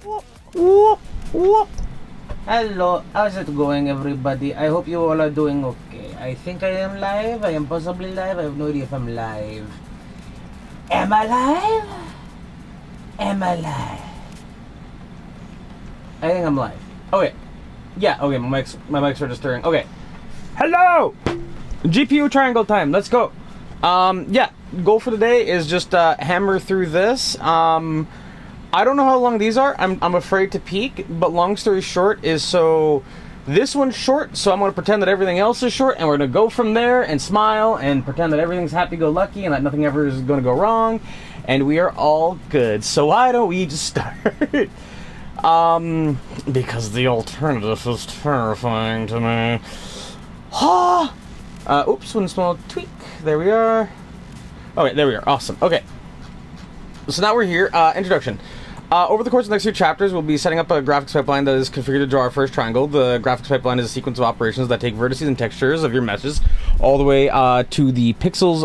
Whoop, whoop. Hello, how's it going, everybody? I hope you all are doing okay. I think I am live. I am possibly live. I have no idea if I'm live. Am I live? Am I live? I think I'm live. Okay. Yeah, okay, my mic's registering. Okay. Hello! GPU triangle time. Let's go. Yeah, goal for the day is just hammer through this. I don't know how long these are. I'm afraid to peek, but long story short is, so this one's short, so I'm going to pretend that everything else is short, and we're going to go from there and smile and pretend that everything's happy-go-lucky and that nothing ever is going to go wrong, and we are all good. So why don't we just start? Because the alternative is terrifying to me. Oops, one small tweak. There we are. Okay, there we are. Awesome. Okay. So now we're here. Introduction. Over the course of the next few chapters, we'll be setting up a graphics pipeline that is configured to draw our first triangle. The graphics pipeline is a sequence of operations that take vertices and textures of your meshes all the way to the pixels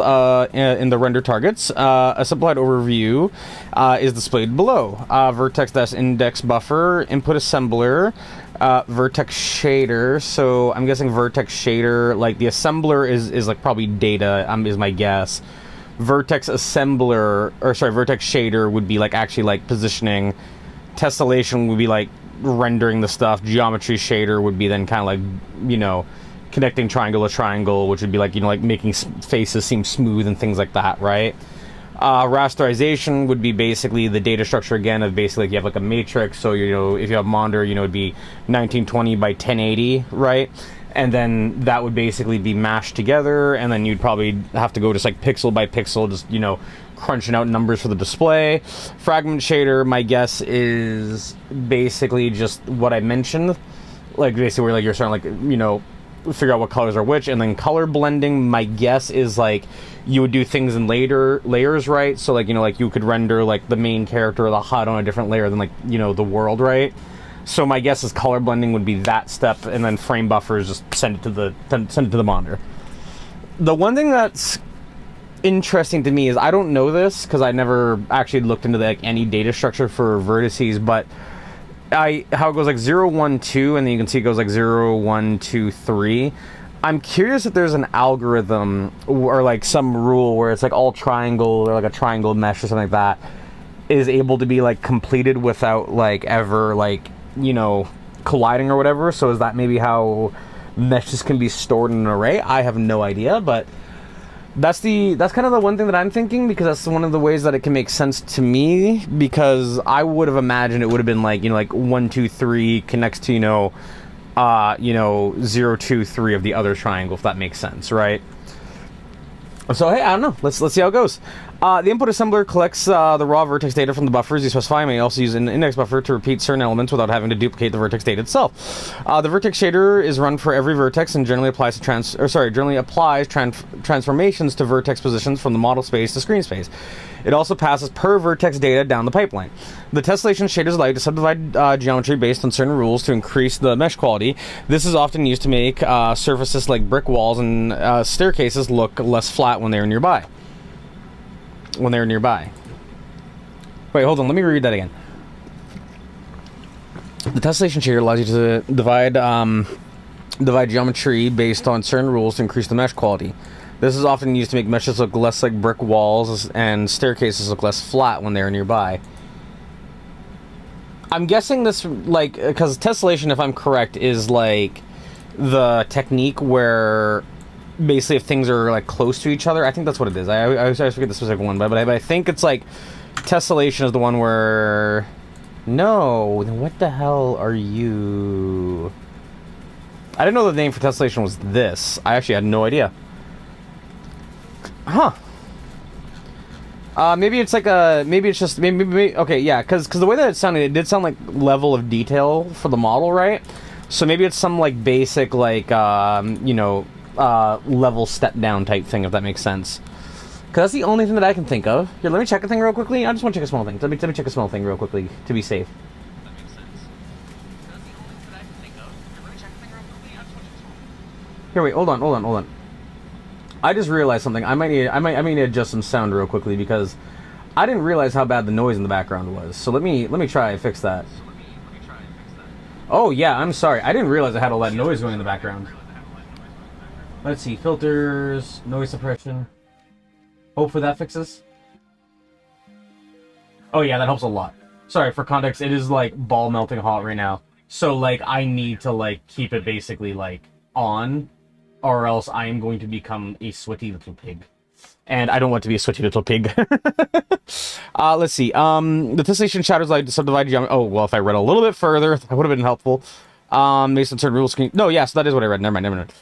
in the render targets. A simplified overview is displayed below. Vertex-index buffer, input assembler, vertex shader. So I'm guessing vertex shader, like the assembler is like probably data, is my guess. Vertex assembler, or sorry, vertex shader would be like actually like positioning. Tessellation would be like rendering the stuff. Geometry shader would be then kind of like, you know, connecting triangle to triangle, which would be like, you know, like making faces seem smooth and things like that, right? Rasterization would be basically the data structure again of basically like you have like a matrix. So, you know, if you have monitor, you know, it'd be 1920 by 1080, right? And then that would basically be mashed together, and then you'd probably have to go just like pixel by pixel, just, you know, crunching out numbers for the display. Fragment shader, my guess is basically just what I mentioned, like basically where like you're starting like, you know, figure out what colors are which. And then color blending, my guess is like you would do things in later layers, right? So like, you know, like you could render like the main character or the HUD on a different layer than like, you know, the world, right? So my guess is color blending would be that step, and then frame buffers just send it to the monitor. The one thing that's interesting to me is I don't know this because I never actually looked into like any data structure for vertices, but how it goes like 0, 1, 2, and then you can see it goes like 0, 1, 2, 3. I'm curious if there's an algorithm or like some rule where it's like all triangle or like a triangle mesh or something like that is able to be like completed without like ever like, you know, colliding or whatever. So is that maybe how meshes can be stored in an array? I have no idea, but that's kind of the one thing that I'm thinking, because that's one of the ways that it can make sense to me, because I would have imagined it would have been like, you know, like 1, 2, 3 connects to, you know, 0, 2, 3 of the other triangle, if that makes sense, right? So hey, I don't know. Let's see how it goes. The input assembler collects the raw vertex data from the buffers you specify. You may also use an index buffer to repeat certain elements without having to duplicate the vertex data itself. The vertex shader is run for every vertex and generally applies transformations to vertex positions from the model space to screen space. It also passes per vertex data down the pipeline. The tessellation shaders allow you to subdivide geometry based on certain rules to increase the mesh quality. This is often used to make surfaces like brick walls and staircases look less flat when they're nearby. Wait, hold on, let me read that again. The tessellation shader allows you to divide geometry based on certain rules to increase the mesh quality. This is often used to make meshes look less like brick walls and staircases look less flat when they're nearby. I'm guessing this, like, because tessellation, if I'm correct, is like the technique where basically if things are like close to each other, I think that's what it is. I always forget the specific one, but I think it's like tessellation is the one where, no, then what the hell are you? I didn't know the name for tessellation was this. I actually had no idea. Huh. Maybe it's like okay, yeah, because the way that it sounded, it did sound like level of detail for the model, right? So maybe it's some like basic like you know, level step down type thing, if that makes sense. Because that's the only thing that I can think of. Here, let me check a thing real quickly. I just want to check a small thing. Let me check a small thing real quickly to be safe. That makes sense. That's the only thing that I can think of. Here, let me check a thing real quickly. I just want to check a small thing. Here, wait, hold on. I just realized something. I might need to adjust some sound real quickly because I didn't realize how bad the noise in the background was. So let me try and fix that. Oh, yeah, I'm sorry. I didn't realize I had all that noise going in the background. Let's see. Filters, noise suppression. Hopefully that fixes. Oh, yeah, that helps a lot. Sorry, for context, it is, like, ball melting hot right now. So, like, I need to, like, keep it basically, like, on, or else I am going to become a sweaty little pig. And I don't want to be a sweaty little pig. Let's see. The tessellation shatters like subdivide geometry. Oh, well, if I read a little bit further, that would have been helpful. Based on certain rules. No, yeah, so that is what I read. Never mind.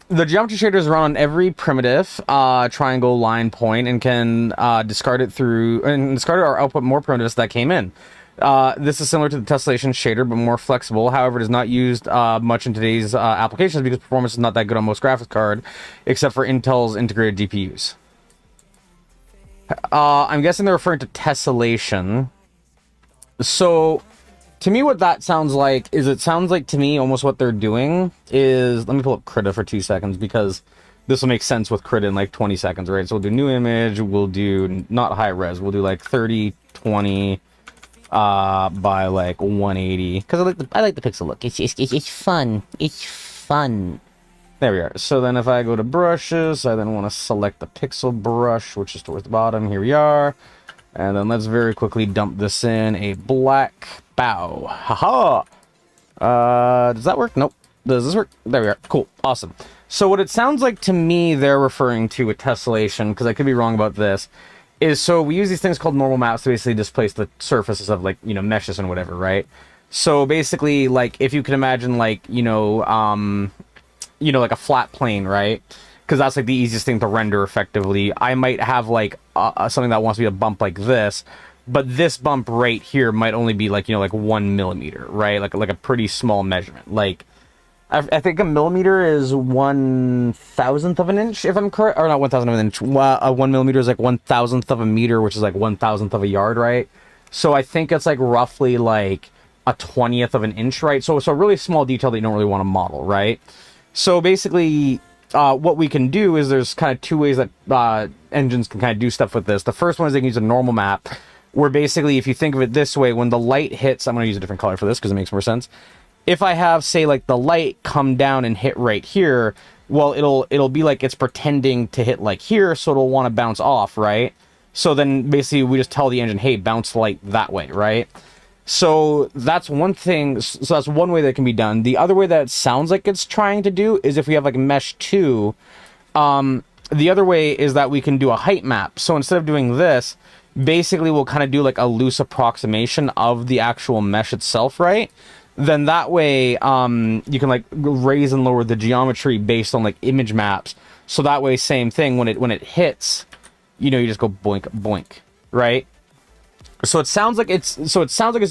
The geometry shaders run on every primitive triangle, line, point, and can discard it or output more primitives that came in. This is similar to the tessellation shader, but more flexible. However, it is not used much in today's applications because performance is not that good on most graphics card, except for Intel's integrated GPUs. I'm guessing they're referring to tessellation. So, to me, what that sounds like is it sounds like to me almost what they're doing is... Let me pull up Krita for 2 seconds because this will make sense with Krita in like 20 seconds, right? So we'll do new image, we'll do not high res, we'll do like 30, 20... by like 180 because I like the pixel look. It's fun. It's fun. There we are. So then if I go to brushes, I then want to select the pixel brush, which is towards the bottom. Here we are. And then let's very quickly dump this in a black bow. Haha. Does that work? Nope. Does this work? There we are. Cool. Awesome. So what it sounds like to me they're referring to with tessellation, because I could be wrong about this, is so we use these things called normal maps to basically displace the surfaces of, like, you know, meshes and whatever, right? So basically, like, if you can imagine, like, like a flat plane, right? Because that's, like, the easiest thing to render effectively. I might have, like, something that wants me to bump like this, but this bump right here might only be, like, like 1 millimeter, right? Like a pretty small measurement. Like, I think a millimeter is 1,000th of an inch, if I'm correct. Or not 1,000th of an inch. 1 millimeter is like 1,000th of a meter, which is like 1,000th of a yard, right? So I think it's like roughly like a 20th of an inch, right? So it's a really small detail that you don't really want to model, right? So basically, what we can do is there's kind of two ways that engines can kind of do stuff with this. The first one is they can use a normal map, where basically, if you think of it this way, when the light hits... I'm going to use a different color for this because it makes more sense. If I have, say, like, the light come down and hit right here, well, it'll be like it's pretending to hit, like, here, so it'll want to bounce off, right? So then, basically, we just tell the engine, hey, bounce light that way, right? So that's one thing. So that's one way that can be done. The other way that it sounds like it's trying to do is if we have, like, mesh 2, the other way is that we can do a height map. So instead of doing this, basically we'll kind of do, like, a loose approximation of the actual mesh itself, right? Then that way, you can, like, raise and lower the geometry based on, like, image maps. So that way, same thing, when it hits, you just go boink, boink, right? So it sounds like it's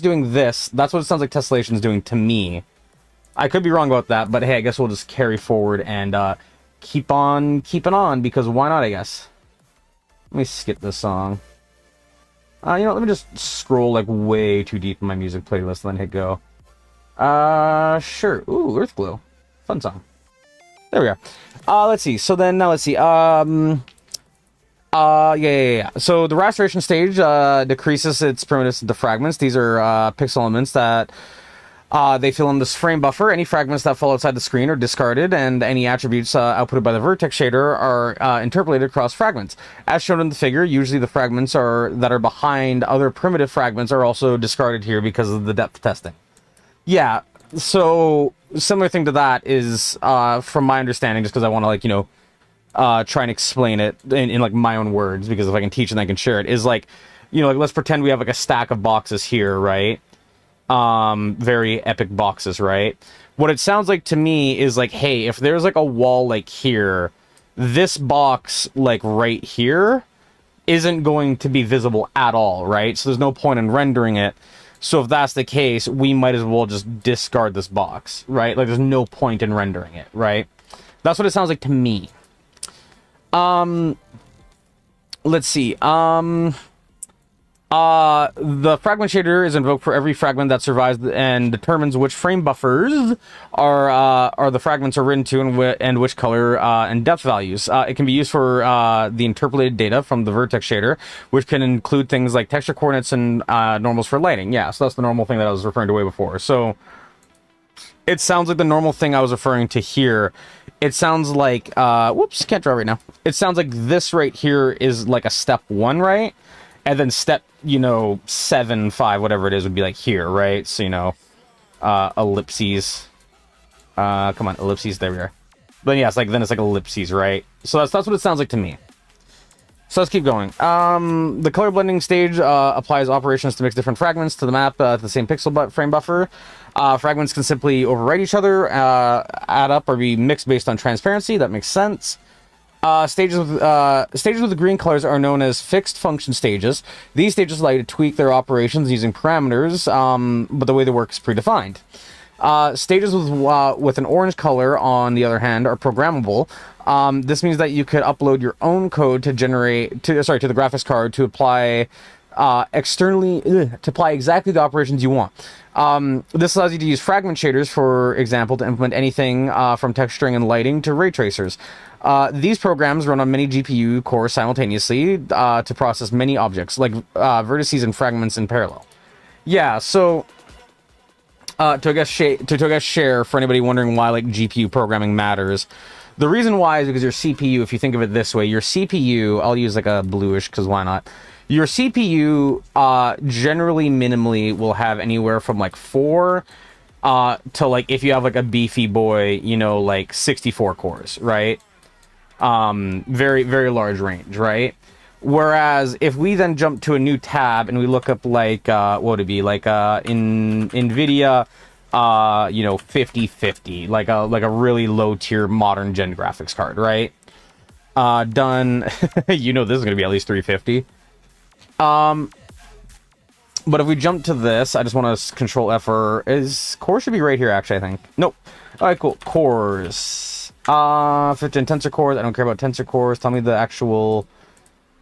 doing this. That's what it sounds like tessellation is doing to me. I could be wrong about that, but hey, I guess we'll just carry forward and keep on keeping on, because why not, I guess. Let me skip this song. Let me just scroll, like, way too deep in my music playlist and then hit go. Sure. Ooh, Earthglow. Fun song. There we are. Let's see. So then, now let's see. Yeah. So the restoration stage, decreases its primitives into fragments. These are, pixel elements that, they fill in this frame buffer. Any fragments that fall outside the screen are discarded, and any attributes, outputted by the vertex shader are, interpolated across fragments. As shown in the figure, usually the fragments that are behind other primitive fragments are also discarded here because of the depth testing. Yeah, so similar thing to that is, from my understanding, just because I want to, like, try and explain it in like my own words, because if I can teach it and I can share it, is like, like, let's pretend we have like a stack of boxes here, right? Very epic boxes, right? What it sounds like to me is like, hey, if there's like a wall like here, this box like right here isn't going to be visible at all, right? So there's no point in rendering it. So if that's the case, we might as well just discard this box, right? Like, there's no point in rendering it, right? That's what it sounds like to me. Let's see. The fragment shader is invoked for every fragment that survives and determines which frame buffers are the fragments are written to and which color and depth values. It can be used for the interpolated data from the vertex shader, which can include things like texture coordinates and normals for lighting. Yeah, so that's the normal thing that I was referring to way before. So it sounds like the normal thing I was referring to here. It sounds like, whoops, can't draw right now. It sounds like this right here is like a step 1, right? And then step, 7, 5, whatever it is, would be like here, right? So, ellipses. Come on, ellipses, there we are. But yeah, then it's like ellipses, right? So that's what it sounds like to me. So let's keep going. The color blending stage applies operations to mix different fragments to the map at the same pixel frame buffer. Fragments can simply overwrite each other, add up, or be mixed based on transparency. That makes sense. Stages with the green colors are known as fixed function stages. These stages allow you to tweak their operations using parameters, but the way they work is predefined. Stages with an orange color, on the other hand, are programmable. This means that you could upload your own code to the graphics card to apply externally to apply exactly the operations you want. This allows you to use fragment shaders, for example, to implement anything from texturing and lighting to ray tracers. These programs run on many GPU cores simultaneously to process many objects, like vertices and fragments in parallel. Yeah, so to I guess share for anybody wondering why GPU programming matters. The reason why is because your CPU, if you think of it this way, your CPU, I'll use a bluish because why not? Your CPU generally minimally will have anywhere from 4 to if you have a beefy boy, 64 cores, right? Very, very large range, right? Whereas if we then jump to a new tab and we look up what would it be, in NVIDIA 5050, like a really low tier modern gen graphics card, right? Done. This is gonna be at least 350. But if we jump to this, I just want to Control F, or core should be right here, actually, I think. Nope. All right, cool. Cores. 15 tensor cores. I don't care about tensor cores. Tell me the actual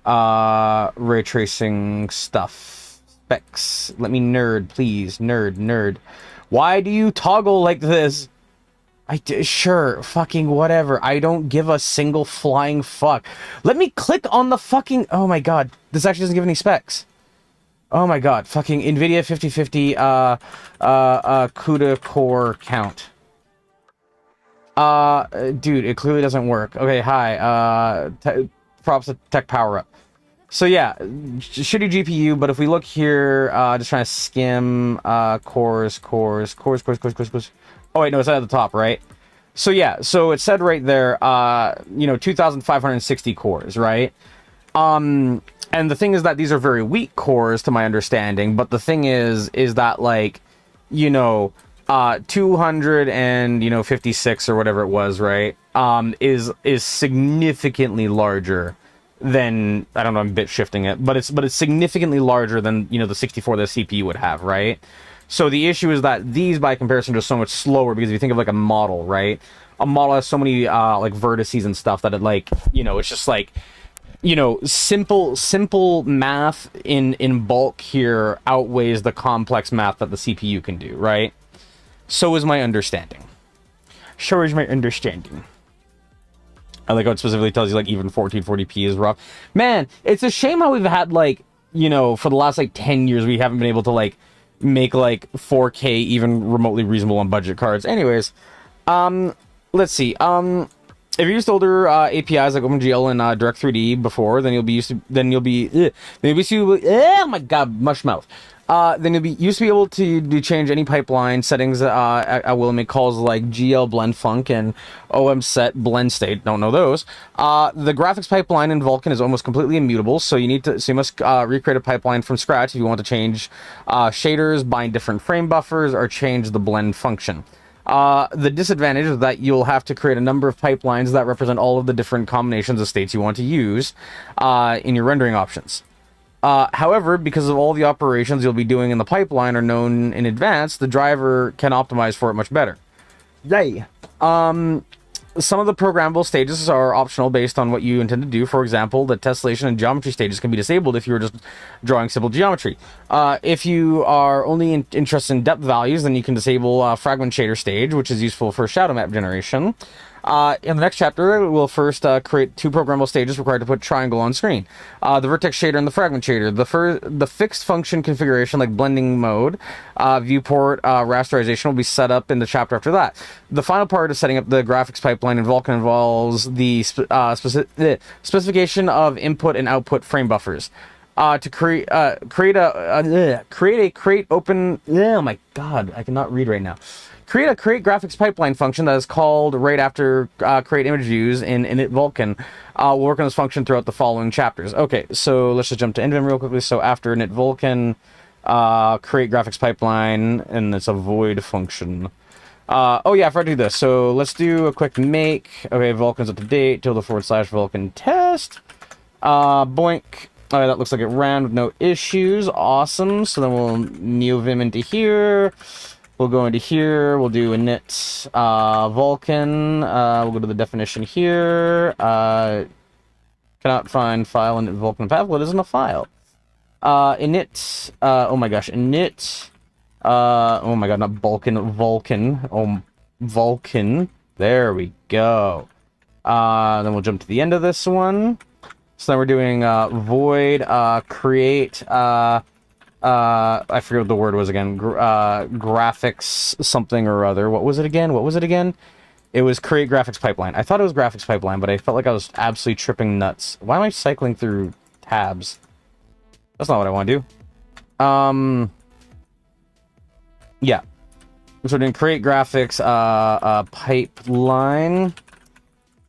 ray tracing stuff. Specs. Let me nerd, please. Nerd. Why do you toggle like this? Sure, fucking whatever. I don't give a single flying fuck. Let me click on the fucking... Oh my god. This actually doesn't give any specs. Oh my god. Fucking NVIDIA 5050 CUDA core count. Dude, it clearly doesn't work. Okay, hi. Props to tech power up. So yeah, shitty GPU, but if we look here, just trying to skim cores. Oh wait, no, it's at the top, right? So yeah, so it said right there, 2,560 cores, right? And the thing is that these are very weak cores, to my understanding. But the thing is that 256 or whatever it was, right? Is significantly larger than, I don't know, I'm bit shifting it, but it's significantly larger than the 64 that the CPU would have, right? So the issue is that these, by comparison, are so much slower, because if you think of a model, right? A model has so many vertices and stuff that it it's just simple math in bulk here outweighs the complex math that the CPU can do, right? So is my understanding. I like how it specifically tells you even 1440p is rough. Man, it's a shame how we've had for the last 10 years we haven't been able to make 4K even remotely reasonable on budget cards. Anyways, let's see. If you used older APIs like OpenGL and Direct3D before, then you'll be used to oh my god, mush mouth. Then you'll be used to be able to change any pipeline settings at will, and make calls like GL blend func and OM set blend state. Don't know those. The graphics pipeline in Vulkan is almost completely immutable, so you must recreate a pipeline from scratch if you want to change shaders, bind different frame buffers, or change the blend function. The disadvantage is that you'll have to create a number of pipelines that represent all of the different combinations of states you want to use in your rendering options. However, because of all the operations you'll be doing in the pipeline are known in advance, the driver can optimize for it much better. Yay! Some of the programmable stages are optional based on what you intend to do. For example, the tessellation and geometry stages can be disabled if you were just drawing simple geometry. If you are only interested in depth values, then you can disable fragment shader stage, which is useful for shadow map generation. In the next chapter, we'll first create 2 programmable stages required to put triangle on screen. The vertex shader and the fragment shader. The fixed function configuration, like blending mode, viewport, rasterization, will be set up in the chapter after that. The final part of setting up the graphics pipeline in Vulkan involves the specification of input and output frame buffers. To create a create open. Oh my god, I cannot read right now. Create a create graphics pipeline function that is called right after create image views in init Vulkan. We'll work on this function throughout the following chapters. Okay, so let's just jump to NVim real quickly. So after init Vulkan, create graphics pipeline, and it's a void function. Oh yeah, I forgot to do this. So let's do a quick make. Okay, Vulkan's up to date. /Vulkan test. Boink. Alright, that looks like it ran with no issues. Awesome. So then we'll neovim into here. We'll go into here. We'll do init Vulkan. We'll go to the definition here. Cannot find file init Vulkan path. Well, it isn't a file. Init. Oh my gosh. Init. Oh my god, not Vulkan. Vulkan. Oh, Vulkan. There we go. Then we'll jump to the end of this one. So then we're doing void create I forget what the word was again. Graphics something or other. What was it again? It was create graphics pipeline. I thought it was graphics pipeline, but I felt like I was absolutely tripping nuts. Why am I cycling through tabs? That's not what I want to do. Yeah. So we're doing create graphics pipeline.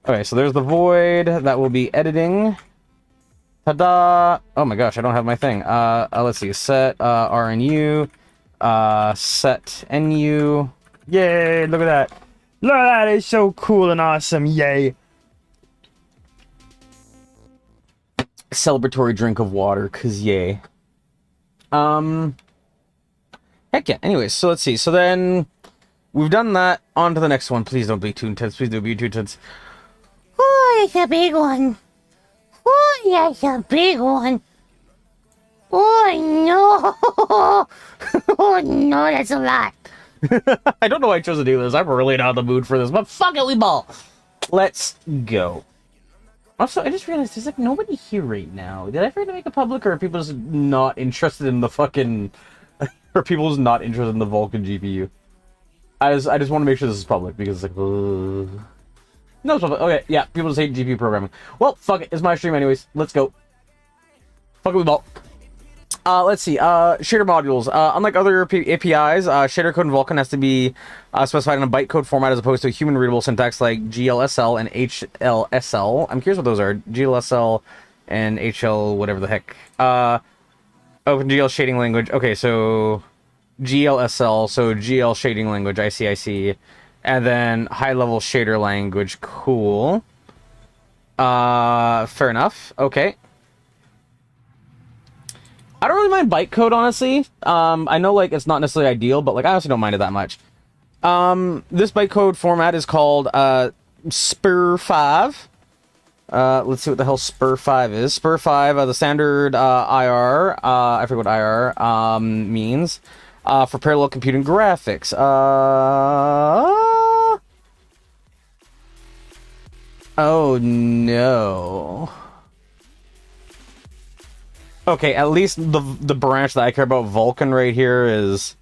Okay, so there's the void that will be editing. Ta-da! Oh my gosh, I don't have my thing. Let's see. Set RNU. Set NU. Yay! Look at that. Look at that! It's so cool and awesome. Yay! Celebratory drink of water, cause yay. Heck yeah. Anyways, so let's see. So then we've done that. On to the next one. Please don't be too intense. Please don't be too intense. Oh, it's a big one. Oh, that's a big one. Oh, no. Oh, no, that's a lot. I don't know why I chose to do this. I'm really not in the mood for this, but fuck it, we ball. Let's go. Also, I just realized there's like nobody here right now. Did I forget to make it public, or are people just not interested in the fucking... Or people just not interested in the Vulkan GPU? I just want to make sure this is public, because it's like... No, it's public. Okay, yeah, people just hate GPU programming. Well, fuck it, it's my stream anyways. Let's go. Fuck it, we ball. Let's see, shader modules. Unlike other APIs, shader code in Vulkan has to be specified in a bytecode format as opposed to a human-readable syntax like GLSL and HLSL. I'm curious what those are. GLSL and HL, whatever the heck. OpenGL shading language. Okay, so GLSL, so GL shading language. I see. And then high-level shader language. Cool. Fair enough. Okay. I don't really mind bytecode, honestly. I know, like, it's not necessarily ideal, but, like, I honestly don't mind it that much. This bytecode format is called, SPR5. Let's see what the hell SPR5 is. SPR5, the standard, IR, I forget what IR, means, for parallel computing graphics. Oh, no. Okay, at least the branch that I care about, Vulkan, right here is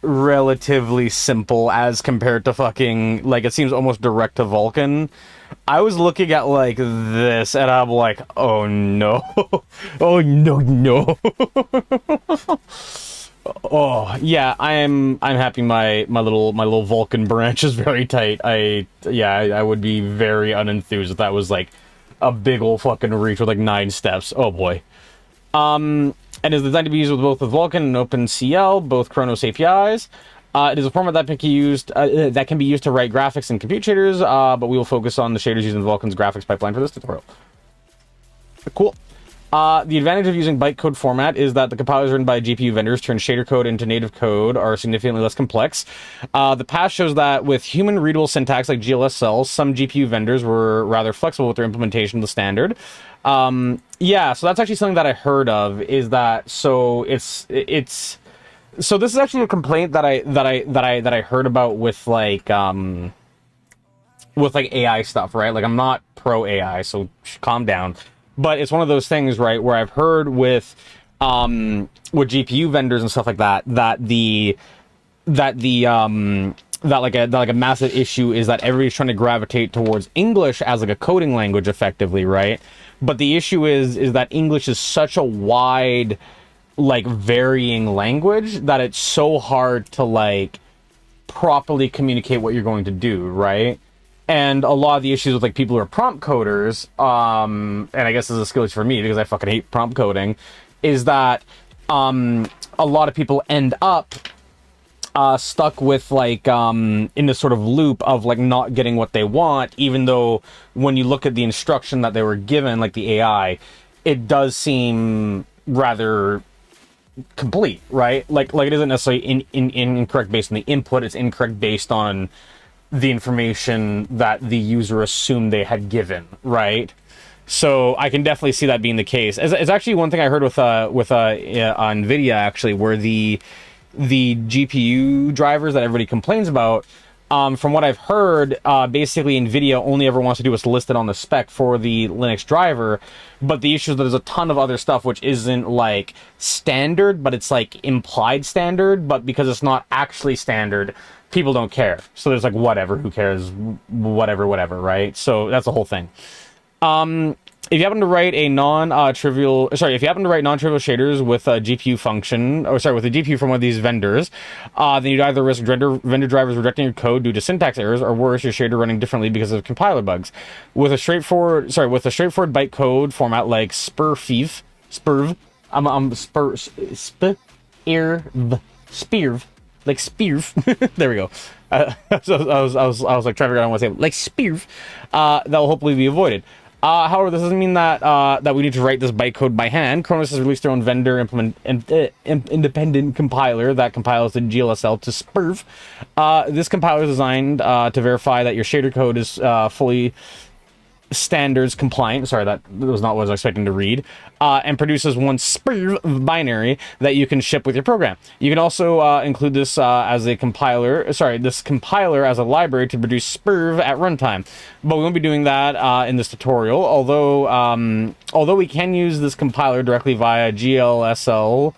relatively simple as compared to fucking, like, it seems almost direct to Vulkan. I was looking at, like, this, and I'm like, oh no. Oh no. Oh, yeah, I'm happy my little Vulkan branch is very tight. I would be very unenthused if that was, like, a big ol' fucking reach with, like, 9 steps. Oh boy. And is designed to be used with both the Vulkan and OpenCL, both Chronos APIs. It is a format that can be used to write graphics and compute shaders, but we will focus on the shaders using Vulkan's graphics pipeline for this tutorial. Cool. The advantage of using bytecode format is that the compilers written by GPU vendors turn shader code into native code are significantly less complex. The past shows that with human-readable syntax like GLSL, some GPU vendors were rather flexible with their implementation of the standard. Yeah, so that's actually something that I heard of, is that, so so this is actually a complaint that I heard about with, like, like AI stuff, right? Like I'm not pro AI, so calm down. But it's one of those things, right, where I've heard with GPU vendors and stuff like that, that like a massive issue is that everybody's trying to gravitate towards English as like a coding language effectively, right? But the issue is that English is such a wide, like, varying language that it's so hard to like properly communicate what you're going to do, right? And a lot of the issues with like people who are prompt coders, and I guess this is a skill issue for me because I fucking hate prompt coding, is that a lot of people end up stuck with like in this sort of loop of like not getting what they want, even though when you look at the instruction that they were given, like the AI, it does seem rather complete, right? Like it isn't necessarily incorrect based on the input, it's incorrect based on the information that the user assumed they had given, right? So I can definitely see that being the case. It's actually one thing I heard with NVIDIA, actually, where the GPU drivers that everybody complains about, from what I've heard, basically NVIDIA only ever wants to do what's listed on the spec for the Linux driver, but the issue is that there's a ton of other stuff which isn't like standard, but it's like implied standard, but because it's not actually standard, people don't care. So there's like, whatever, who cares, whatever, right? So that's the whole thing. If you happen to write a non-trivial shaders with a GPU function, with a GPU from one of these vendors, then you'd either risk vendor drivers rejecting your code due to syntax errors, or worse, your shader running differently because of compiler bugs. With a straightforward bytecode format like spirv, like spirv. There we go. So I was like trying to figure out how to say it. Like spirv. That will hopefully be avoided. However, this doesn't mean that that we need to write this bytecode by hand. Cronus has released their own vendor independent compiler that compiles the GLSL to spirv. This compiler is designed to verify that your shader code is fully standards compliant. Sorry, that was not what I was expecting to read. And produces one spirv binary that you can ship with your program. You can also include this as a compiler. This compiler as a library to produce spirv at runtime. But we won't be doing that in this tutorial. Although we can use this compiler directly via GLSL.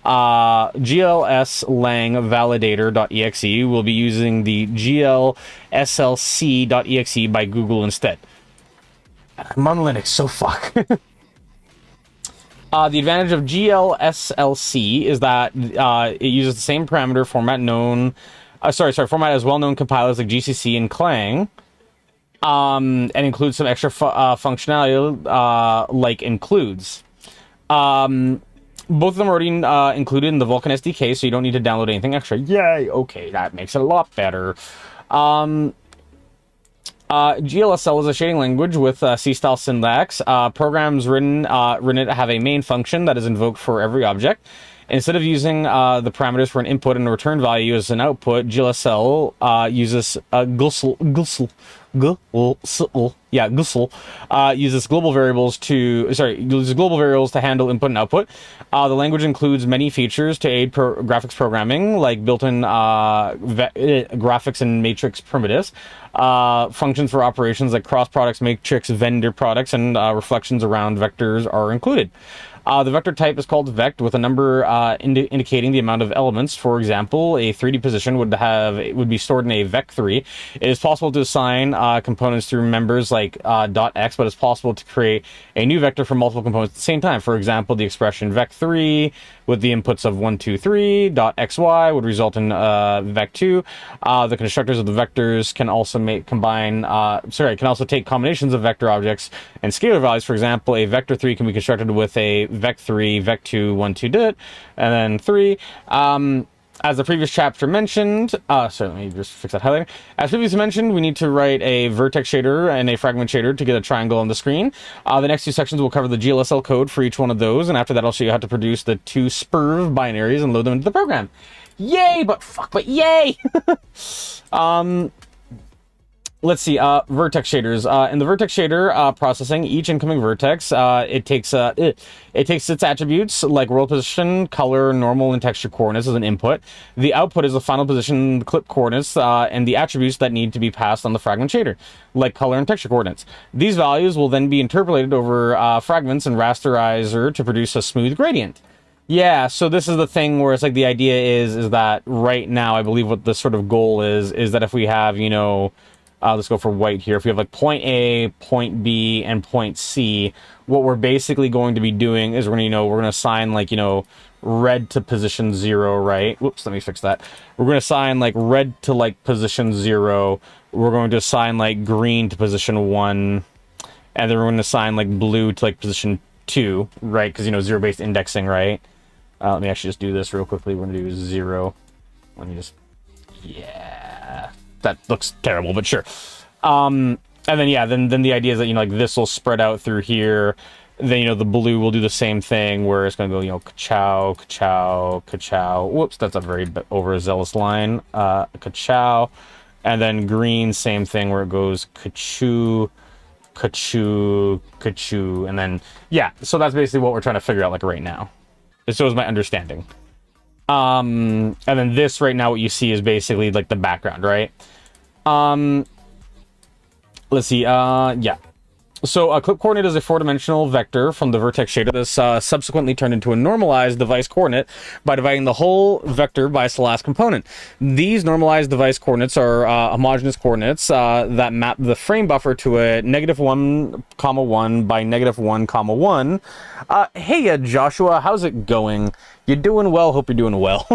GLSlang validator.exe. We'll be using the glslc.exe by Google instead. I'm on Linux, so fuck. The advantage of GLSLC is that it uses the same parameter format format as well-known compilers like GCC and Clang, and includes some extra functionality like includes. Both of them are already included in the Vulkan SDK, so you don't need to download anything extra. Yay! Okay, that makes it a lot better. GLSL is a shading language with C-style syntax. Programs written it have a main function that is invoked for every object. Instead of using the parameters for an input and a return value as an output, GLSL uses GLSL uses global variables to handle input and output. The language includes many features to aid graphics programming, like built-in graphics and matrix primitives, functions for operations like cross products, matrix, vendor products, and reflections around vectors are included. The vector type is called vect, with a number indicating the amount of elements. For example, a 3D position would be stored in a vec3. It is possible to assign components through members like .x, but it's possible to create a new vector for multiple components at the same time. For example, the expression vec3 with the inputs of 1, 2, 3, .xy would result in vec2. The constructors of the vectors can also take combinations of vector objects and scalar values. For example, a vector3 can be constructed with a vec3, vec2, 1, 2, dit, and then 3. As the previous chapter mentioned, let me just fix that highlighter. As previously mentioned, we need to write a vertex shader and a fragment shader to get a triangle on the screen. The next two sections will cover the GLSL code for each one of those, and after that I'll show you how to produce the two spirv binaries and load them into the program. Yay, but yay! let's see, vertex shaders. In the vertex shader processing, each incoming vertex, it takes its attributes like world position, color, normal, and texture coordinates as an input. The output is the final position, the clip coordinates, and the attributes that need to be passed on the fragment shader, like color and texture coordinates. These values will then be interpolated over fragments and rasterizer to produce a smooth gradient. Yeah, so this is the thing where it's like the idea is that right now, I believe what the sort of goal is that if we have, you know, let's go for white here. If we have like point A, point B, and point C, what we're basically going to be doing is we're going to assign like, you know, red to position 0, right? Whoops, let me fix that. We're going to assign like red to like position 0. We're going to assign like green to position 1. And then we're going to assign like blue to like position 2, right? Because, you know, zero-based indexing, right? Let me actually just do this real quickly. We're going to do 0. Let me just... Yeah... That looks terrible, but sure. And then, yeah, then the idea is that, you know, like, this will spread out through here. Then, you know, the blue will do the same thing, where it's going to go, you know, ka-chow, ka-chow, ka-chow. Whoops, that's a very overzealous line. Ka-chow. And then green, same thing, where it goes ka-choo, ka-choo, ka-choo. And then, yeah, so that's basically what we're trying to figure out, like, right now. So is my understanding. And then this right now, what you see is basically, like, the background, right? Let's see, yeah. So a clip coordinate is a 4-dimensional vector from the vertex shader that's subsequently turned into a normalized device coordinate by dividing the whole vector by its last component. These normalized device coordinates are homogeneous coordinates that map the frame buffer to a -1, 1 by -1, 1. Hey, Joshua, how's it going? You're doing well. Hope you're doing well.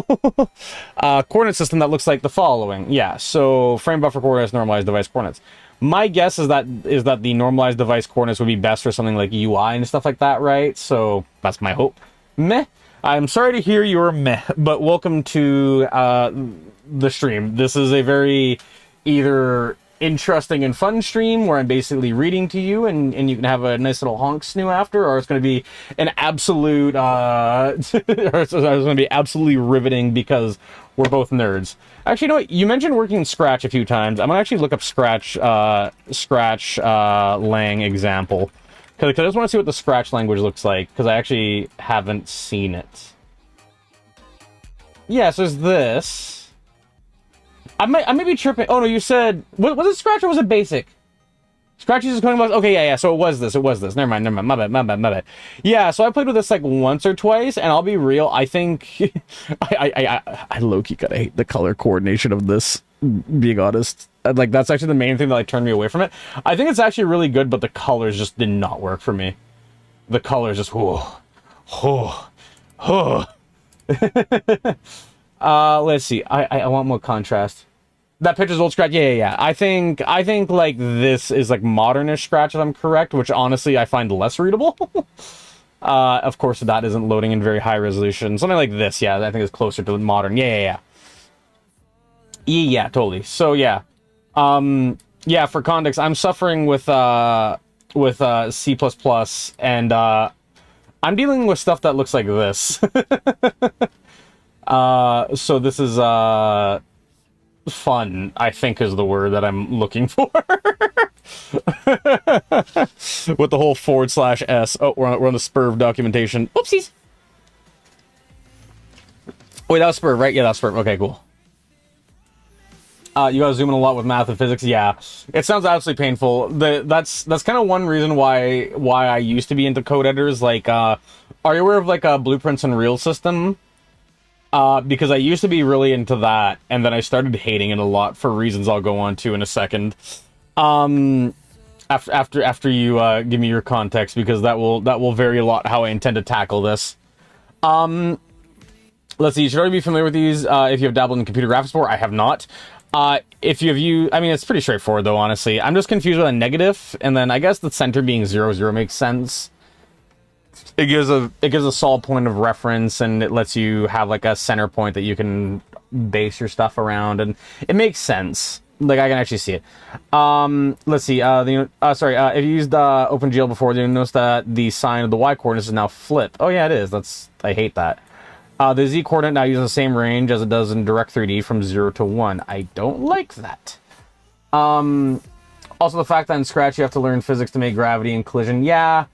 Coordinate system that looks like the following. Yeah, so frame buffer coordinates, normalized device coordinates. My guess is that the normalized device coordinates would be best for something like UI and stuff like that, right? So that's my hope. Meh. I'm sorry to hear you're meh, but welcome to the stream. This is a very either interesting and fun stream where I'm basically reading to you and you can have a nice little honk snoo after, or it's going to be an absolute or it's going to be absolutely riveting because we're both nerds. Actually, you know what? You mentioned working in Scratch a few times. I'm going to actually look up Scratch lang example. Because I just want to see what the Scratch language looks like, because I actually haven't seen it. Yeah, so there's this. I may be tripping. Oh, no, you said... Was it Scratch or was it Basic? Scratch uses coding blocks? Okay, yeah, so it was this. Never mind. My bad. Yeah, so I played with this, like, once or twice, and I'll be real, I think... I low-key kind of hate the color coordination of this, being honest. Like, that's actually the main thing that, like, turned me away from it. I think it's actually really good, but the colors just did not work for me. The colors just... let's see. I want more contrast. That picture's old Scratch. Yeah. I think like this is like modernish Scratch, if I'm correct, which honestly I find less readable. Of course, that isn't loading in very high resolution. Something like this, yeah, I think is closer to modern. Yeah, totally. So yeah, yeah. For context, I'm suffering with C++, and I'm dealing with stuff that looks like this. So this is fun, I think is the word that I'm looking for. With the whole /s. Oh, we're on the Spurv documentation. Oopsies. Wait, that was Spurv, right? Yeah, that's Spurv. Okay, cool. You gotta zoom in a lot with math and physics. Yeah, it sounds absolutely painful. That's kind of one reason why I used to be into code editors. Like, are you aware of like a Blueprints and Real system? Because I used to be really into that, and then I started hating it a lot for reasons I'll go on to in a second. After you give me your context, because that will vary a lot how I intend to tackle this. Let's see. You should already be familiar with these if you have dabbled in computer graphics before. I have not. If you have I mean, it's pretty straightforward though. Honestly, I'm just confused with a negative, and then I guess the center being 0, 0 makes sense. It gives a solid point of reference, and it lets you have like a center point that you can base your stuff around, and it makes sense. Like, I can actually see it. Let's see. If you used OpenGL before, you notice that the sign of the y coordinates is now flipped. Oh yeah, it is. I hate that. The z coordinate now uses the same range as it does in Direct 3D from 0 to 1. I don't like that. Also, the fact that in Scratch you have to learn physics to make gravity and collision. Yeah,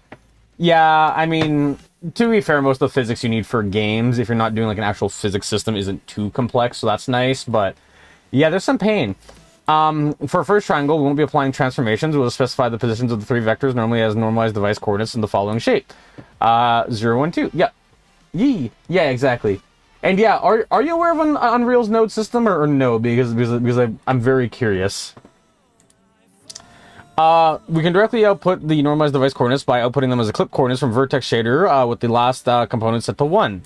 I mean, to be fair, most of the physics you need for games, if you're not doing like an actual physics system, isn't too complex, so that's nice, but yeah, there's some pain. For a first triangle, we won't be applying transformations. We'll specify the positions of the 3 vectors normally as normalized device coordinates in the following shape. 0, 1, 2. Yeah. Yee. Yeah, exactly. And yeah, are you aware of an Unreal's node system or no? Because I'm very curious. We can directly output the normalized device coordinates by outputting them as a clip coordinates from vertex shader with the last component set to 1.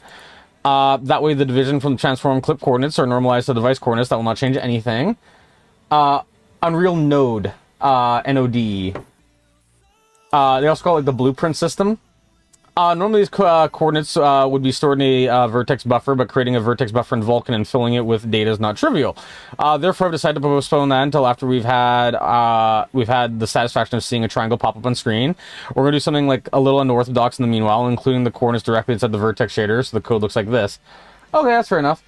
That way the division from the transform clip coordinates are normalized to device coordinates. That will not change anything. Unreal Node, NOD. They also call it the blueprint system. Normally these coordinates would be stored in a vertex buffer, but creating a vertex buffer in Vulkan and filling it with data is not trivial. Therefore, I've decided to postpone that until after we've had the satisfaction of seeing a triangle pop up on screen. We're going to do something like a little unorthodox in the meanwhile, including the coordinates directly inside the vertex shader, so the code looks like this. Okay, that's fair enough.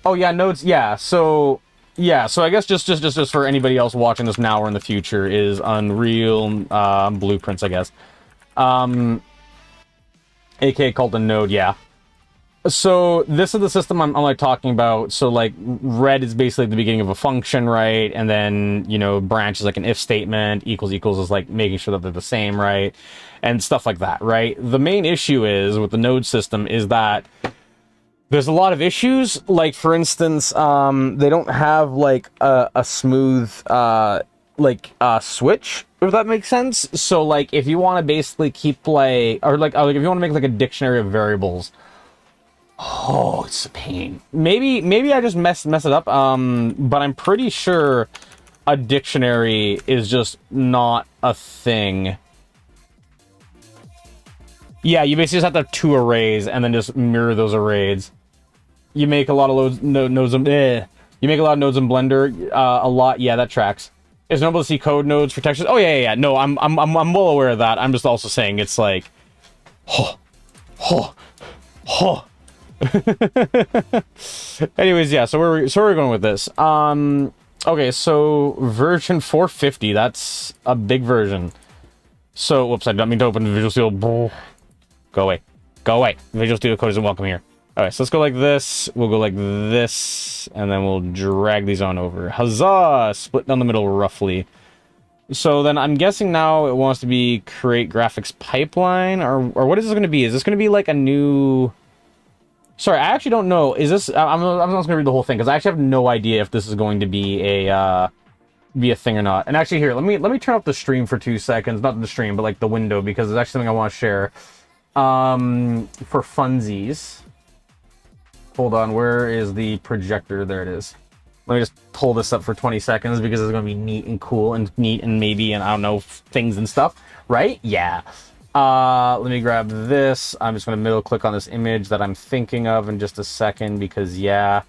Oh yeah, nodes, yeah, so I guess just for anybody else watching this now or in the future is Unreal blueprints, I guess. aka called a node, yeah. So this is the system I'm like talking about. So like red is basically the beginning of a function, right? And then, you know, branch is like an if statement, equals is like making sure that they're the same, right? And stuff like that, right? The main issue is with the node system is that there's a lot of issues. Like for instance, they don't have like a smooth switch, if that makes sense. So like if you want to basically keep like if you want to make like a dictionary of variables, oh, it's a pain. Maybe I just mess it up, but I'm pretty sure a dictionary is just not a thing. Yeah, you basically just have to have 2 arrays and then just mirror those arrays. You make a lot of nodes in Blender, a lot. Yeah, that tracks. It's normal to see code nodes for textures. Oh yeah. No, I'm well aware of that. I'm just also saying it's like, Anyways, yeah. So where are we going with this? Okay, so version 450. That's a big version. So, whoops, I don't mean to open Visual Studio. Go away. Visual Studio Code isn't welcome here. Alright, so let's go like this, we'll go like this, and then we'll drag these on over. Huzzah! Split down the middle roughly. So then I'm guessing now it wants to be create graphics pipeline, or what is this going to be? Is this going to be like a new... Sorry, I actually don't know. Is this... I'm not going to read the whole thing, because I actually have no idea if this is going to be a thing or not. And actually here, let me turn off the stream for 2 seconds. Not the stream, but like the window, because it's actually something I want to share. For funsies. Hold on, where is the projector? There it is. Let me just pull this up for 20 seconds because it's going to be neat and cool and neat and maybe, and I don't know, things and stuff, right? Yeah. Let me grab this. I'm just going to middle click on this image that I'm thinking of in just a second because, yeah.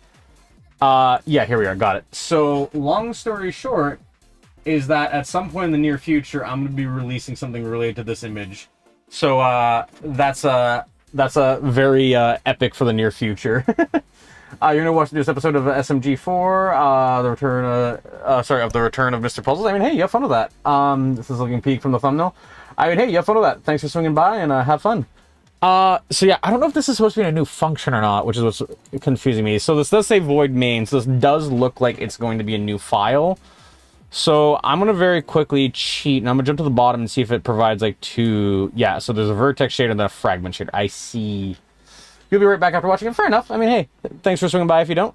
Yeah, here we are. Got it. So, long story short is that at some point in the near future, I'm going to be releasing something related to this image. So, that's a very epic for the near future. You're gonna watch this episode of SMG4, the return of Mr. Puzzles. I mean, hey, you have fun with that. This is looking peak from the thumbnail. I mean, hey, you have fun with that. Thanks for swinging by and have fun. So yeah, I don't know if this is supposed to be a new function or not, which is what's confusing me. So this does say void main, so this does look like it's going to be a new file. So I'm going to very quickly cheat, and I'm going to jump to the bottom and see if it provides, like, 2... Yeah, so there's a vertex shader and then a fragment shader. I see. You'll be right back after watching it. Fair enough. I mean, hey, thanks for swinging by if you don't.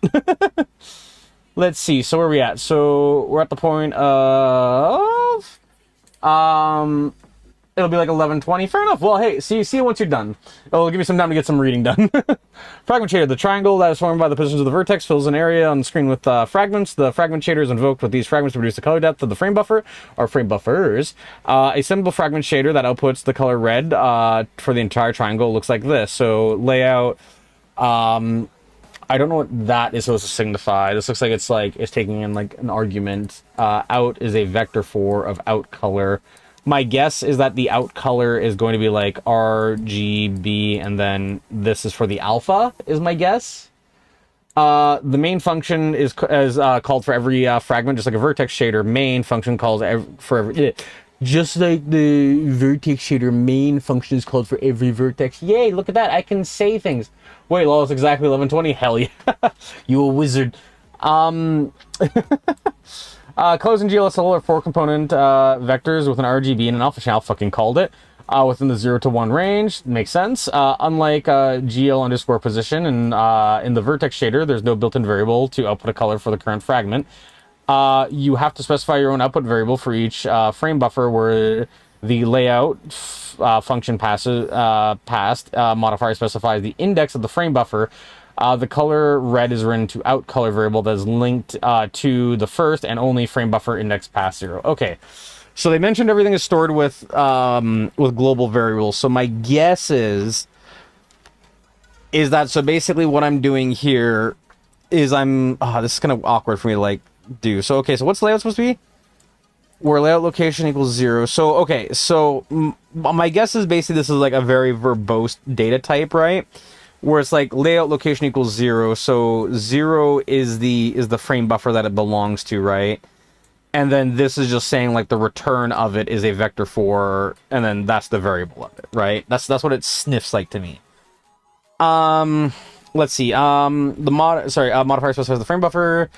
Let's see. So where are we at? So we're at the point of... It'll be like 11:20. Fair enough. Well, hey, see you once you're done. It'll give me some time to get some reading done. Fragment shader. The triangle that is formed by the positions of the vertex fills an area on the screen with fragments. The fragment shader is invoked with these fragments to reduce the color depth of the frame buffer, or frame buffers. A simple fragment shader that outputs the color red for the entire triangle looks like this. So layout... I don't know what that is supposed to signify. This looks like it's taking in like an argument. Out is a vector for of out color. My guess is that the out color is going to be like RGB, and then this is for the alpha, is my guess. The main function is called for every fragment, just like a vertex shader. Main function calls for every... Just like the vertex shader, main function is called for every vertex. Yay, look at that. I can say things. Wait, lol, it's exactly 11:20. Hell yeah. You a wizard. Colors in GLSL are 4-component vectors with an RGB and an alpha channel. Fucking called it. Within the 0 to 1 range. Makes sense. Unlike GL underscore position and in the vertex shader, there's no built-in variable to output a color for the current fragment. You have to specify your own output variable for each frame buffer where the layout function passed modifier specifies the index of the frame buffer. The color red is written to out color variable that is linked to the first and only frame buffer index past 0. Okay, so they mentioned everything is stored with global variables. So my guess is that so basically what I'm doing here is this is kind of awkward for me to like do. So okay, so what's layout supposed to be? Where layout location equals 0. So okay, so my guess is basically this is like a very verbose data type, right? Where it's like layout location equals 0. So 0 is the frame buffer that it belongs to, right? And then this is just saying like the return of it is a vector 4, and then that's the variable of it, right? That's what it sniffs like to me. Let's see. Modifier specifies the frame buffer.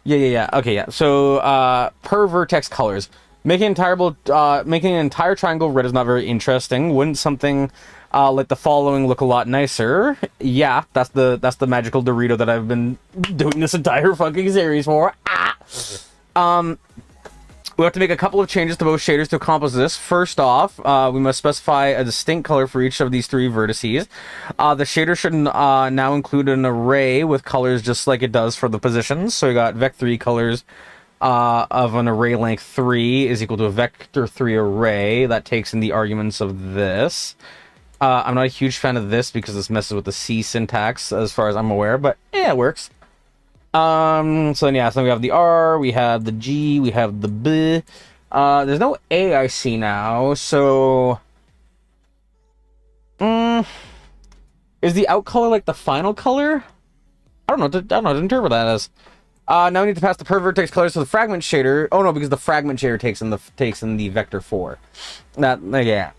Yeah. Okay, yeah. So, per vertex colors. Making an entire triangle red is not very interesting. Wouldn't something like the following look a lot nicer? Yeah, that's the magical Dorito that I've been doing this entire fucking series for. We have to make a couple of changes to both shaders to accomplish this. First off, we must specify a distinct color for each of these 3 vertices. The shader should now include an array with colors just like it does for the positions. So we got vec3 colors of an array length 3 is equal to a vector 3 array. That takes in the arguments of this. I'm not a huge fan of this because this messes with the C syntax as far as I'm aware, but yeah, it works. So then yeah, so we have the R, we have the G, we have the B. There's no A I see now, so is the out color like the final color? I don't know to interpret that as. Now we need to pass the per vertex colors to the fragment shader. Oh no, because the fragment shader takes in the vector 4. Yeah.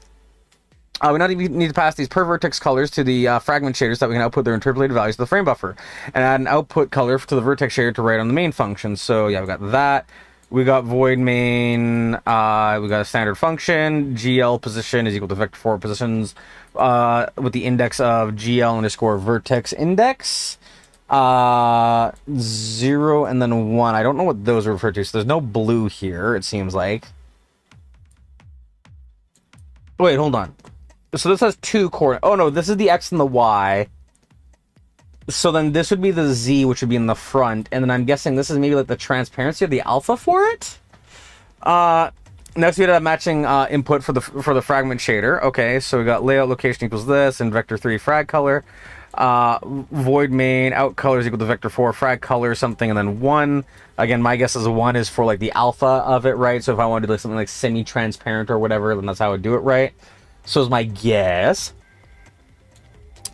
We now need to pass these per vertex colors to the fragment shaders so that we can output their interpolated values to the frame buffer, and add an output color to the vertex shader to write on the main function. So yeah, we got that. We got void main. We got a standard function. GL position is equal to vector 4 positions with the index of GL underscore vertex index. 0 and then 1. I don't know what those are referred to. So there's no blue here, it seems like. Wait, hold on. So this has 2 coordinates. Oh no, this is the X and the Y. So then this would be the Z, which would be in the front. And then I'm guessing this is maybe like the transparency of the alpha for it? Next we have matching input for the fragment shader. Okay, so we got layout location equals this, and vector 3 frag color. Void main out color is equal to vector 4 frag color something, and then 1. Again, my guess is 1 is for like the alpha of it, right? So if I wanted to do like something like semi-transparent or whatever, then that's how I would do it, right? So is my guess.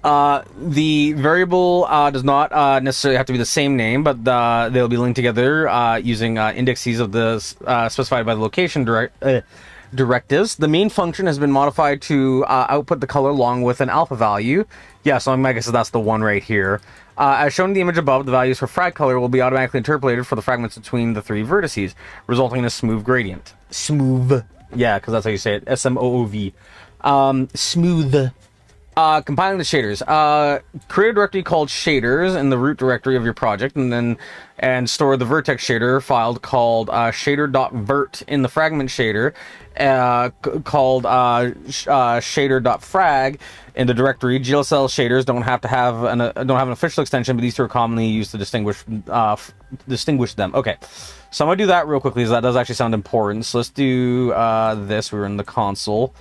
The variable does not necessarily have to be the same name, but they'll be linked together using indexes of the specified by the location directives. The main function has been modified to output the color along with an alpha value. Yeah, so my guess is that's the 1 right here. As shown in the image above, the values for frag color will be automatically interpolated for the fragments between the 3 vertices, resulting in a smooth gradient. Smooth. Yeah, because that's how you say it. S-M-O-O-V. Smooth. Compiling the shaders. Create a directory called shaders in the root directory of your project, and store the vertex shader file called shader.vert in the fragment shader, called shader.frag in the directory. GLSL shaders don't have an official extension, but these 2 are commonly used to distinguish them. Okay, so I'm gonna do that real quickly because that does actually sound important. So let's do this. We were in the console.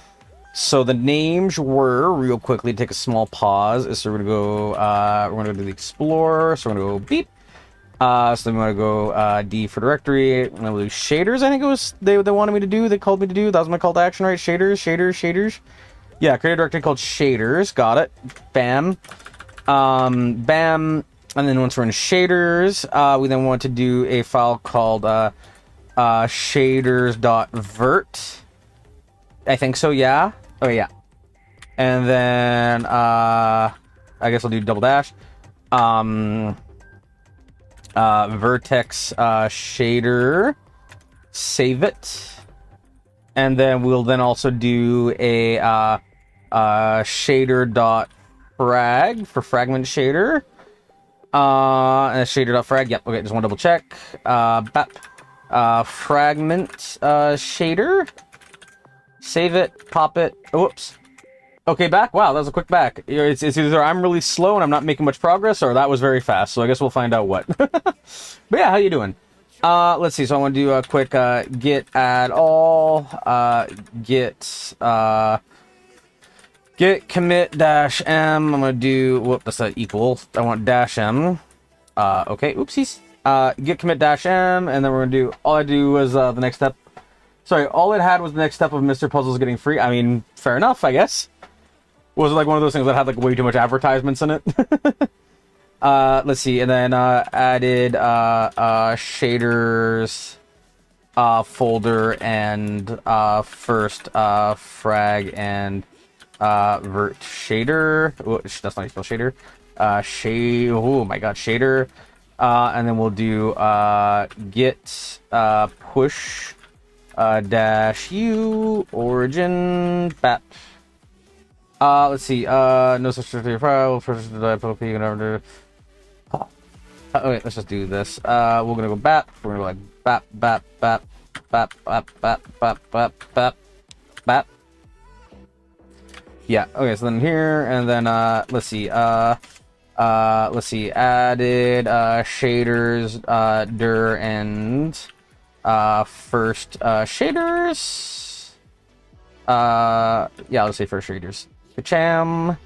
So the names were, real quickly, take a small pause. So we're gonna do the Explorer. So we're gonna go beep. So then we want to go D for directory. I'm gonna do shaders. I think it was they wanted me to do. They called me to do. That was my call to action, right? Shaders. Yeah, create a directory called shaders. Got it. Bam. Bam. And then once we're in shaders, we then want to do a file called shaders.vert. I think so, yeah. Oh, yeah. And then I guess I'll do double dash. Vertex shader. Save it. And then we'll then also do a shader.frag for fragment shader. And a shader.frag. Yep, okay, just want to double check. Fragment shader. Save it, pop it. Oh, whoops. Okay, back. Wow, that was a quick back. It's either I'm really slow and I'm not making much progress, or that was very fast. So I guess we'll find out what. But yeah, how you doing? Let's see. So I want to do a quick git add all, git commit dash m. I'm gonna do whoop. That's not equal. I want dash m. Okay. Oopsies. Git commit dash m, and then we're gonna do all I do was the next step. Sorry, all it had was the next step of Mr. Puzzles getting free. I mean, fair enough, I guess. Was it like one of those things that had like way too much advertisements in it? Let's see, and then added shaders folder and first frag and vert shader. Oh, that's not how you spell shader. Oh my god, shader. And then we'll do git push dash u origin bat. Let's see. No such file. First okay, let's just do this. We're gonna go bat. We're gonna go like bat bat bat bat bat bat bat bat bat bat. Yeah. Okay. So then here and then let's see. Let's see. Added shaders dir and first shaders. Yeah. Let's say first shaders. Kacham.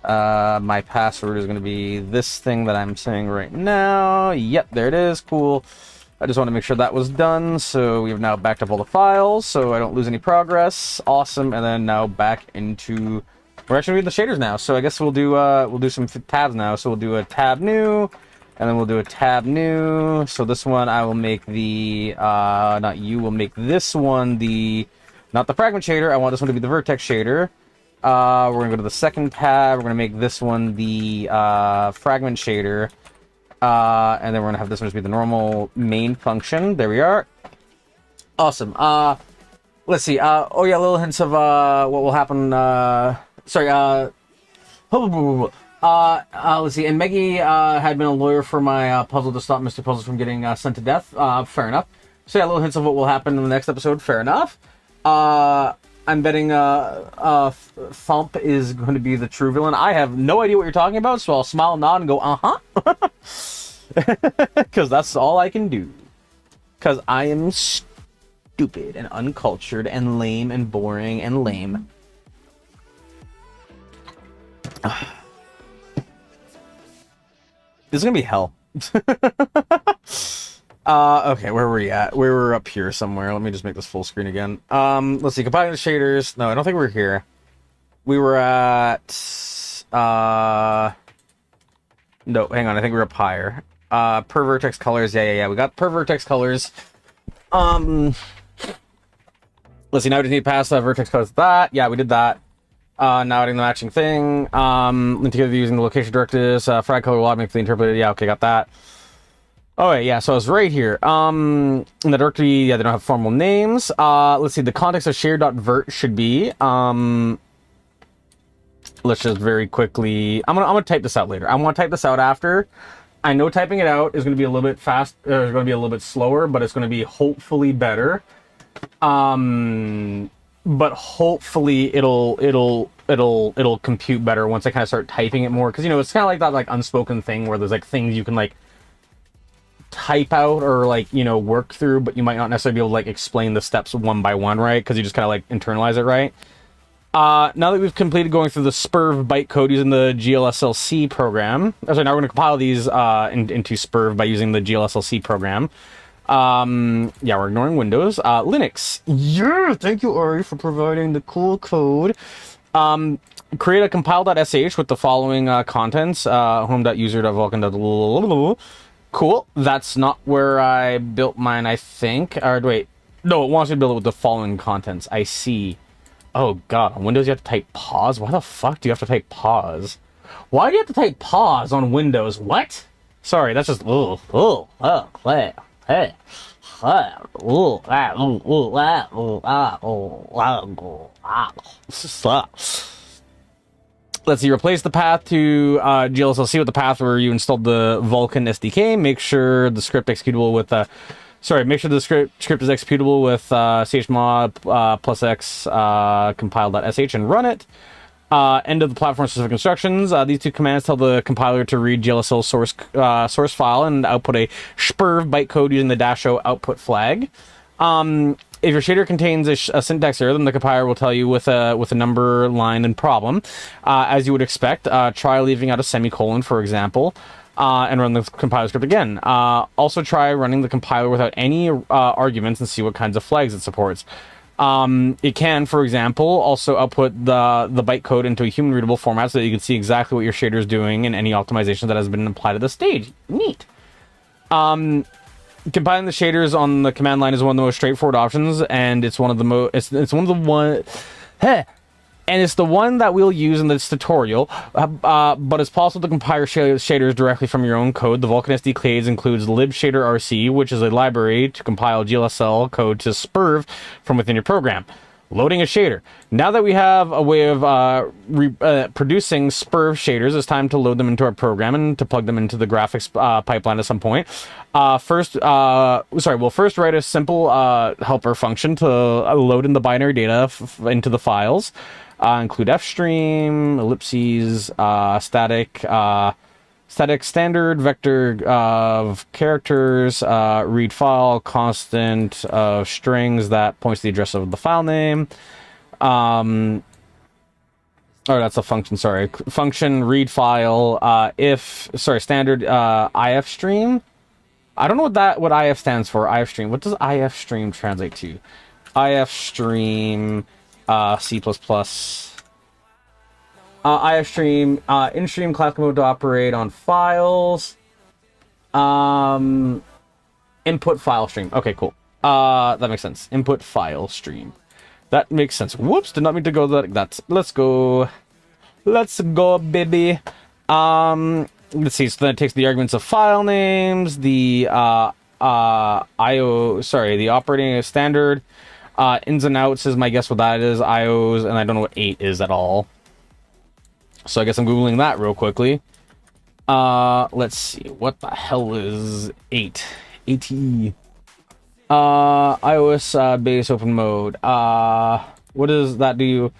My password is going to be this thing that I'm saying right now. Yep, there it is. Cool. I just want to make sure that was done. So we have now backed up all the files so I don't lose any progress. Awesome. And then now back into... We're actually doing the shaders now. So I guess we'll do some tabs now. So we'll do a tab new. And then we'll do a tab new. So this one I will make the... not you. We'll make this one the... Not the fragment shader. I want this one to be the vertex shader. We're gonna go to the second tab. We're gonna make this one the fragment shader, and then we're gonna have this one just be the normal main function. There we are. Awesome. Let's see. Oh yeah, little hints of what will happen. Sorry. Let's see. And Meggie had been a lawyer for my puzzle to stop Mr. Puzzles from getting sent to death. Fair enough. So yeah, little hints of what will happen in the next episode. Fair enough. I'm betting Thump is going to be the true villain. I have no idea what you're talking about, so I'll smile and nod and go, uh-huh. Because that's all I can do. Because I am stupid and uncultured and lame and boring and lame. This is going to be hell. Okay, where were we at? We were up here somewhere. Let me just make this full screen again. Let's see, compiling the shaders. No, I don't think we're here. We were at... No, hang on, I think we're up higher. Per vertex colors, yeah. We got per vertex colors. Let's see, now we just need to pass vertex colors that. Yeah, we did that. Now adding the matching thing. Link together using the location directives. Frag color will automatically interpolated. Yeah, okay, got that. Oh, yeah, so it's right here. In the directory, yeah, they don't have formal names. Let's see, the context of share.vert should be, let's just very quickly, I'm gonna type this out later. I want to type this out after. I know typing it out is going to be a little bit fast, or it's going to be a little bit slower, but it's going to be hopefully better. But hopefully it'll compute better once I kind of start typing it more. Because, you know, it's kind of like that, like, unspoken thing where there's, like, things you can, like, type out or like, you know, work through, but you might not necessarily be able to like explain the steps one by one, right? Because you just kind of like internalize it, right? Now that we've completed going through the SPIRV bytecode using the GLSLC program, now we're going to compile these into SPIRV by using the GLSLC program. Yeah, we're ignoring Windows. Linux. Yeah, thank you, Ari, for providing the cool code. Create a compile.sh with the following contents, home.user.vulkan. Cool. That's not where I built mine, I think. Or wait. No, it wants me to build it with the following contents. I see. Oh, God. On Windows, you have to type pause? Why the fuck do you have to type pause? Why do you have to type pause on Windows? What? Sorry, that's just... Let's see, replace the path to GLSLC with the path where you installed the Vulkan SDK. Make sure the script executable with... make sure the script is executable with chmod plus x compile.sh and run it. End of the platform-specific instructions. These two commands tell the compiler to read GLSL source file and output a SPRV bytecode using the -o output flag. If your shader contains a syntax error, then the compiler will tell you with a number, line, and problem. As you would expect, try leaving out a semicolon, for example, and run the compiler script again. Also try running the compiler without any arguments and see what kinds of flags it supports. It can, for example, also output the bytecode into a human-readable format so that you can see exactly what your shader is doing and any optimization that has been applied to the stage. Neat. Compiling the shaders on the command line is one of the most straightforward options, and it's one of the and it's the one that we'll use in this tutorial, but it's possible to compile shaders directly from your own code. The Vulkan SDK includes libshaderrc, which is a library to compile GLSL code to SPRV from within your program. Loading a shader. Now that we have a way of producing SPRV shaders, it's time to load them into our program and to plug them into the graphics pipeline at some point. We'll first write a simple helper function to load in the binary data into the files. Include fstream, ellipses, static standard vector of characters, read file, constant of strings that points to the address of the file name. That's a function, sorry. Function read file, standard if stream. I don't know what if stands for. If stream. What does if stream translate to? If stream C++. IFStream, in-stream class mode to operate on files. Input file stream. Okay, cool. That makes sense. Input file stream. That makes sense. Whoops, did not mean to go that. Let's go, baby. Let's see. So then it takes the arguments of file names, the the operating standard. Ins and outs is my guess what that is. IOs, and I don't know what 8 is at all. So I guess I'm Googling that real quickly. Let's see. What the hell is 8? AT. iOS base open mode. What does that do?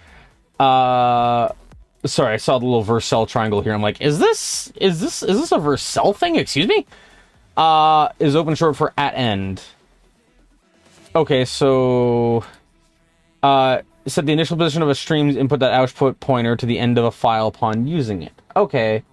Sorry, I saw the little Vercel triangle here. I'm like, is this a Vercel thing? Excuse me? Is open short for at end. Okay, so set the initial position of a stream's input that output pointer to the end of a file upon using it. Okay.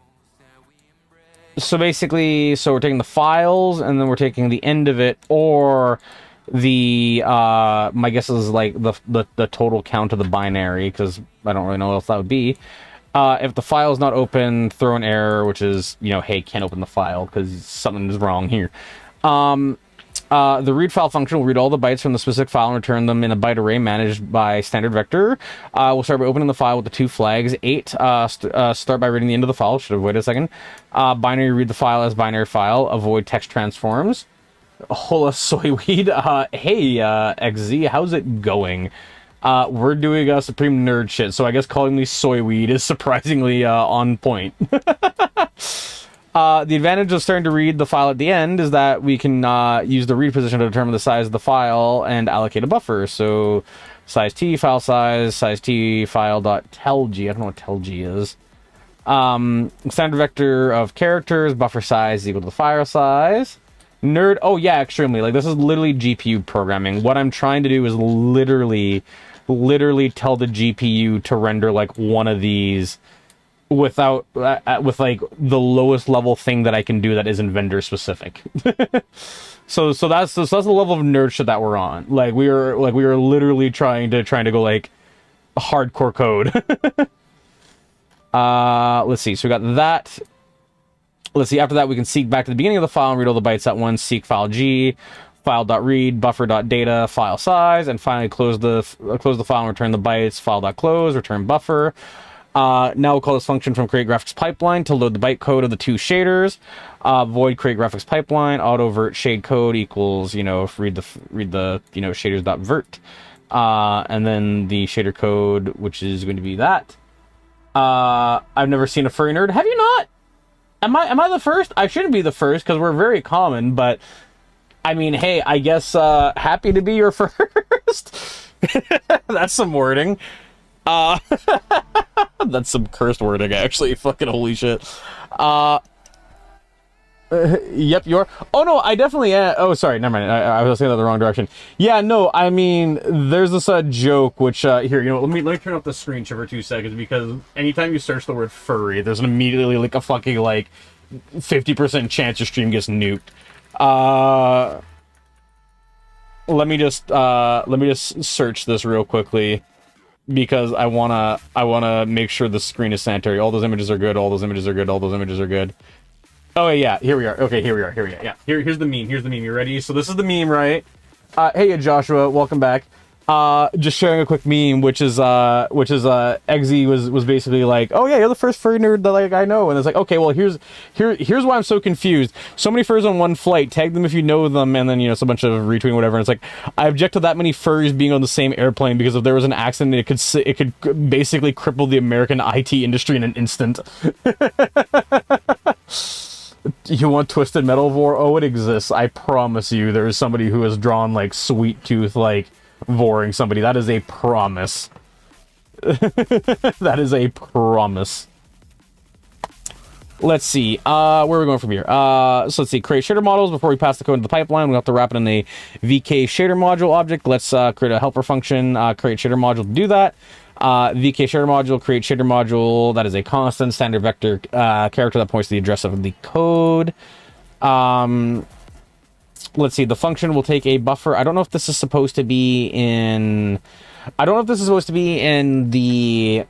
So basically, we're taking the files and then we're taking the end of it, or the my guess is like the total count of the binary, because I don't really know what else that would be. If the file is not open, throw an error, which is, hey, can't open the file because something is wrong here. The read file function will read all the bytes from the specific file and return them in a byte array managed by standard vector. We'll start by opening the file with the two flags. 8, start by reading the end of the file. Should have waited a second. Binary, read the file as binary file. Avoid text transforms. Hola Soyweed. Hey, XZ, how's it going? We're doing supreme nerd shit, so I guess calling me Soyweed is surprisingly on point. The advantage of starting to read the file at the end is that we can use the read position to determine the size of the file and allocate a buffer. So size T, file size T, file.telg. I don't know what telg is. Standard vector of characters, buffer size is equal to the file size. Nerd, oh yeah, extremely. Like, this is literally GPU programming. What I'm trying to do is literally tell the GPU to render like one of these with like the lowest level thing that I can do that isn't vendor specific. so that's the level of nerd shit that we're on. Like we are literally trying to go like, hardcore code. Let's see. So we got that. Let's see. After that, we can seek back to the beginning of the file and read all the bytes at once. Seek file G, file.read, buffer.data, file size, and finally close the file and return the bytes. File.close, return buffer. Now we'll call this function from create graphics pipeline to load the byte code of the two shaders. Void create graphics pipeline auto vert shade code equals, you know, read the you know, shaders.vert. And then the shader code, which is going to be that. I've never seen a furry nerd. Have you not? Am I the first? I shouldn't be the first because we're very common, but I mean, hey, I guess happy to be your first. That's some wording. That's some cursed wording, actually. Fucking holy shit. Yep, you're... Oh, no, I definitely am. Oh, sorry, never mind. I was saying that the wrong direction. Yeah, no, I mean, there's this joke, which, here, you know, let me turn up the screen share for 2 seconds, because anytime you search the word furry, there's immediately, like, a fucking, like, 50% chance your stream gets nuked. Let me just search this real quickly, because I wanna make sure the screen is sanitary. All those images are good, all those images are good, all those images are good. Oh, yeah, here we are. Okay, here we are. Yeah, here's the meme. You ready? So this is the meme, right? Hey, Joshua, welcome back. Just sharing a quick meme, which is Eggsy was basically like, oh yeah, you're the first furry nerd that, like, I know. And it's like, okay, well, here's why I'm so confused. So many furs on one flight, tag them if you know them, and then, you know, it's a bunch of retweeting, whatever. And it's like, I object to that many furries being on the same airplane, because if there was an accident, it could basically cripple the American IT industry in an instant. You want Twisted Metal Vor? Oh, it exists. I promise you, there is somebody who has drawn, like, Sweet Tooth, like, voring somebody. That is a promise. That is a promise. Let's see. Where are we going from here? So let's see. Create shader models. Before we pass the code into the pipeline, we have to wrap it in a VK shader module object. Let's create a helper function. Create shader module to do that. VK shader module, create shader module. That is a constant standard vector character that points to the address of the code. Let's see. The function will take a buffer. I don't know if this is supposed to be in... I don't know if this is supposed to be in the...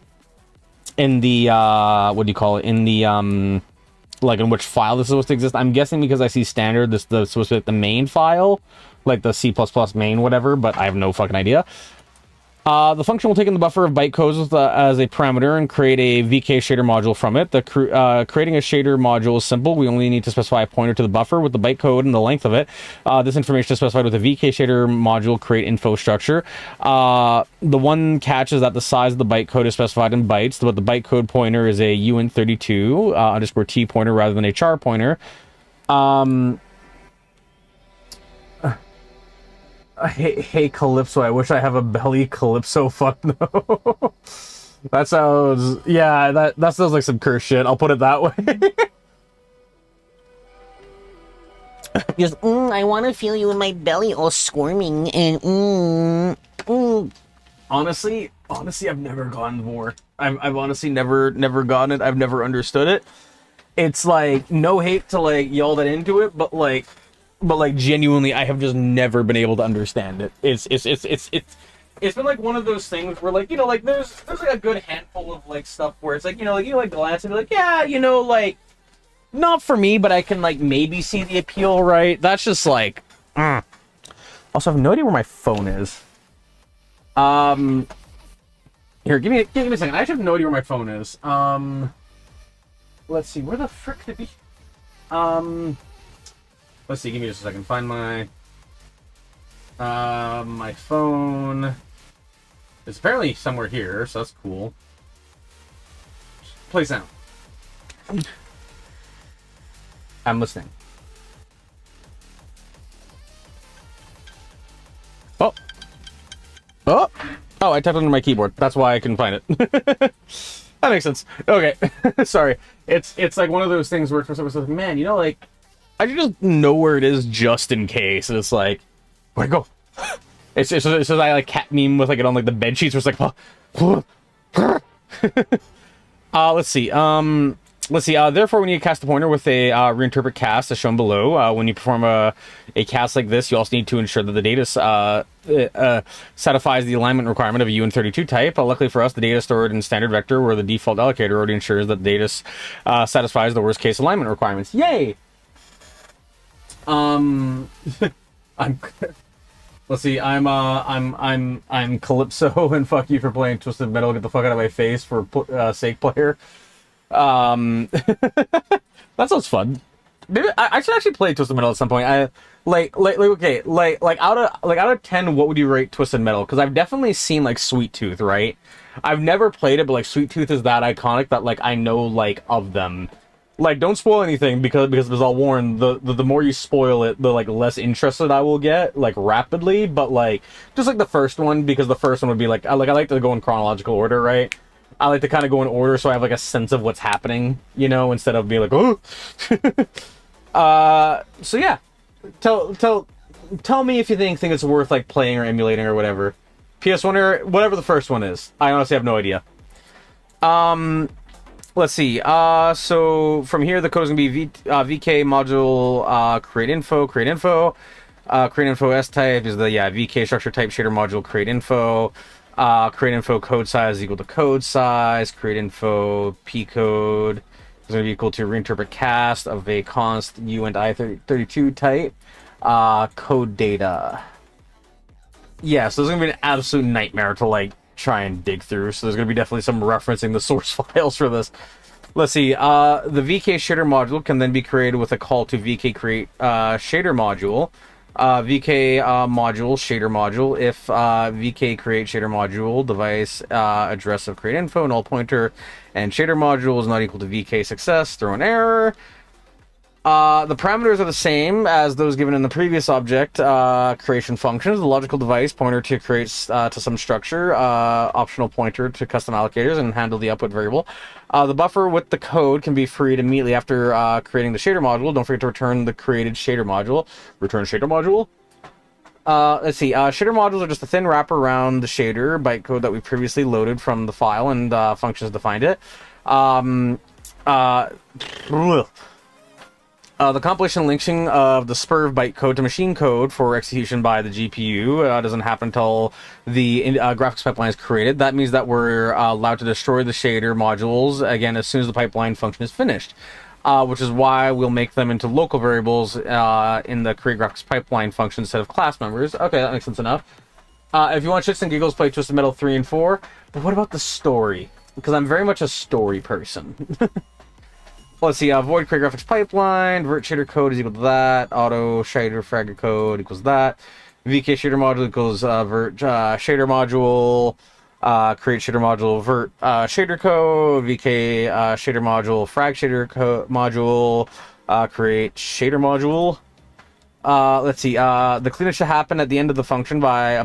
what do you call it? In the, like, in which file this is supposed to exist. I'm guessing because I see standard, this is supposed to be the main file. Like the C++ main, whatever, but I have no fucking idea. The function will take in the buffer of bytecodes as a parameter and create a VK shader module from it. Creating a shader module is simple. We only need to specify a pointer to the buffer with the bytecode and the length of it. This information is specified with the VK shader module create info structure. The one catch is that the size of the bytecode is specified in bytes, but the bytecode pointer is a uint32 underscore t pointer rather than a char pointer. Hey, Calypso, I wish I have a belly. Calypso, fuck no. That sounds... Yeah, that sounds like some curse shit. I'll put it that way. Just, I want to feel you in my belly all squirming, and, Honestly, I've never gotten Vor. I've honestly never gotten it. I've never understood it. It's like, no hate to, like, y'all that into it, but genuinely, I have just never been able to understand it. It's been like one of those things where, like, you know, like there's like a good handful of, like, stuff where it's like, you know, like glance and be like, yeah, you know, like, not for me, but I can, like, maybe see the appeal, right? That's just like, Also, I have no idea where my phone is. Here, give me a second. I actually have no idea where my phone is. Let's see, where the frick did he? Let's see, give me just a second. Find my my phone. It's apparently somewhere here, so that's cool. Play sound. I'm listening. Oh, I tapped under my keyboard. That's why I couldn't find it. That makes sense. Okay, sorry. It's like one of those things where it's like, man, you know, like, I just know where it is just in case, and it's like, where'd it go? It's just I like cat meme with like it on like the bed sheets where it's like, let's see. let's see. Therefore, we need to cast the pointer with a reinterpret cast as shown below. When you perform a cast like this, you also need to ensure that the data satisfies the alignment requirement of a UN32 type. Luckily for us, the data stored in standard vector, where the default allocator already ensures that the data satisfies the worst case alignment requirements. Yay! I'm. Let's see. I'm Calypso, and fuck you for playing Twisted Metal. Get the fuck out of my face for sake player. That sounds fun. Maybe I should actually play Twisted Metal at some point. I okay, out of 10, what would you rate Twisted Metal? Because I've definitely seen like Sweet Tooth, right? I've never played it, but like Sweet Tooth is that iconic that like I know like of them. Like, don't spoil anything because it was all warned. The more you spoil it, the like less interested I will get, like rapidly. But like just like the first one, because the first one would be like I like to go in chronological order, right? I like to kind of go in order so I have like a sense of what's happening, you know, instead of being like, oh. So yeah, tell me if you think it's worth like playing or emulating or whatever. PS1 or whatever the first one is. I honestly have no idea. Let's see. So from here, the code is gonna be VK module create info. Create info S type is the VK structure type shader module create info. Create info code size is equal to code size. Create info p code is going to be equal to reinterpret cast of a const UNI32 type. Code data. Yeah, so this is going to be an absolute nightmare to like try and dig through. So there's going to be definitely some referencing the source files for this. Let's see. The VK shader module can then be created with a call to VK create shader module. VK module shader module if VK create shader module device address of create info null pointer and shader module is not equal to VK success, throw an error. The parameters are the same as those given in the previous object creation functions. The logical device pointer to create to some structure, optional pointer to custom allocators and handle the output variable. The buffer with the code can be freed immediately after creating the shader module. Don't forget to return the created shader module. Return shader module. Let's see. Shader modules are just a thin wrapper around the shader bytecode that we previously loaded from the file and functions defined it. The compilation linking of the SPRV bytecode to machine code for execution by the GPU doesn't happen until the graphics pipeline is created. That means that we're allowed to destroy the shader modules again as soon as the pipeline function is finished, which is why we'll make them into local variables in the create graphics pipeline function instead of class members. Okay, that makes sense enough. If you want shits and giggles, play Twisted Metal 3 and 4. But what about the story? Because I'm very much a story person. Let's see, void create graphics pipeline, vert shader code is equal to that, auto shader fragment code equals that, VK shader module equals vert shader module, create shader module vert shader code, VK shader module frag shader module, create shader module. Let's see. The cleanup should happen at the end of the function by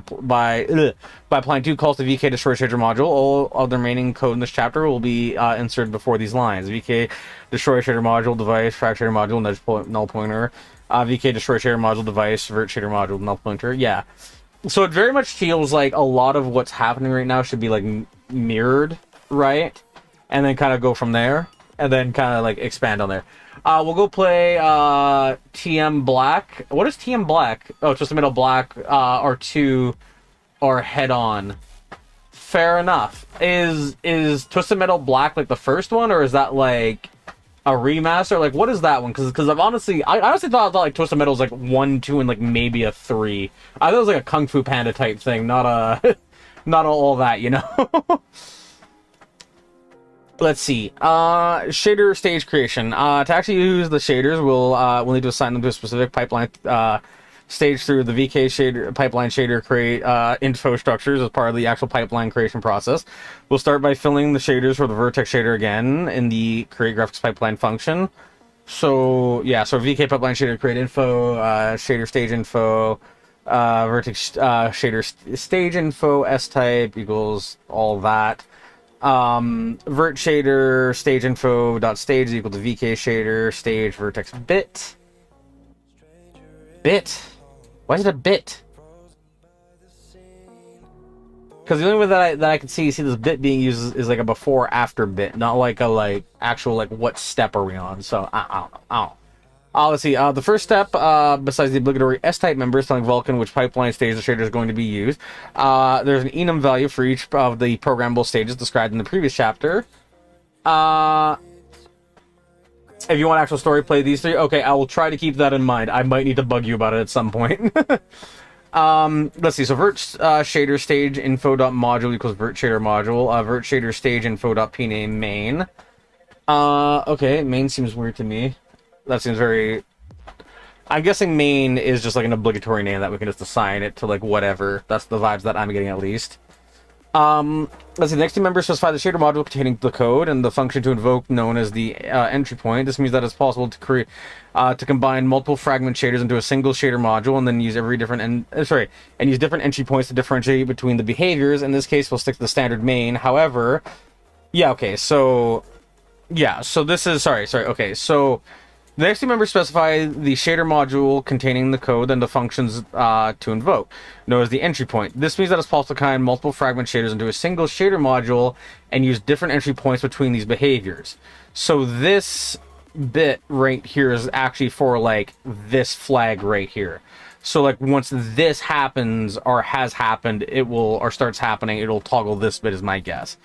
applying two calls to VK destroy shader module. All of the remaining code in this chapter will be inserted before these lines. VK destroy shader module device frag shader module null pointer. VK destroy shader module device vert shader module null pointer. Yeah. So it very much feels like a lot of what's happening right now should be like mirrored, right? And then kind of go from there, and then kind of like expand on there. We'll go play TM Black. What is TM Black? Oh, it's just the middle black R2 or head on. Fair enough. Is Twisted Metal Black like the first one, or is that like a remaster? Like, what is that one? Because I honestly thought like Twisted Metal was like 1, 2, and like maybe a 3. I thought it was like a Kung Fu Panda type thing, not a not all that, you know. Let's see. Shader stage creation. To actually use the shaders, we'll need to assign them to a specific pipeline stage through the VK shader pipeline shader create info structures as part of the actual pipeline creation process. We'll start by filling the shaders for the vertex shader again in the create graphics pipeline function. So yeah, so VK pipeline shader create info, shader stage info, vertex shader stage info S type equals all that. Vert shader stage info dot stage is equal to VK shader stage vertex bit. Why is it a bit? Because the only way that I can see this bit being used is like a before-after bit, not like a actual what step are we on. So I don't know. Let's see. The first step, besides the obligatory S-type members telling Vulkan which pipeline stage the shader is going to be used, there's an enum value for each of the programmable stages described in the previous chapter. If you want actual story, play these three. Okay, I will try to keep that in mind. I might need to bug you about it at some point. Let's see. So vert shader stage info.module equals vert shader module. Vert shader stage info.pname main. Okay, main seems weird to me. That seems very... I'm guessing main is just like an obligatory name that we can just assign it to whatever. That's the vibes that I'm getting at least. Let's see, the next two members specify the shader module containing the code and the function to invoke known as the entry point. This means that it's possible to create, to combine multiple fragment shaders into a single shader module and then use and use different entry points to differentiate between the behaviors. In this case, we'll stick to the standard main. However, so this is, okay, so the next two members specify the shader module containing the code and the functions to invoke, known as the entry point. This means that it's possible to combine multiple fragment shaders into a single shader module and use different entry points between these behaviors. So this bit right here is actually for this flag right here. So once this happens or has happened, it will, or starts happening, it'll toggle this bit is my guess.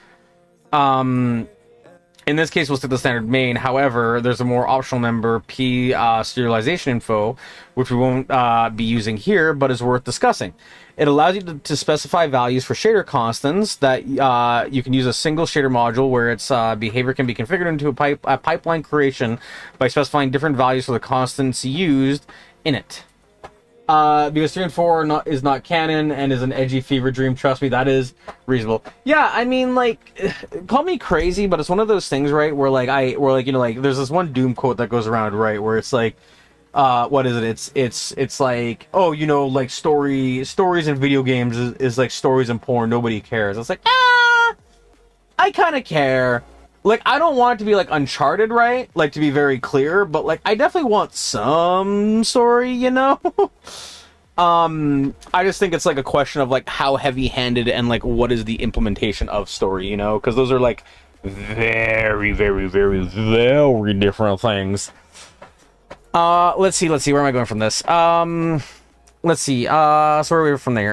In this case, we'll stick to the standard main. However, there's a more optional member, P serialization info, which we won't be using here, but is worth discussing. It allows you to specify values for shader constants that you can use a single shader module where its behavior can be configured into a pipeline creation by specifying different values for the constants used in it. Because 3 and 4 is not canon and is an edgy fever dream. Trust me, that is reasonable. Yeah, I mean, call me crazy, but it's one of those things, right? Where there's this one Doom quote that goes around, right? Where it's what is it? It's like, oh, stories in video games is like stories in porn. Nobody cares. It's like, I kind of care. I don't want it to be Uncharted, right? To be very clear, but I definitely want some story, I just think it's a question of how heavy-handed and what is the implementation of story, because those are very, very, very, very different things. Let's see, where am I going from this? Let's see, so where are we from there?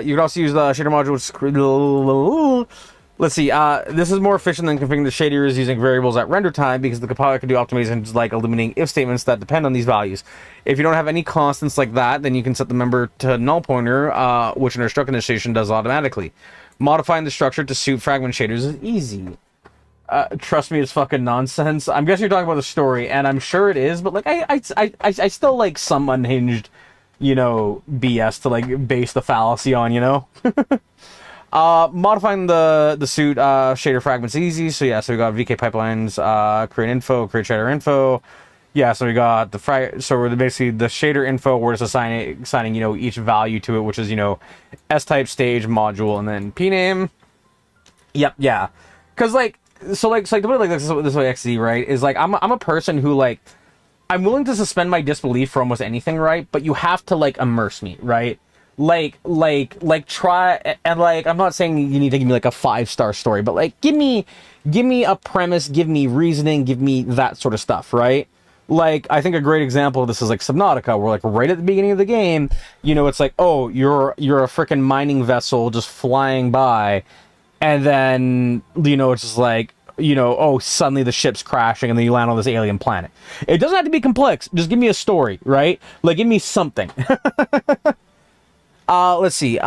You could also use the shader module. Let's see, this is more efficient than configuring the shaders using variables at render time because the compiler can do optimizations like eliminating if statements that depend on these values. If you don't have any constants like that, then you can set the member to null pointer, which an instruct initiation does automatically. Modifying the structure to suit fragment shaders is easy. Trust me, it's fucking nonsense. I'm guessing you're talking about the story, and I'm sure it is, but I still like some unhinged, BS to base the fallacy on, Modifying the suit shader fragments is easy. So yeah, so we got VK pipelines, create info, create shader info. Yeah, so we got so we're basically the shader info. We're just assigning each value to it, which is S-type, stage, module, and then pname. Yep, yeah. Because to put it this way, XZ, right, is I'm a person who I'm willing to suspend my disbelief for almost anything, right? But you have to immerse me, right? Try and I'm not saying you need to give me a 5-star story, but give me a premise, give me reasoning, give me that sort of stuff, right? I think a great example of this is Subnautica, where right at the beginning of the game, it's oh, you're a freaking mining vessel just flying by, and then it's just oh, suddenly the ship's crashing and then you land on this alien planet. It doesn't have to be complex. Just give me a story, right? Give me something. Let's see.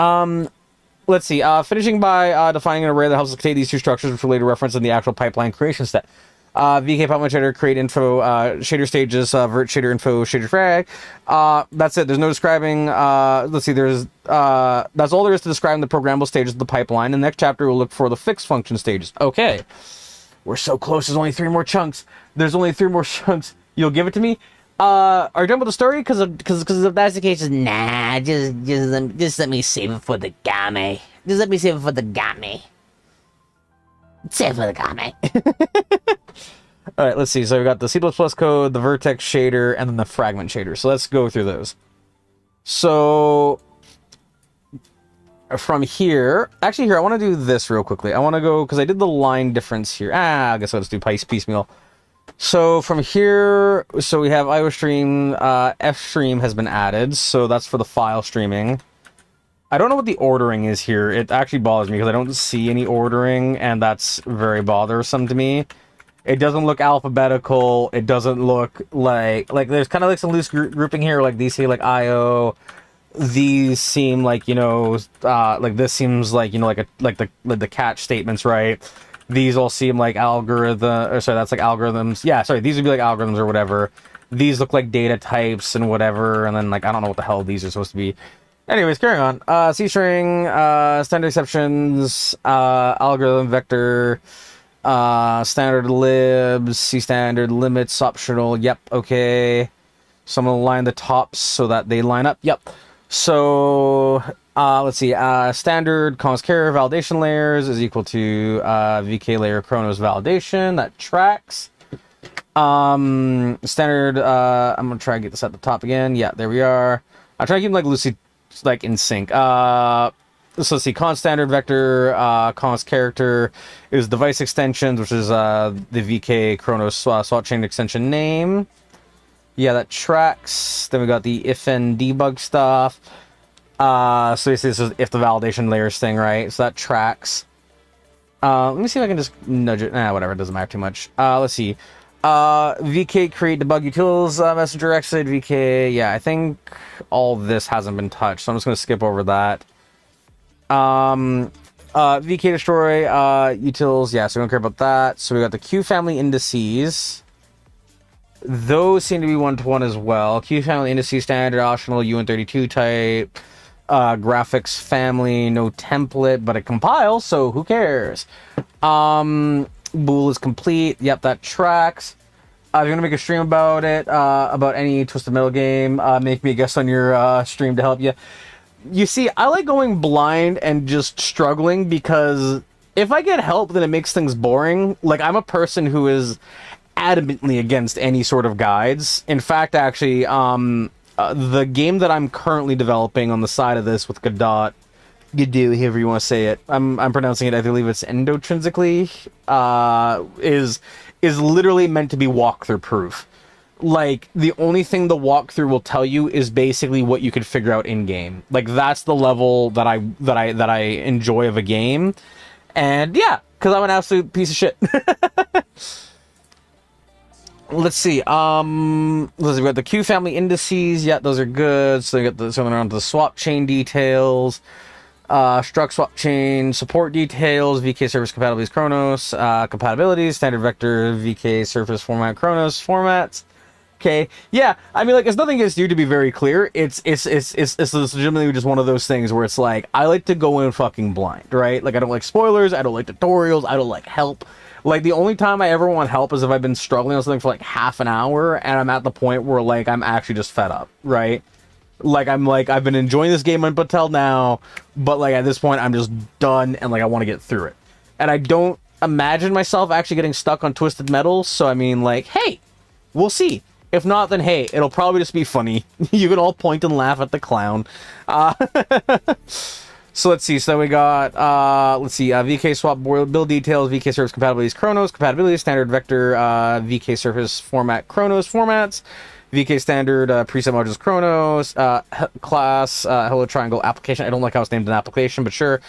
Finishing by defining an array that helps us contain these two structures, which are later referenced in the actual pipeline creation step. VK pipeline shader, create info, shader stages, vert shader info, shader frag. That's it. There's no describing. Let's see. There's that's all there is to describing the programmable stages of the pipeline. In the next chapter, we'll look for the fixed function stages. Okay, we're so close. There's only 3 more chunks. There's only 3 more chunks. You'll give it to me. Are you done with the story? Because if that's the case, Nah, just let me save it for the game. Just let me save it for the game. Save it for the game. All right, let's see. So we got the C++ code, the vertex shader, and then the fragment shader. So let's go through those. So from here, actually here, I want to do this real quickly. I want to go, because I did the line difference here. I guess I'll just do piecemeal. So from here, so we have IO stream, F stream has been added, so that's for the file streaming. I don't know what the ordering is here. It actually bothers me because I don't see any ordering, and that's very bothersome to me. It doesn't look alphabetical. It doesn't look like there's kind of like some loose grouping here. Like these say like IO. These seem like, you know, like this seems like, you know, like the catch statements, right? These all seem like algorithm, or sorry, that's like algorithms. Yeah, sorry, these would be like algorithms or whatever. These look like data types and whatever, and then like I don't know what the hell these are supposed to be. Anyways, carrying on. C string, standard exceptions, algorithm vector, standard libs, C standard limits optional. Yep, okay. So I'm gonna line the tops so that they line up. Yep. So let's see. Standard const char validation layers is equal to VK layer Chronos validation. That tracks. Standard. I'm gonna try and get this at the top again. Yeah, there we are. I'll try to keep them like loosely, like in sync. So let's see. Const standard vector. Const character is device extensions, which is the VK Chronos swap chain extension name. Yeah, that tracks. Then we got the if and debug stuff. So this is if the validation layers thing, right? So that tracks. Let me see if I can just nudge it. Nah, whatever. It doesn't matter too much. Let's see. VK create debug utils messenger exit VK. Yeah, I think all this hasn't been touched, so I'm just gonna skip over that. VK destroy utils. Yeah, so we don't care about that. So we got the Q family indices. Those seem to be one-to-one as well. Q family indices standard optional UN32 type. Graphics family, no template, but it compiles, so who cares? Bool is complete. Yep, that tracks. If you're gonna make a stream about it, about any Twisted Metal game, make me a guest on your stream to help you. You see, I like going blind and just struggling because if I get help, then it makes things boring. Like, I'm a person who is adamantly against any sort of guides. In fact, actually, the game that I'm currently developing on the side of this with Godot, however you want to say it, I'm pronouncing it, I believe it's endotrinsically, is literally meant to be walkthrough proof. Like, the only thing the walkthrough will tell you is basically what you could figure out in game. Like, that's the level that I enjoy of a game. And yeah, because I'm an absolute piece of shit. Let's see. We've got the Q family indices. Yeah, those are good. So we got the something around the swap chain details, struct swap chain support details, VK service compatibilities Chronos, compatibilities, standard vector, VK surface format Chronos formats. Okay, yeah. I mean, like, it's nothing against you, to be very clear. It's legitimately just one of those things where it's like, I like to go in fucking blind, right? Like, I don't like spoilers. I don't like tutorials. I don't like help. Like, the only time I ever want help is if I've been struggling on something for like half an hour and I'm at the point where like I'm actually just fed up, right? Like, I've been enjoying this game up until now, but like at this point I'm just done and like I want to get through it. And I don't imagine myself actually getting stuck on Twisted Metal, so I mean, like, hey, we'll see. If not, then hey, it'll probably just be funny. You can all point and laugh at the clown. So let's see. So we got, VK swap build details, VK surface compatibilities Chronos, compatibilities, standard vector, VK surface format Chronos formats, VK standard preset modules Chronos, class, hello triangle application. I don't like how it's named an application, but sure.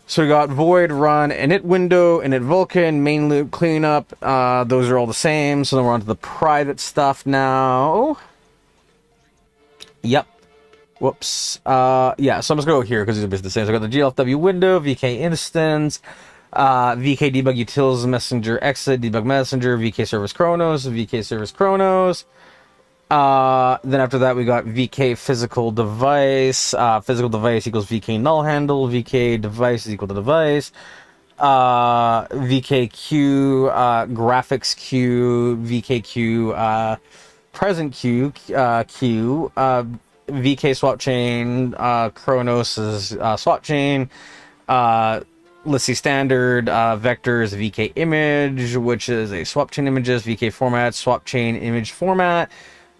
So we got void, run, init window, init vulkan, main loop cleanup. Those are all the same. So then we're on to the private stuff now. Yep. Whoops. Yeah, so I'm just going to go here because these are basically the same. So I got the GLFW window, VK instance, VK debug utils messenger exit, debug messenger, VK service Chronos, VK service Chronos. Then after that we got VK physical device. Physical device equals VK null handle. VK device is equal to device. VK queue, graphics queue, VK queue, present queue, queue. VK swap chain, Chronos is swap chain. Let's see, standard vectors, VK image, which is a swap chain images, VK format, swap chain image format.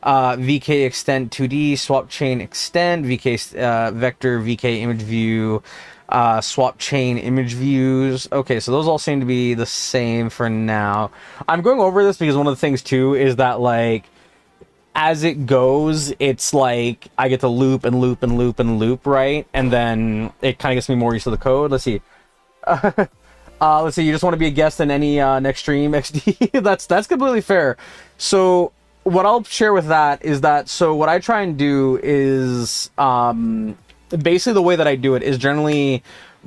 VK extend 2D, swap chain extend, VK vector, VK image view, swap chain image views. Okay, so those all seem to be the same for now. I'm going over this because one of the things too is that like as it goes, it's like I get to loop and loop and loop and loop, right? And then it kind of gets me more used to the code. Let's see. Let's see. You just want to be a guest in any next stream, XD? that's completely fair. So what I'll share with that is that so what I try and do is basically the way that I do it is generally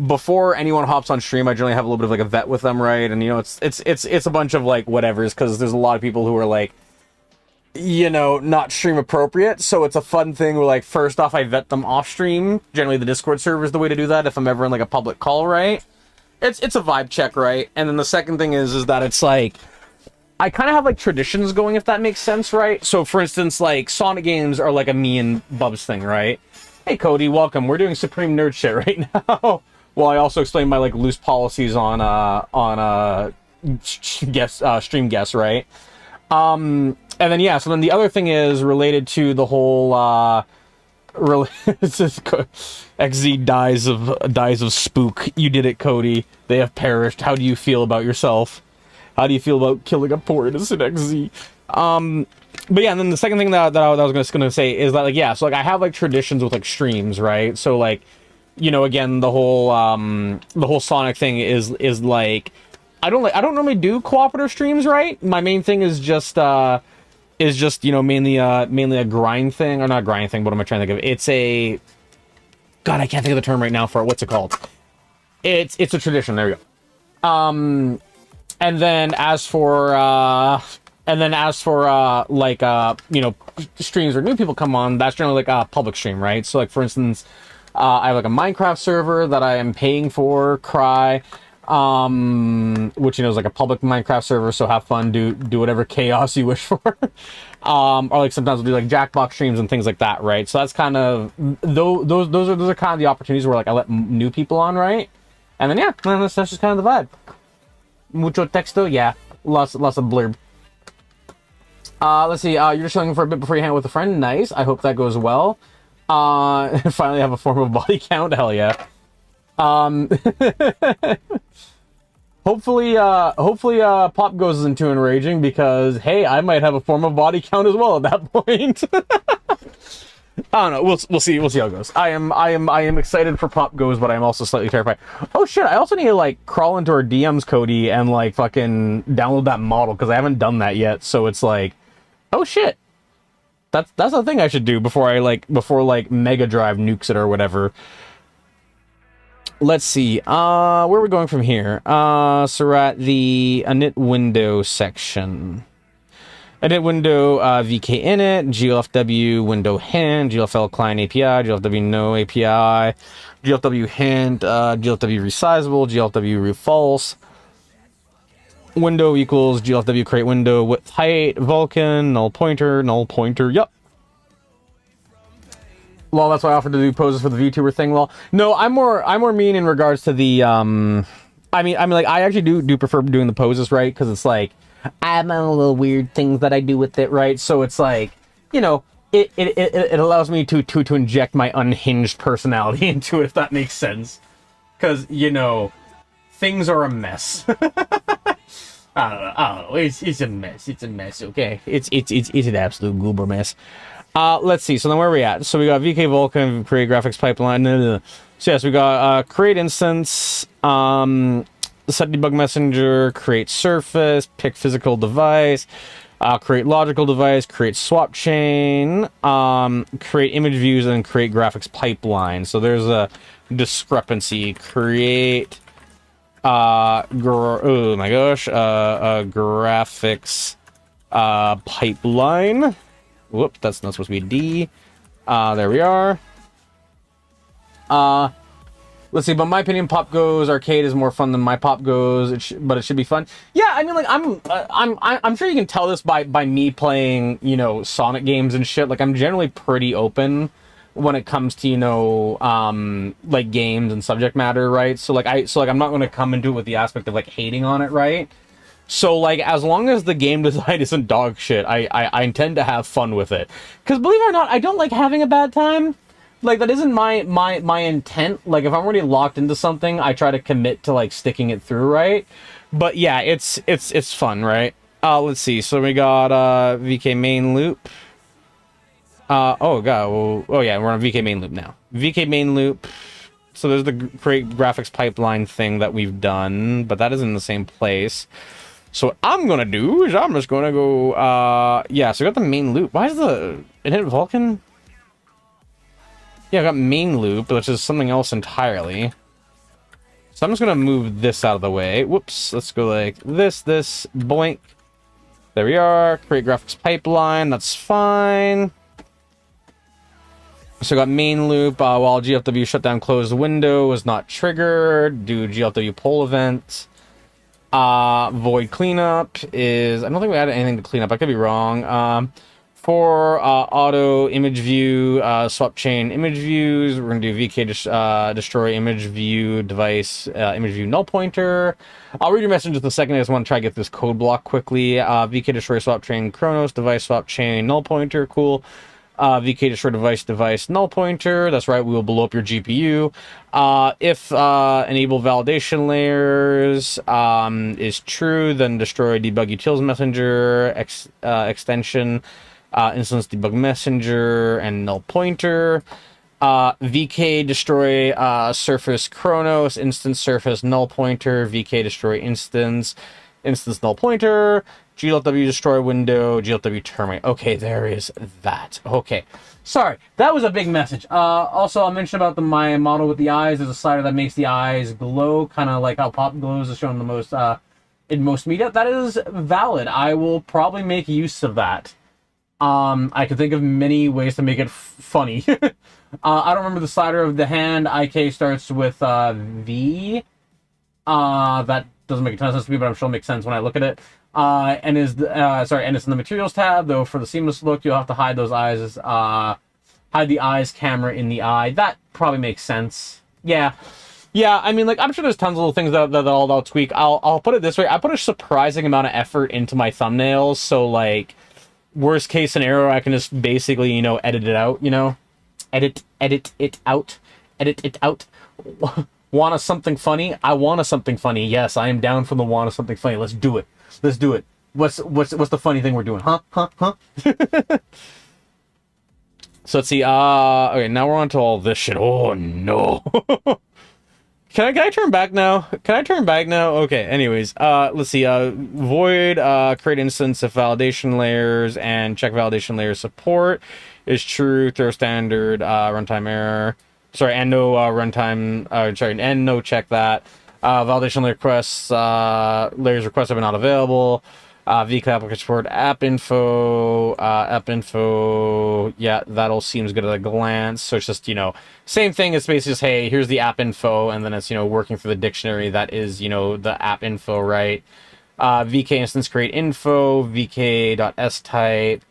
before anyone hops on stream, I generally have a little bit of like a vet with them, right? And you know, it's a bunch of like whatevers because there's a lot of people who are like, you know, not stream appropriate, so it's a fun thing where like first off I vet them off stream. Generally the Discord server is the way to do that if I'm ever in like a public call, right? It's a vibe check, right? And then the second thing is that it's like I kind of have like traditions going, if that makes sense, right? So for instance, like Sonic games are like a me and Bubs thing, right? Hey Cody, welcome. We're doing Supreme Nerd shit right now. Well, I also explain my like loose policies on stream guests, right? And then yeah, so then the other thing is related to the whole XZ dies of spook. You did it, Cody. They have perished. How do you feel about yourself? How do you feel about killing a poor innocent XZ? But yeah, and then the second thing that I was gonna say is that like yeah, so like I have like traditions with like streams, right? So like, you know, again the whole Sonic thing is like I don't normally do cooperative streams, right? My main thing is just you know mainly a grind thing, or not grind thing. What am I trying to think of? It's a God, I can't think of the term right now for it. What's it called? It's a tradition. There we go. And then as for like you know, streams where new people come on, that's generally like a public stream, right? So like for instance, I have like a Minecraft server that I am paying for, Cry. Which you know is like a public Minecraft server, so have fun, do whatever chaos you wish for. Or like sometimes we'll do like Jackbox streams and things like that, right? So that's kind of those are kind of the opportunities where like I let new people on, right? And then yeah, that's just kind of the vibe. Mucho texto, yeah, lots of blurb. Let's see. You're just chilling for a bit before you hang out with a friend. Nice. I hope that goes well. Finally have a form of body count. Hell yeah. Hopefully Pop Goes isn't too enraging because hey, I might have a form of body count as well at that point. I don't know. We'll see how it goes. I am excited for Pop Goes, but I'm also slightly terrified. Oh shit! I also need to like crawl into our DMs, Cody, and like fucking download that model because I haven't done that yet. So it's like, oh shit, that's the thing I should do before Mega Drive nukes it or whatever. Let's see. Where are we going from here? So we're at the init window section. Init window, VK init, GLFW window hint, GLFL client API, GLFW no API, GLFW hint, GLFW resizable, GLFW false. Window equals GLFW create window width height, vulkan, null pointer, yep. Well, that's why I offered to do poses for the VTuber thing. Well, no, I'm more mean in regards to the I mean like I actually do prefer doing the poses, right? Because it's like I have my own little weird things that I do with it, right? So it's like, you know, it allows me to inject my unhinged personality into it, if that makes sense. Because, you know, things are a mess. I don't know. It's a mess. It's a mess. Okay, it's an absolute goober mess. Let's see. So then where are we at? So we got VK Vulkan, create graphics pipeline. So yes, we got create instance, set debug messenger, create surface, pick physical device, create logical device, create swap chain, create image views, and create graphics pipeline. So there's a discrepancy. Create oh my gosh, graphics pipeline. Whoop, that's not supposed to be D. There we are. Let's see, but in my opinion, Pop Goes Arcade is more fun than my Pop Goes, but it should be fun. Yeah, I mean, like, I'm sure you can tell this by me playing, you know, Sonic games and shit. Like, I'm generally pretty open when it comes to, you know, like, games and subject matter, right? So, like, I'm not going to come into it with the aspect of, like, hating on it, right? So, like, as long as the game design isn't dog shit, I intend to have fun with it. Because, believe it or not, I don't like having a bad time. Like, that isn't my intent. Like, if I'm already locked into something, I try to commit to, like, sticking it through, right? But, yeah, it's fun, right? Let's see. So, we got, VK main loop. Oh, God. Well, oh, yeah, we're on VK main loop now. VK main loop. So, there's the create graphics pipeline thing that we've done, but that isn't in the same place. So what I'm gonna do is I'm just gonna go, yeah, so we got the main loop. Why is it hit Vulkan? Yeah, I got main loop, which is something else entirely. So I'm just gonna move this out of the way. Whoops, let's go like this, boink. There we are, create graphics pipeline, that's fine. So we got main loop, while GLW shutdown closed window was not triggered, do GLW poll event. Void cleanup is... I don't think we added anything to clean up. I could be wrong. For auto image view, swap chain image views, we're going to do VK destroy image view device, image view null pointer. I'll read your message in just a second. I just want to try to get this code block quickly. VK destroy swap chain Chronos, device swap chain null pointer. Cool. VK destroy device null pointer. That's right, we will blow up your GPU. If enable validation layers is true, then destroy debug utils messenger extension, instance debug messenger, and null pointer. VK destroy surface Chronos, instance surface null pointer, VK destroy instance null pointer. GLW destroy window, GLW terminate. Okay, there is that. Okay. Sorry, that was a big message. Also, I'll mention about my model with the eyes. There's a slider that makes the eyes glow, kind of like how pop glows is shown the most in most media. That is valid. I will probably make use of that. I can think of many ways to make it funny. I don't remember the slider of the hand. IK starts with V. That doesn't make a ton of sense to me, but I'm sure it'll make sense when I look at it. And is and it's in the materials tab, though for the seamless look, you'll have to hide those eyes, hide the eyes camera in the eye. That probably makes sense. Yeah, I mean, like, I'm sure there's tons of little things that I'll tweak. I'll put it this way, I put a surprising amount of effort into my thumbnails, so, like, worst case scenario, I can just basically, you know, edit it out, you know? Edit it out. Want something funny? I want something funny. Yes, I am down for the want something funny. Let's do it. What's the funny thing we're doing? Huh? So let's see. Okay, now we're on to all this shit. Oh no. Can I turn back now? Okay, anyways. Let's see. Void create instance if validation layers and check validation layer support is true. Throw standard runtime error. Sorry, and no runtime. And no check that. Validation layer requests, layers requests have been not available. VK application support, app info, yeah, that all seems good at a glance. So it's just, you know, same thing. It's basically just, hey, here's the app info, and then it's, you know, working through the dictionary that is, you know, the app info, right? VK instance create info, vk.type,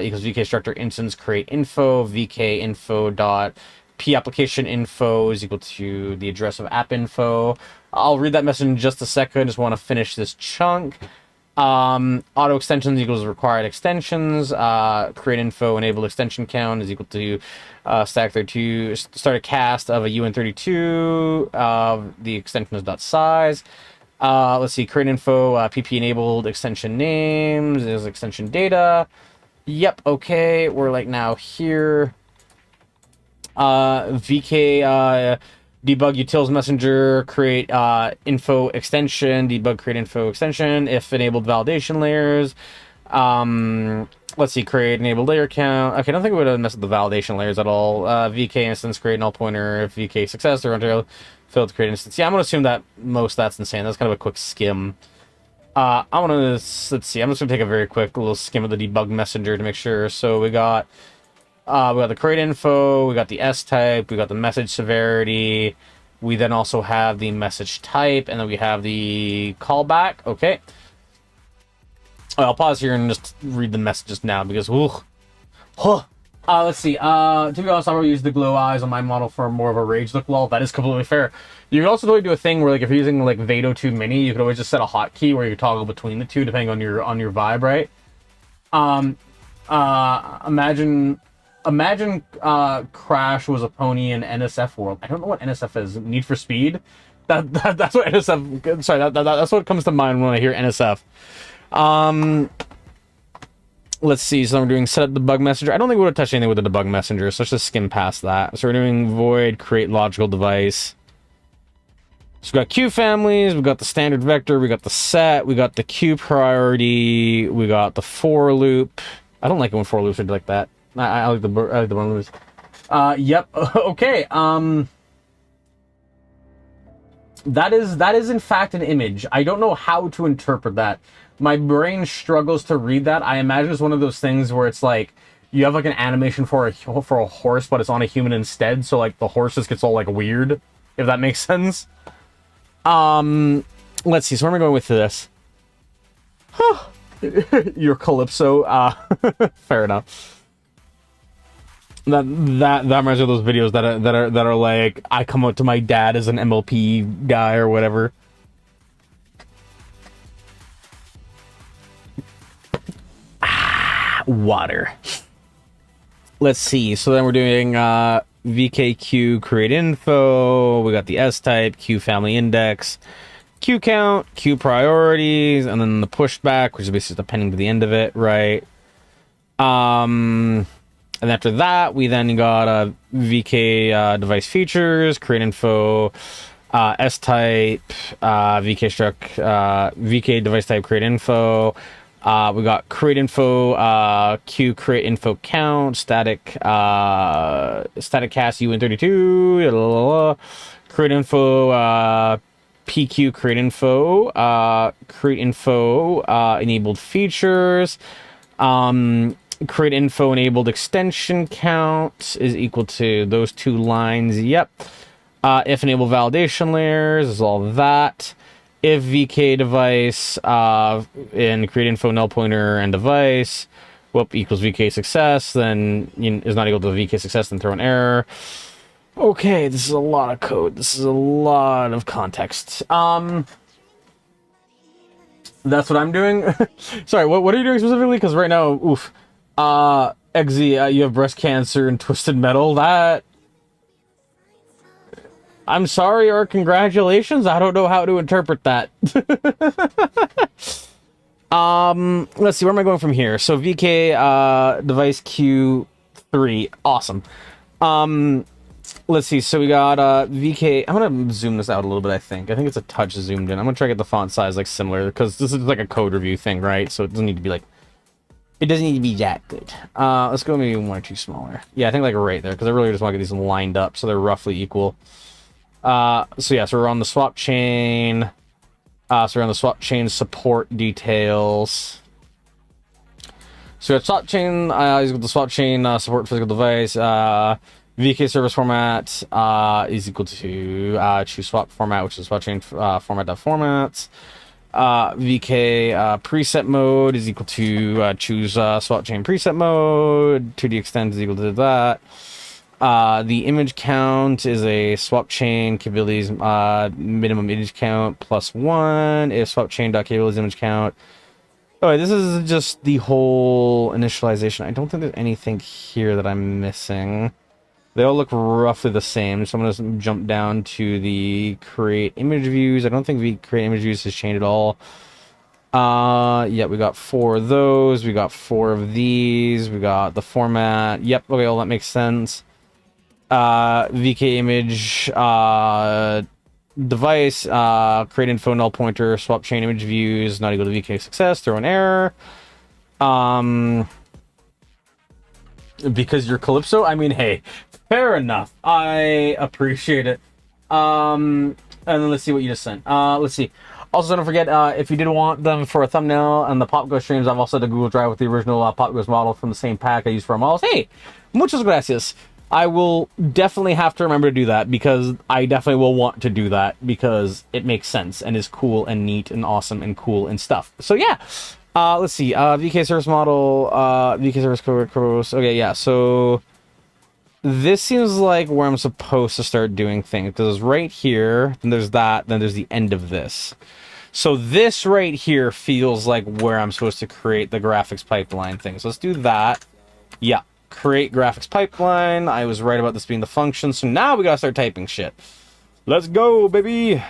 equals VK structure instance create info, VK info dot P application info is equal to the address of app info. I'll read that message in just a second. I just want to finish this chunk. Auto extensions equals required extensions. Create info enabled extension count is equal to stack 32. Start a cast of a UN32. The extension is dot size. Let's see. Create info PP enabled extension names is extension data. Yep. Okay. We're like now here. VK debug utils messenger create info extension debug create info extension if enabled validation layers. Let's see, create enabled layer count. Okay, I don't think we would have messed with the validation layers at all. VK instance create null pointer if VK success or until failed to create instance. Yeah, I'm gonna assume that most that's insane. That's kind of a quick skim. I want to let's see. I'm just gonna take a very quick little skim of the debug messenger to make sure. So we got the create info, we got the S type, we got the message severity, we then also have the message type, and then we have the callback. Okay. I'll pause here and just read the messages now because, huh. Let's see. To be honest, I would use the glow eyes on my model for more of a rage look wall. That is completely fair. You can also totally do a thing where, like, if you're using like Vado 2 Mini, you could always just set a hotkey where you toggle between the two depending on your vibe, right? Imagine Crash was a pony in NSF world. I don't know what NSF is. Need for Speed. That's what NSF. Sorry, that's what comes to mind when I hear NSF. Let's see, so we're doing set up debug messenger. I don't think we would have touched anything with the debug messenger, so let's just skim past that. So we're doing void create logical device. So we got queue families, we got the standard vector, we got the set, we got the queue priority, we got the for loop. I don't like it when for loops are like that. I like the one loops. Yep. Okay. That is in fact an image. I don't know how to interpret that. My brain struggles to read that. I imagine it's one of those things where it's like you have like an animation for a horse, but it's on a human instead. So like the horse just gets all like weird, if that makes sense. Let's see. So where am I going with this? Your Calypso. Fair enough. That reminds me of those videos that are like I come out to my dad as an MLP guy or whatever. Water. Let's see. So then we're doing VKQ create info. We got the S type, Q family index, Q count, Q priorities, and then the pushback, which is basically the pending to the end of it, right? And after that, we then got a VK device features, create info, S type, VK struct, VK device type, create info. We got create info, Q create info count, static cast UN32, create info, PQ create info, enabled features, create info enabled extension count is equal to those two lines. Yep. If enable validation layers is all that. If VK device in create info null pointer and device equals VK success, then is not equal to VK success, then throw an error. Okay, this is a lot of code. This is a lot of context. That's what I'm doing. Sorry, what are you doing specifically? Because right now, oof. Eggsy, you have breast cancer and twisted metal. That. I'm sorry or congratulations. I don't know how to interpret that. Let's see, where am I going from here? So VK device Q3. Awesome. Let's see. So we got VK. I'm gonna zoom this out a little bit. I think it's a touch zoomed in. I'm gonna try to get the font size like similar because this is like a code review thing, right? So it doesn't need to be like. It doesn't need to be that good. Let's go maybe one or two smaller. Yeah, I think like right there because I really just want to get these lined up so they're roughly equal. So we're on the swap chain. So we're on the swap chain support details. So we have swap chain is equal to swap chain support physical device. VK service format is equal to choose swap format, which is swap chain format.formats. VK preset mode is equal to choose swap chain preset mode. 2D extend is equal to that. The image count is a swap chain capabilities minimum image count plus 1 if swap chain dot capabilities image count. Oh, this is just the whole initialization. I don't think there's anything here that I'm missing. They all look roughly the same, so I'm going to jump down to the create image views. I don't think the create image views has changed at all. Yeah, we got 4 of those. We got 4 of these. We got the format. Yep, okay, all that makes sense. VK image device create info null pointer swap chain image views not equal to VK success, throw an error. Because you're Calypso, I mean, hey, fair enough. I appreciate it. And then let's see what you just sent. Let's see. Also, don't forget, if you did want them for a thumbnail and the Pop Go streams, I've also had the Google Drive with the original Pop Go's model from the same pack I used for our models. Hey, muchas gracias. I will definitely have to remember to do that because I definitely will want to do that because it makes sense and is cool and neat and awesome and cool and stuff. So yeah, Let's see. VK service model. VK service code. Okay, yeah. So this seems like where I'm supposed to start doing things because right here, then there's that, then there's the end of this. So this right here feels like where I'm supposed to create the graphics pipeline thing. So let's do that. Yeah, create graphics pipeline. I was right about this being the function. So now we gotta start typing shit. Let's go, baby.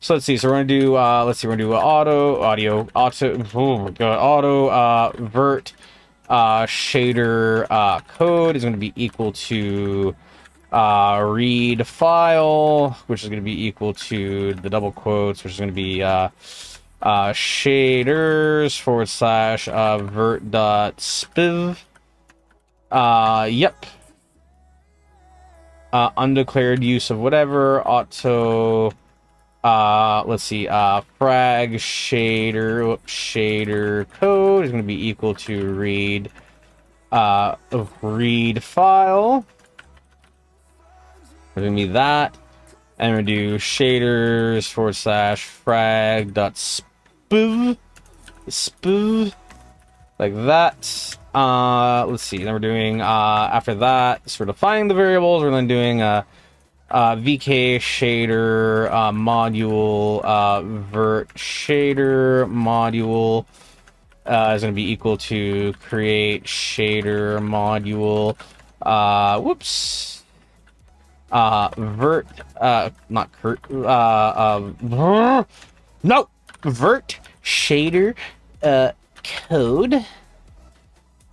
So let's see. So we're gonna do. Let's see. We're gonna do auto. Oh my god, auto. Vert. Shader. Code is gonna be equal to. Read file, which is going to be equal to the double quotes, which is going to be shaders / vert dot spiv. Yep. Undeclared use of whatever auto. Let's see. Frag shader code is going to be equal to read file. We're gonna be that, and we're gonna do shaders / frag dot spoof, like that. Let's see. Then we're doing after that, sort of defining the variables. We're then doing VK shader module vert shader module is gonna be equal to create shader module. Whoops. Vert, not Kurt, no, vert shader, code,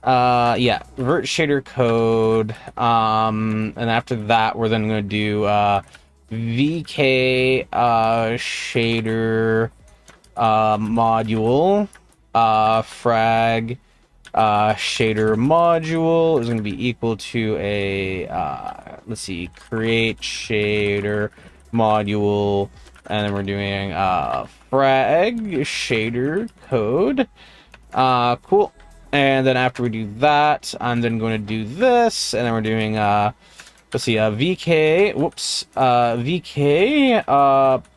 yeah, vert shader code, and after that, we're then going to do, VK, shader, module, frag, shader module is going to be equal to a let's see, create shader module, and then we're doing frag shader code. Cool. And then after we do that, I'm then going to do this, and then we're doing let's see, VK, whoops, VK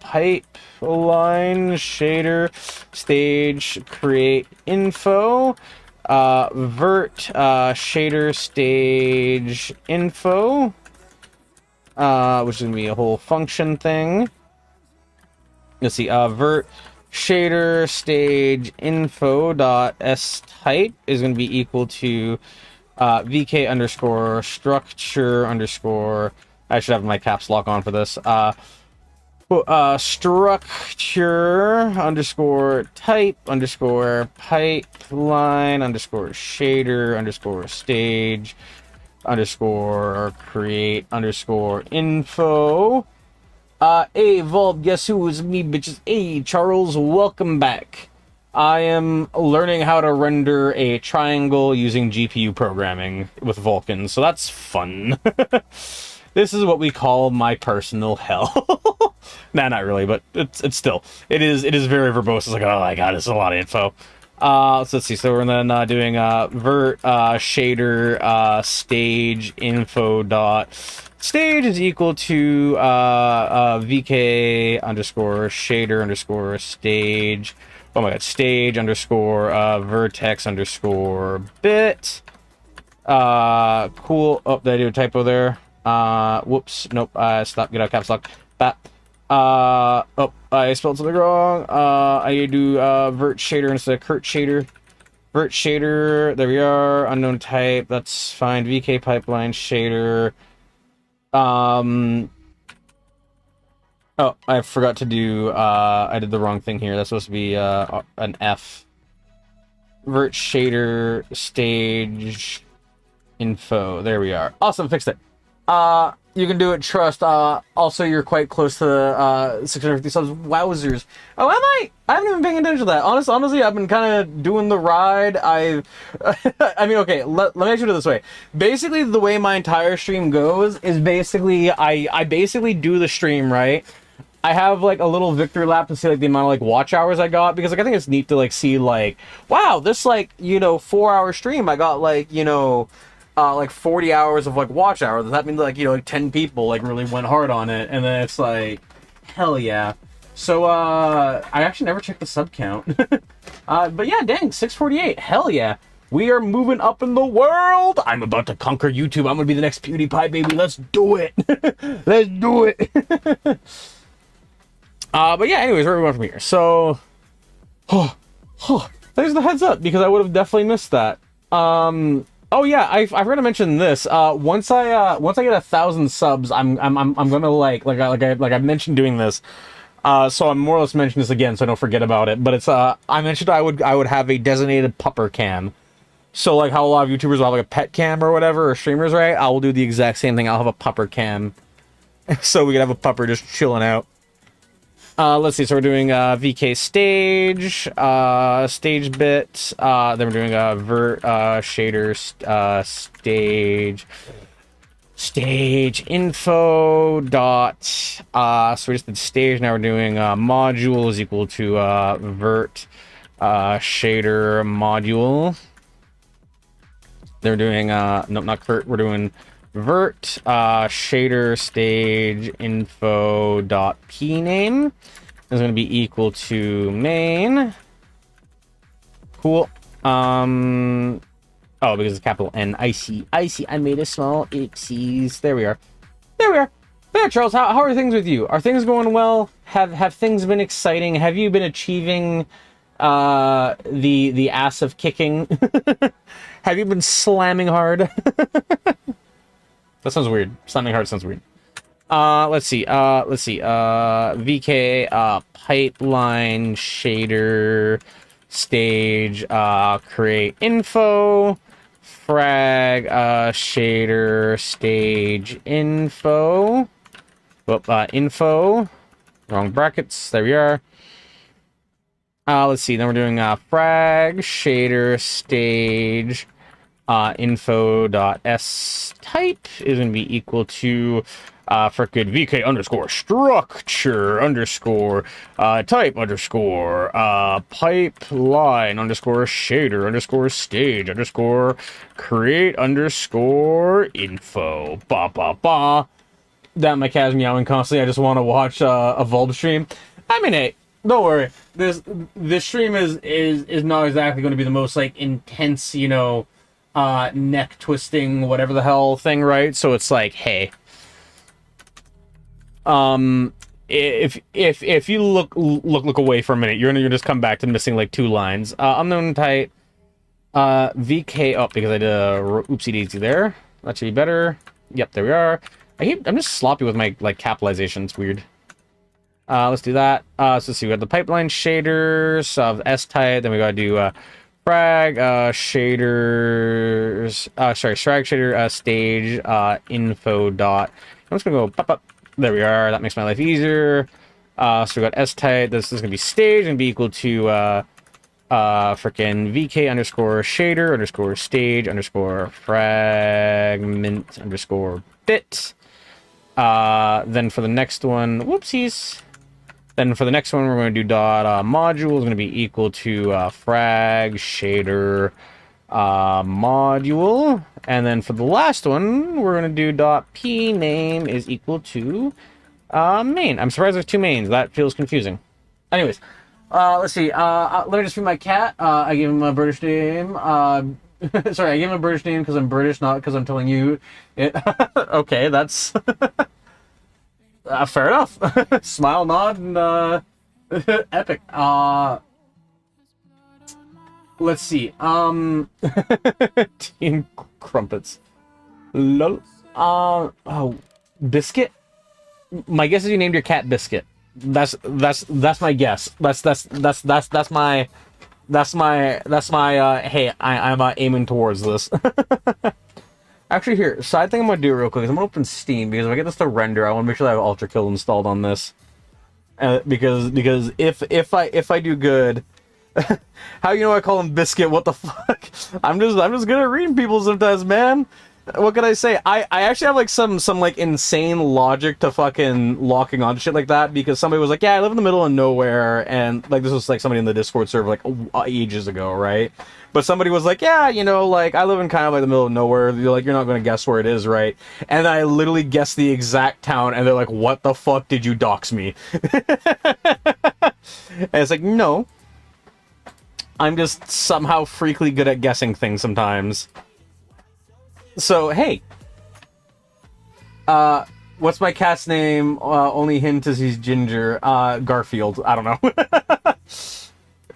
pipeline shader stage create info. Vert shader stage info, which is gonna be a whole function thing. Let's see, vert shader stage info dot s type is gonna be equal to vk underscore structure underscore. I should have my caps lock on for this. Structure underscore type underscore pipeline underscore shader underscore stage underscore create underscore info. Hey Volb, guess who is me, bitches? Hey Charles, welcome back. I am learning how to render a triangle using GPU programming with Vulkan, so that's fun. This is what we call my personal hell. Nah, not really, but it's still it is very verbose. It's like, oh my god, it's a lot of info. So let's see. So we're then doing vert shader stage info dot stage is equal to vk underscore shader underscore stage. Oh my god, stage underscore vertex underscore bit. Cool. Oh, did I do a typo there? Whoops, nope, stop, get out caps lock. Oh, I spelled something wrong. I do, vert shader instead of Kurt shader. Vert shader, there we are, unknown type, that's fine. VK pipeline shader. Oh, I forgot to do, I did the wrong thing here. That's supposed to be, an F. Vert shader stage info, there we are. Awesome, fixed it. You can do it, trust. Also, you're quite close to 650 subs. Wowzers. Oh, am I? I haven't even paying attention to that. Honestly, I've been kind of doing the ride. I mean, okay, let me actually do it this way. Basically, the way my entire stream goes is basically, I basically do the stream, right? I have, like, a little victory lap to see, like, the amount of, like, watch hours I got, because, like, I think it's neat to, like, see, like, wow, this, like, 4-hour stream, I got, like, like 40 hours of like watch hours. Does that mean like like 10 people like really went hard on it? And then it's like, hell yeah. So, I actually never checked the sub count. But yeah, dang, 648. Hell yeah. We are moving up in the world. I'm about to conquer YouTube. I'm gonna be the next PewDiePie, baby. Let's do it. Let's do it. But yeah, anyways, where are we going from here? So, there's the heads up, because I would have definitely missed that. Oh yeah, I forgot to mention this. Once I get 1,000 subs, I'm gonna like I mentioned doing this. So I'm more or less mentioning this again, so I don't forget about it. But it's I mentioned I would have a designated pupper cam. So like how a lot of YouTubers will have like a pet cam or whatever, or streamers, right? I will do the exact same thing. I'll have a pupper cam, so we can have a pupper just chilling out. Let's see. So we're doing VK stage, stage bit. Then we're doing vert shader stage info dot. So we just did stage. Now we're doing module is equal to vert shader module. They're doing nope, not Kurt. We're doing vert shader stage info dot p name is going to be equal to main. Cool. Oh, because it's capital N. I see. I made a small oopsies. There we are. There, Charles. How are things with you? Are things going well? Have things been exciting? Have you been achieving the ass of kicking? Have you been slamming hard? That sounds weird. Slamming hard sounds weird. Let's see. VK pipeline shader stage create info frag shader stage info. Info. Wrong brackets. There we are. Let's see. Then we're doing frag shader stage info.s type is going to be equal to frickin' VK underscore structure underscore type underscore pipeline underscore shader underscore stage underscore create underscore info. That my cat's meowing constantly. I just want to watch a Vulp stream. I mean, hey, don't worry. This stream is not exactly going to be the most like intense, you know, neck twisting whatever the hell thing, right? So it's like, hey, if you look away for a minute, you're gonna just come back to missing like 2 lines. Unknown type VK up, because I did a oopsie daisy there. That should be better. Yep, there we are. I'm just sloppy with my like capitalization. It's weird. Let's do that. So let's see, we got the pipeline shaders of S type, then we gotta do frag shaders frag shader stage info dot. I'm just gonna go pop up. There we are. That makes my life easier. So we got S type. This is gonna be stage and be equal to frickin' VK underscore shader underscore stage underscore fragment underscore bit. Then for the next one, whoopsies. Then for the next one, we're going to do dot module is going to be equal to frag shader module. And then for the last one, we're going to do dot p name is equal to main. I'm surprised there's 2 mains. That feels confusing. Anyways, let's see. Let me just read my cat. I gave him a British name. Sorry, I gave him a British name because I'm British, not because I'm telling you it. Okay, that's... fair enough. Smile, nod, and epic. Let's see. Team crumpets. Lol. Oh, Biscuit. My guess is you named your cat Biscuit. That's my guess. That's my. Hey, I'm aiming towards this. Actually, here, side thing I'm gonna do real quick is I'm gonna open Steam, because if I get this to render, I want to make sure I have Ultra Kill installed on this. Because if I do good, how you know I call him Biscuit? What the fuck? I'm just good at reading people sometimes, man. What can I say? I actually have like some like insane logic to fucking locking on to shit like that, because somebody was like, yeah, I live in the middle of nowhere, and like this was like somebody in the Discord server like ages ago, right? But somebody was like, yeah, you know, like I live in kind of like the middle of nowhere. You're like, you're not gonna guess where it is, right? And I literally guessed the exact town, and they're like, what the fuck did you dox me? And it's like, no. I'm just somehow freakily good at guessing things sometimes. So, hey. What's my cat's name? Only hint is he's ginger. Garfield. I don't know.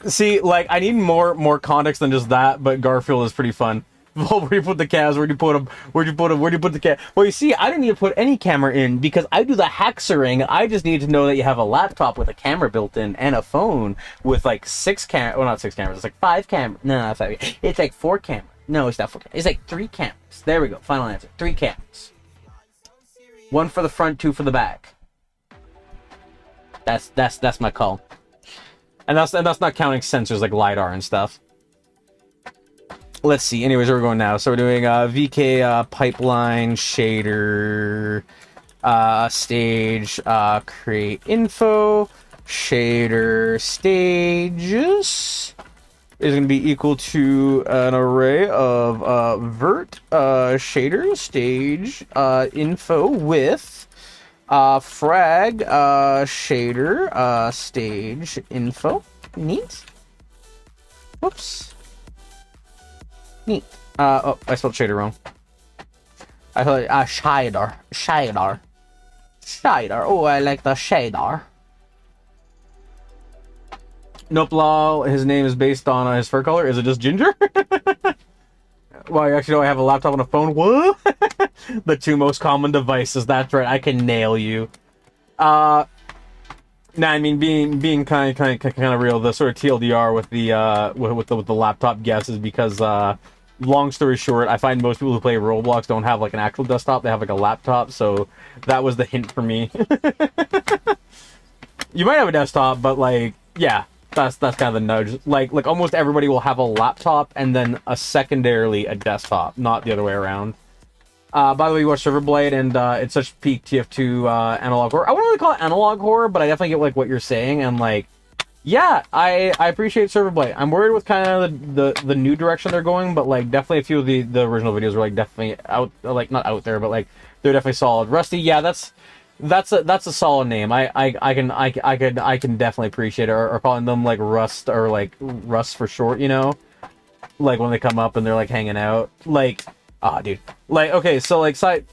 See, like, I need more context than just that, but Garfield is pretty fun. Well, where do you put the calves? Where do you put them? Where do you put the cat? Well, you see, I didn't need to put any camera in because I do the haxering. I just need to know that you have a laptop with a camera built in and a phone with like 6 cameras. Well, not 6 cameras. It's like 5 cameras. No, that's not. It's like 4 cameras. No, it's not 4 cameras. It's like 3 cameras. There we go. Final answer. 3 cameras. 1 for the front, 2 for the back. That's my call. And that's not counting sensors like LiDAR and stuff. Let's see. Anyways, where we're going now. So we're doing VK pipeline shader stage create info shader stages is going to be equal to an array of vert shader stage info with frag shader stage info. Neat. Whoops. Neat. Oh, I spelled shader wrong. I thought shader. Oh, I like the shader. Nope, lol. His name is based on his fur color. Is it just ginger? Well, actually, no, I have a laptop and a phone. What? The 2 most common devices. That's right. I can nail you. Nah, I mean, being kind of real. The sort of TLDR with the laptop guess is because long story short, I find most people who play Roblox don't have like an actual desktop. They have like a laptop. So that was the hint for me. You might have a desktop, but like, yeah. That's kind of the nudge. Like almost everybody will have a laptop and then secondarily a desktop, not the other way around. By the way, you watch Server Blade, and it's such peak TF2 analog horror. I wouldn't really call it analog horror, but I definitely get like what you're saying, and like, yeah, I appreciate Server Blade. I'm worried with kind of the new direction they're going, but like definitely a few of the original videos were like definitely out, like not out there, but like they're definitely solid. Rusty, yeah, that's a solid name. I can definitely appreciate it, or calling them like Rust or like Rust for short, you know, like when they come up and they're like hanging out, like, dude, like, okay, so like side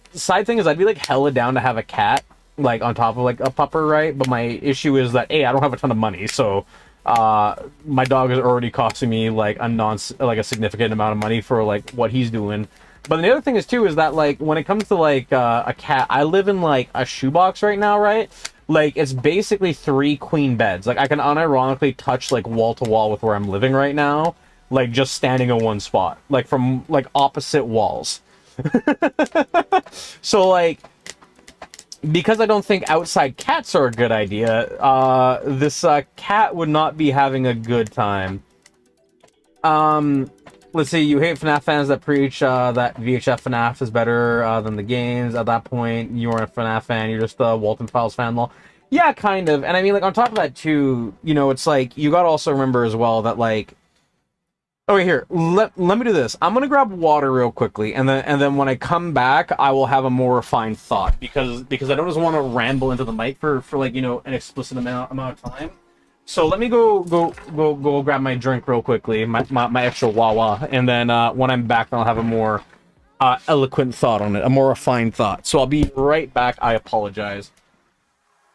thing is I'd be like hella down to have a cat like on top of like a pupper, right? But my issue is that I don't have a ton of money, so my dog is already costing me like a significant amount of money for like what he's doing. But the other thing is too is that like when it comes to like a cat, I live in like a shoebox right now, right? Like it's basically 3 queen beds. Like I can unironically touch like wall to wall with where I'm living right now, like just standing in one spot, like from like opposite walls. So like, because I don't think outside cats are a good idea, this cat would not be having a good time. Let's see, you hate FNAF fans that preach that VHF FNAF is better than the games. At that point, you aren't a FNAF fan, you're just a Walton Files fan. Lol. Yeah, kind of. And I mean, like, on top of that, too, you know, it's like, you gotta also remember as well that, like... Okay, here, let me do this. I'm gonna grab water real quickly, and then when I come back, I will have a more refined thought, because I don't just want to ramble into the mic for like, you know, an explicit amount of time. So let me go grab my drink real quickly, my extra Wawa, and then when I'm back, I'll have a more eloquent thought on it, a more refined thought. So I'll be right back. I apologize.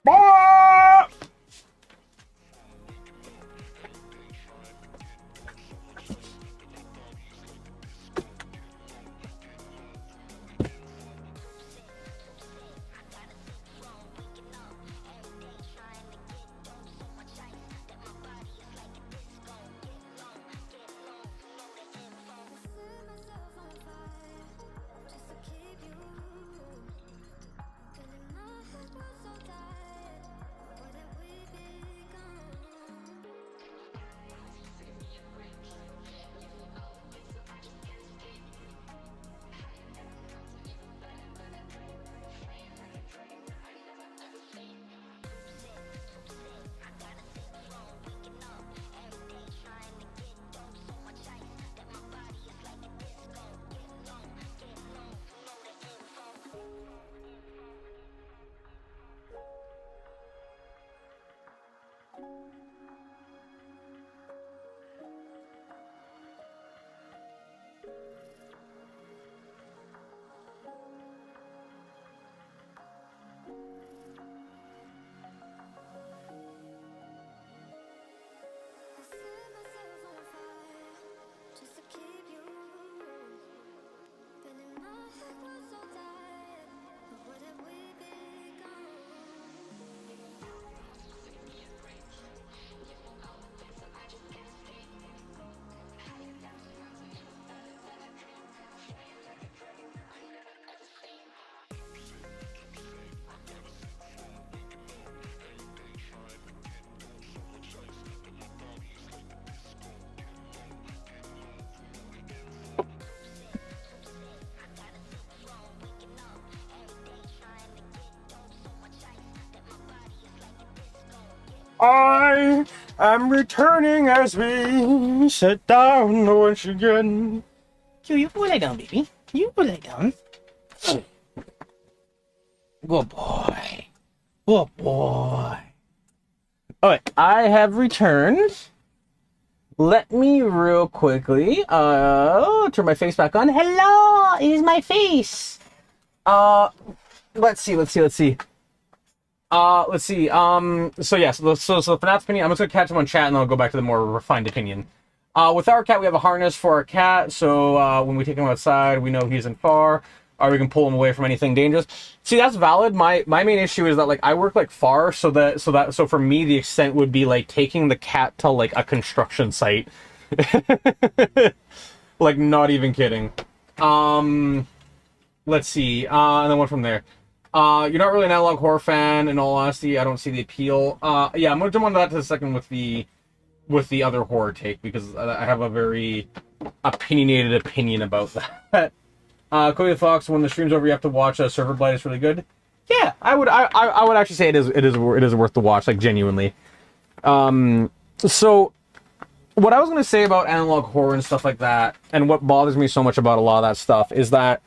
Bye! I am returning as we sit down once again. You put it down, baby. You put it down. Good boy. Good boy. Alright, I have returned. Let me real quickly, turn my face back on. Hello, it is my face. Let's see. So yes, so for Nat's opinion, I'm just gonna catch him on chat and then I'll go back to the more refined opinion. With our cat, we have a harness for our cat, so when we take him outside, we know he isn't far, or we can pull him away from anything dangerous. See, that's valid. My main issue is that like I work like far, so for me the extent would be like taking the cat to like a construction site. Like, not even kidding. Let's see, and then one from there. You're not really an analog horror fan, in all honesty. I don't see the appeal. Yeah, I'm gonna jump on that to the second with the other horror take, because I have a very opinionated opinion about that. Cody the Fox, when the stream's over, you have to watch Server Blight. It's really good. Yeah, I would actually say it is worth the watch, like, genuinely. So what I was gonna say about analog horror and stuff like that, and what bothers me so much about a lot of that stuff, is that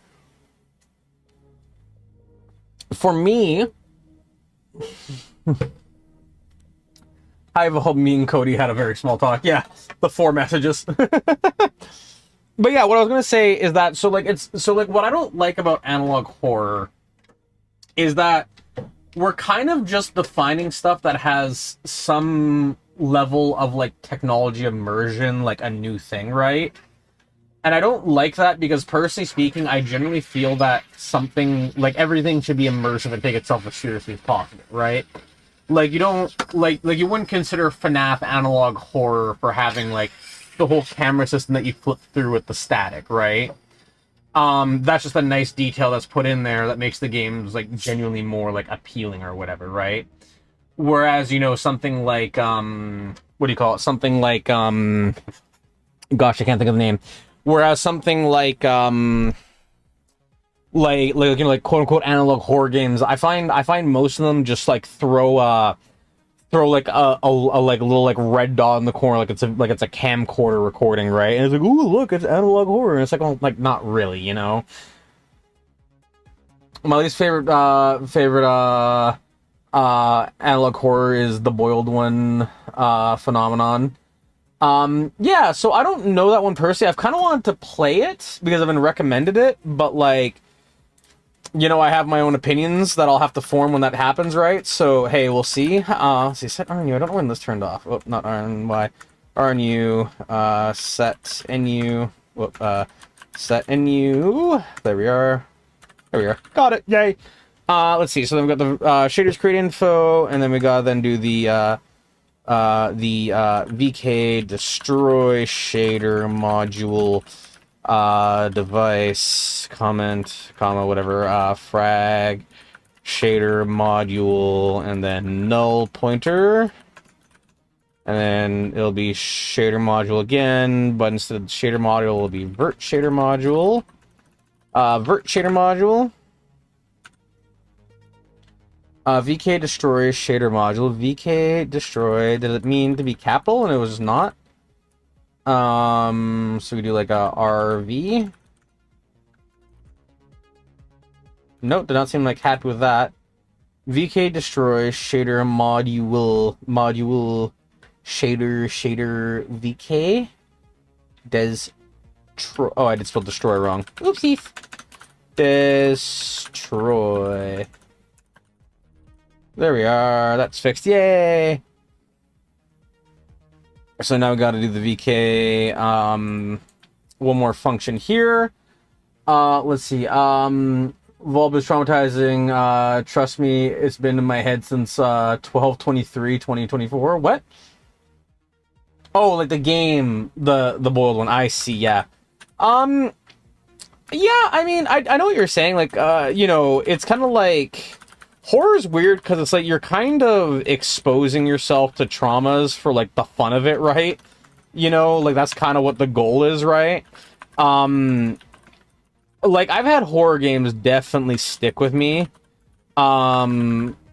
for me, I hope me and Cody had a very small talk. Yeah, the 4 messages. But yeah, what I was gonna say is that what I don't like about analog horror is that we're kind of just defining stuff that has some level of like technology immersion, like a new thing, right? And I don't like that, because personally speaking, I generally feel that something, like, everything should be immersive and take itself as seriously as possible, right? Like, you don't, like you wouldn't consider FNAF analog horror for having, like, the whole camera system that you flip through with the static, right? That's just a nice detail that's put in there that makes the games, like, genuinely more, like, appealing or whatever, right? Whereas, you know, something like, what do you call it? Something like, gosh, I can't think of the name. Whereas something like, you know, like quote unquote analog horror games, I find most of them just like throw like a little like red dot in the corner, like it's a camcorder recording, right? And it's like, ooh, look, it's analog horror. And it's like, oh, like, not really, you know. My least favorite analog horror is the boiled one phenomenon. Yeah, so I don't know that one personally. I've kind of wanted to play it because I've been recommended it, but, like, you know, I have my own opinions that I'll have to form when that happens, right? So, hey, we'll see. Let's see, set RNU. I don't know when this turned off. Oh, not RNY. RNU, set NU. Whoop, set NU. There we are. There we are. Got it. Yay. Let's see. So then we got the shaders create info, and then we gotta then do the VK destroy shader module device comment comma whatever frag shader module, and then null pointer, and then it'll be shader module again, but instead of shader module it'll be vert shader module. VK destroy shader module. VK destroy, did it mean to be capital and it was not? So we do like a RV. Nope, did not seem like happy with that. VK destroy shader module shader VK destroy. Oh, I did spell destroy wrong. Oopsie. Destroy. There we are. That's fixed. Yay! So now we got to do the VK. One more function here. Let's see. Volb is traumatizing. Trust me, it's been in my head since 12/23/2024. What? Oh, like the game, the boiled one. I see. Yeah. Yeah. I mean, I know what you're saying. Like, you know, it's kind of like. Horror is weird because it's like you're kind of exposing yourself to traumas for like the fun of it, right? You know, like that's kind of what the goal is, right? Like I've had horror games definitely stick with me.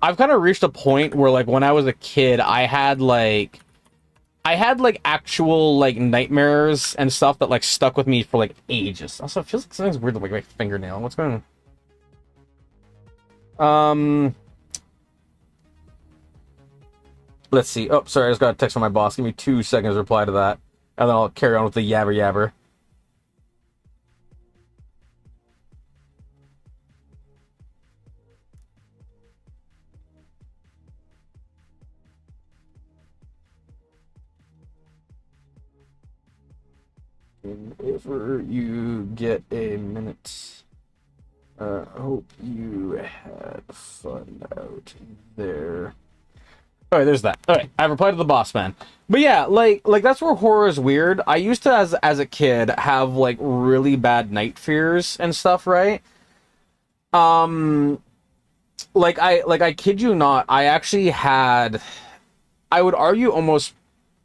I've kind of reached a point where, like, when I was a kid, I had like actual like nightmares and stuff that like stuck with me for like ages. Also, it feels like something's weird with like my fingernail. What's going on? Let's see. Oh, sorry, I just got a text from my boss. Give me 2 seconds to reply to that, and then I'll carry on with the yabber yabber. Whenever you get a minute, hope you had fun out there. Alright, there's that. Alright, I replied to the boss man. But yeah, like that's where horror is weird. I used to, as a kid, have like really bad night fears and stuff, right? I kid you not, I actually had, I would argue almost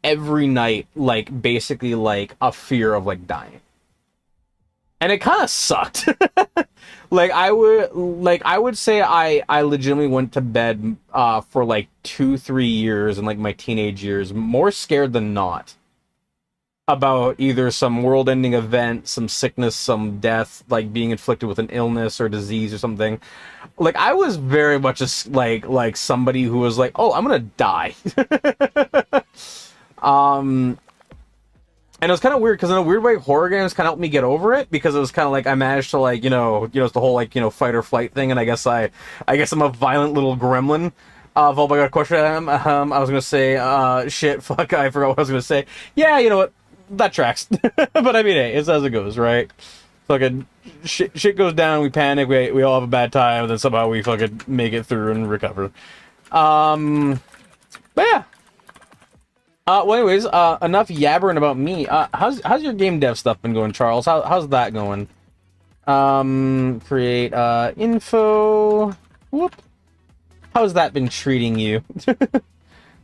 every night, like basically like a fear of like dying. And it kind of sucked. I would say I legitimately went to bed for like 2-3 years in like my teenage years, more scared than not, about either some world-ending event, some sickness, some death, like being inflicted with an illness or disease or something. Like I was very much like somebody who was like, oh, I'm gonna die. And it was kind of weird because in a weird way, horror games kind of helped me get over it, because it was kind of like I managed to like, it's the whole like, fight or flight thing, and I guess I'm a violent little gremlin. Volb, I got a question. I was gonna say, shit, fuck, I forgot what I was gonna say. Yeah, you know what? That tracks. But I mean, hey, it's as it goes, right? Fucking shit goes down, we panic, we all have a bad time, and then somehow we fucking make it through and recover. But yeah. Well, anyways, enough yabbering about me. How's your game dev stuff been going, Charles? How's that going? Create, info. Whoop. How's that been treating you?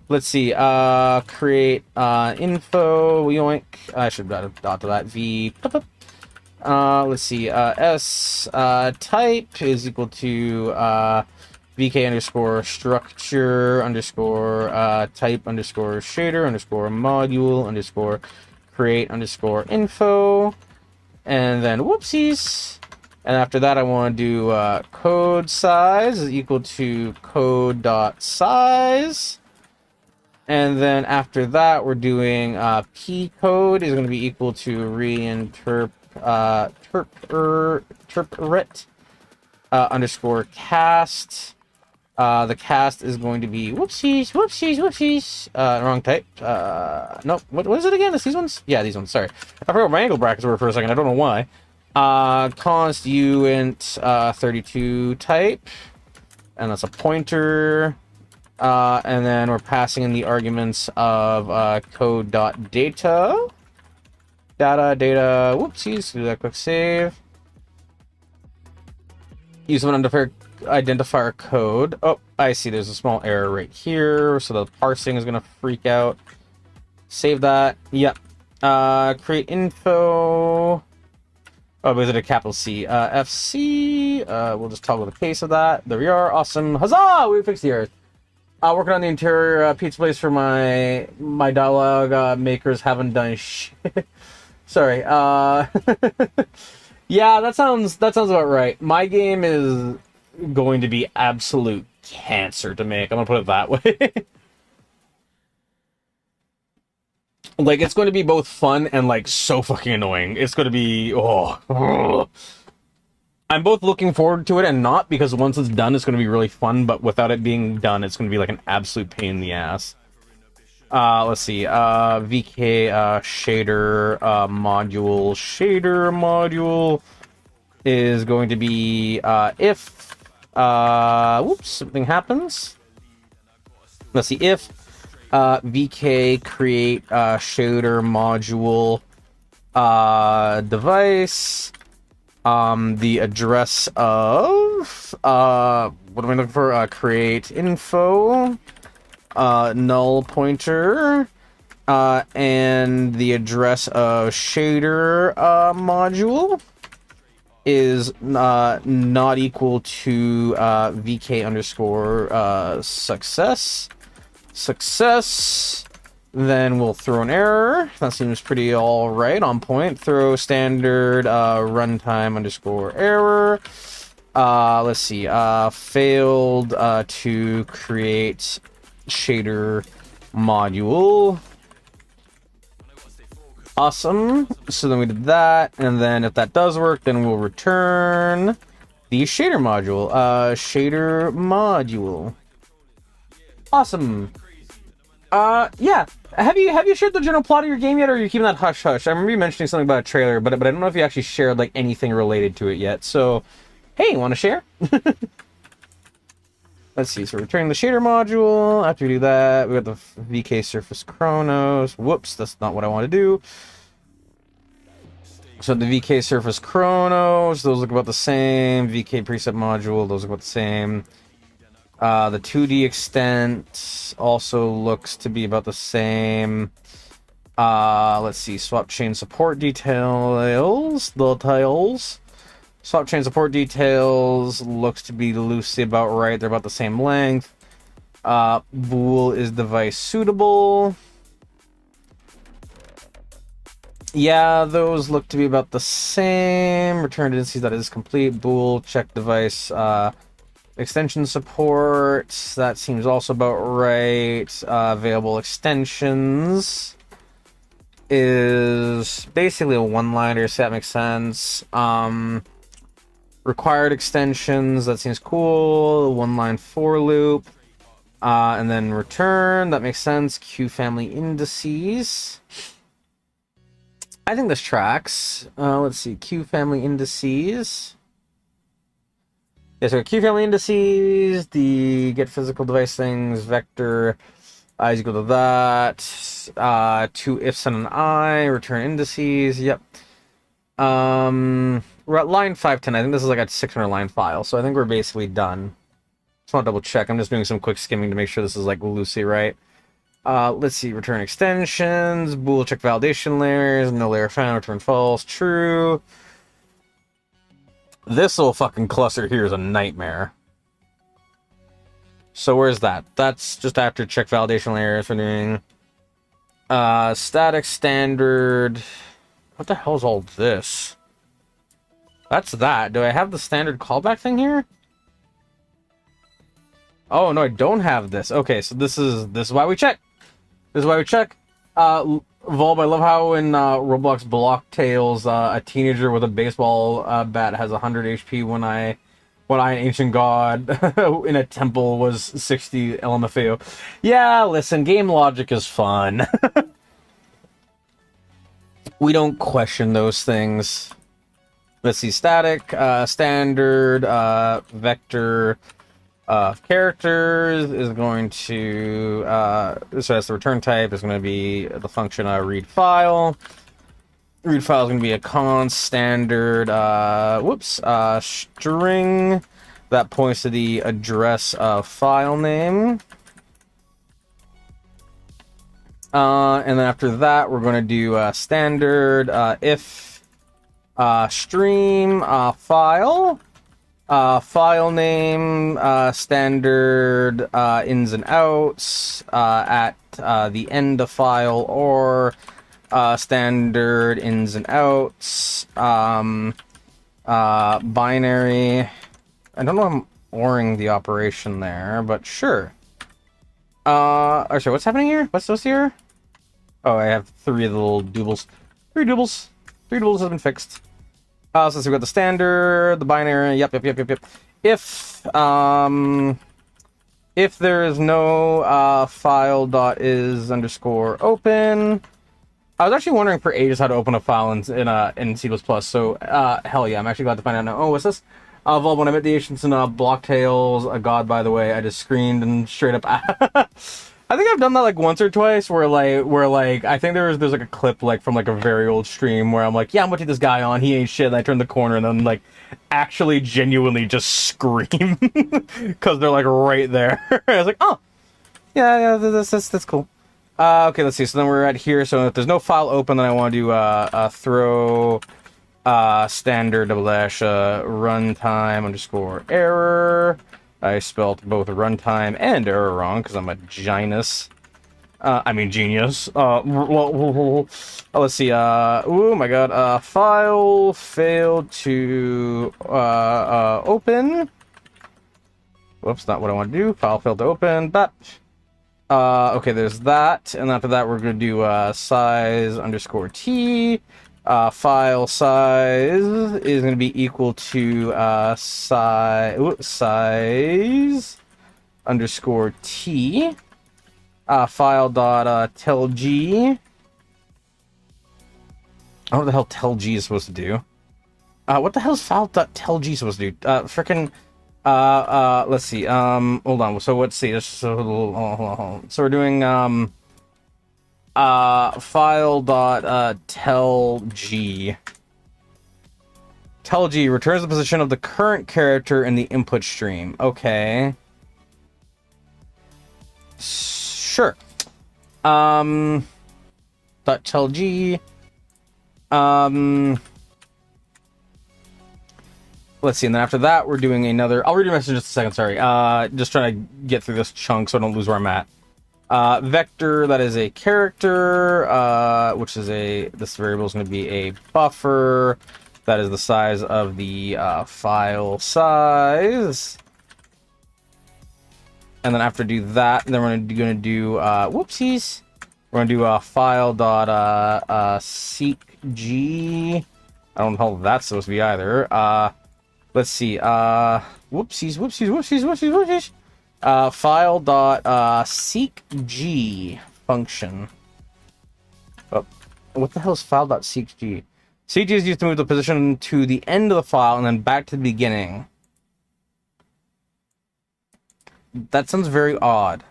Let's see, create, info, yoink. I should add a dot to that, v. Let's see, s, type is equal to, vk underscore structure underscore type underscore shader underscore module underscore create underscore info, and then whoopsies, and after that I want to do code size is equal to code dot size, and then after that we're doing p code is going to be equal to reinterpret underscore cast. The cast is going to be whoopsies. Wrong type. Nope. What is it again? It's these ones? Yeah, these ones. Sorry. I forgot what my angle brackets were for a second. I don't know why. Const uint 32 type. And that's a pointer. And then we're passing in the arguments of code.data. Data. Whoopsies. Do that quick save. Use an identifier code. Oh, I see there's a small error right here, so the parsing is gonna freak out. Save that. Yep. Create info. Oh, was it a capital C? FC. We'll just toggle the case of that. There we are. Awesome. Huzzah! We fixed the error. Working on the interior pizza place for my dialogue makers haven't done shit. Sorry. Yeah, that sounds about right. My game is going to be absolute cancer to make. I'm gonna put it that way. Like, it's going to be both fun and like so fucking annoying. It's going to be I'm both looking forward to it and not, because once it's done, it's going to be really fun. But without it being done, it's going to be like an absolute pain in the ass. Let's see. VK shader module is going to be if whoops, something happens. Let's see, if VK create shader module device, the address of what am I looking for? Create info, null pointer, and the address of shader module. is not equal to VK underscore success. Success. Then we'll throw an error. That seems pretty all right, on point. Throw standard runtime underscore error. Let's see. Failed to create shader module. Awesome. So then we did that, and then if that does work, then we'll return the shader module. Shader module. Awesome. Yeah. Have you shared the general plot of your game yet, or are you keeping that hush hush? I remember you mentioning something about a trailer, but I don't know if you actually shared like anything related to it yet. So, hey, want to share? Let's see. So returning the shader module. After we do that, we got the VK Surface Chronos. Whoops, that's not what I want to do. So the VK Surface Chronos, those look about the same. VK Preset Module, those look about the same. The 2D extent also looks to be about the same. Let's see, swap chain support details, Swap chain support details looks to be loosely about right. They're about the same length. Bool is device suitable. Yeah, those look to be about the same. Return indices, that is complete. Bool, check device. Extension support, that seems also about right. Available extensions is basically a one-liner, so that makes sense. Required extensions, that seems cool. One-line for loop. And then return, that makes sense. Q family indices. I think this tracks. Let's see, Q family indices. Yeah, so Q family indices, the get physical device things, vector, I is equal to that, two ifs and an I, return indices, yep. We're at line 510, I think this is like a 600 line file, so I think we're basically done. Just want to double check, I'm just doing some quick skimming to make sure this is like loosely right. Let's see, return extensions, bool check validation layers, no layer found, return false, true. This little fucking cluster here is a nightmare. So where's that? That's just after check validation layers for doing static standard. What the hell is all this? That's that. Do I have the standard callback thing here? Oh no, I don't have this. Okay, so this is why we check. This is why we check. Volb, I love how in Roblox Block Tales, a teenager with a baseball bat has 100 HP when I, an ancient god in a temple was 60 LMFAO. Yeah, listen, game logic is fun. We don't question those things. Let's see, static, standard, vector, characters is going to, so that's the return type, is going to be the function read file. Read file is going to be a const standard, string that points to the address of file name. And then after that, we're going to do standard if stream file. File name, standard ins and outs at the end of file, or standard ins and outs, binary. I don't know if I'm oring the operation there, but sure. Sorry, what's happening here? What's this here? Oh, I have three of the little doubles. Three doubles has been fixed. So we got the standard, the binary, yep. If there is no file.is underscore open, I was actually wondering for ages how to open a file in C++. So hell yeah, I'm actually glad to find out now. Oh, what's this? Volb, when I met the Asians in Block Tales, a god by the way, I just screamed and straight up. I think I've done that like once or twice where I think there's like a clip like from like a very old stream where I'm like, yeah, I'm gonna take this guy on, he ain't shit, and I turn the corner and then like actually genuinely just scream because they're like right there. I was like, oh yeah, that's cool. Okay, let's see. So then we're at here. So if there's no file open, then I want to throw Standard double dash runtime underscore error. I spelled both runtime and error wrong because I'm a genius. I mean genius. Let's see. Oh my god. File failed to open. Whoops, not what I want to do. File failed to open. That. Okay, there's that, and after that we're gonna do size underscore t. File size is gonna be equal to size underscore t. File dot tell g. I don't know what the hell tell g is supposed to do. What the hell is file dot tell g supposed to do? Frickin'. Let's see. Hold on. So let's see. So we're doing file dot tell g. Tell g returns the position of the current character in the input stream. Okay. Sure. Dot tell g. Let's see, and then after that, we're doing another... I'll read your message in just a second, sorry. Just trying to get through this chunk so I don't lose where I'm at. Vector, that is a character, which is a... This variable is going to be a buffer. That is the size of the file size. And then after do that, then we're going to do... whoopsies. We're going to do file dot seek g. I don't know how that's supposed to be either. Let's see. Whoopsies. File dot seek g function. Oh, what the hell is file dot seek g? Seek g is used to move the position to the end of the file and then back to the beginning. That sounds very odd.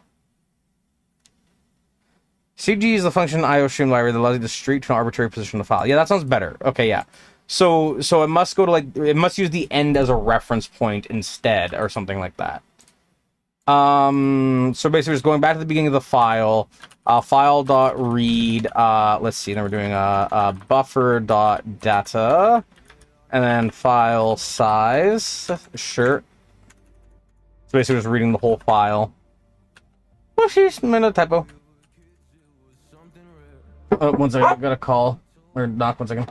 Seek g is the function IO stream library that allows you to streak to an arbitrary position of the file. Yeah, that sounds better. Okay, yeah. So it must go to it must use the end as a reference point instead, or something like that. So basically just going back to the beginning of the file, file.read, let's see, then we're doing buffer.data, and then file size, sure. So basically just reading the whole file. Oh, sheesh, minute typo. Oh, one second, I've got a call. Or knock, 1 second.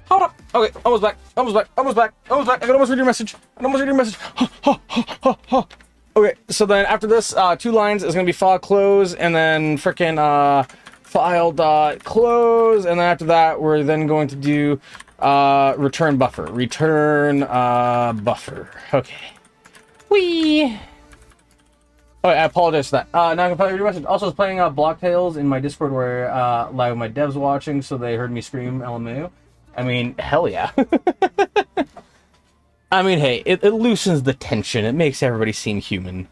Hold up. Okay, almost back. I can almost read your message. Okay, so then after this, 2 lines is going to be file close, and then frickin' file dot close, and then after that, we're then going to do return buffer. Okay. Whee! Oh, I apologize for that. Now I can probably read your message. Also, I was playing Block Tales in my Discord where live with my devs watching, so they heard me scream LMAO. I mean, hell yeah. I mean, hey, it loosens the tension. It makes everybody seem human.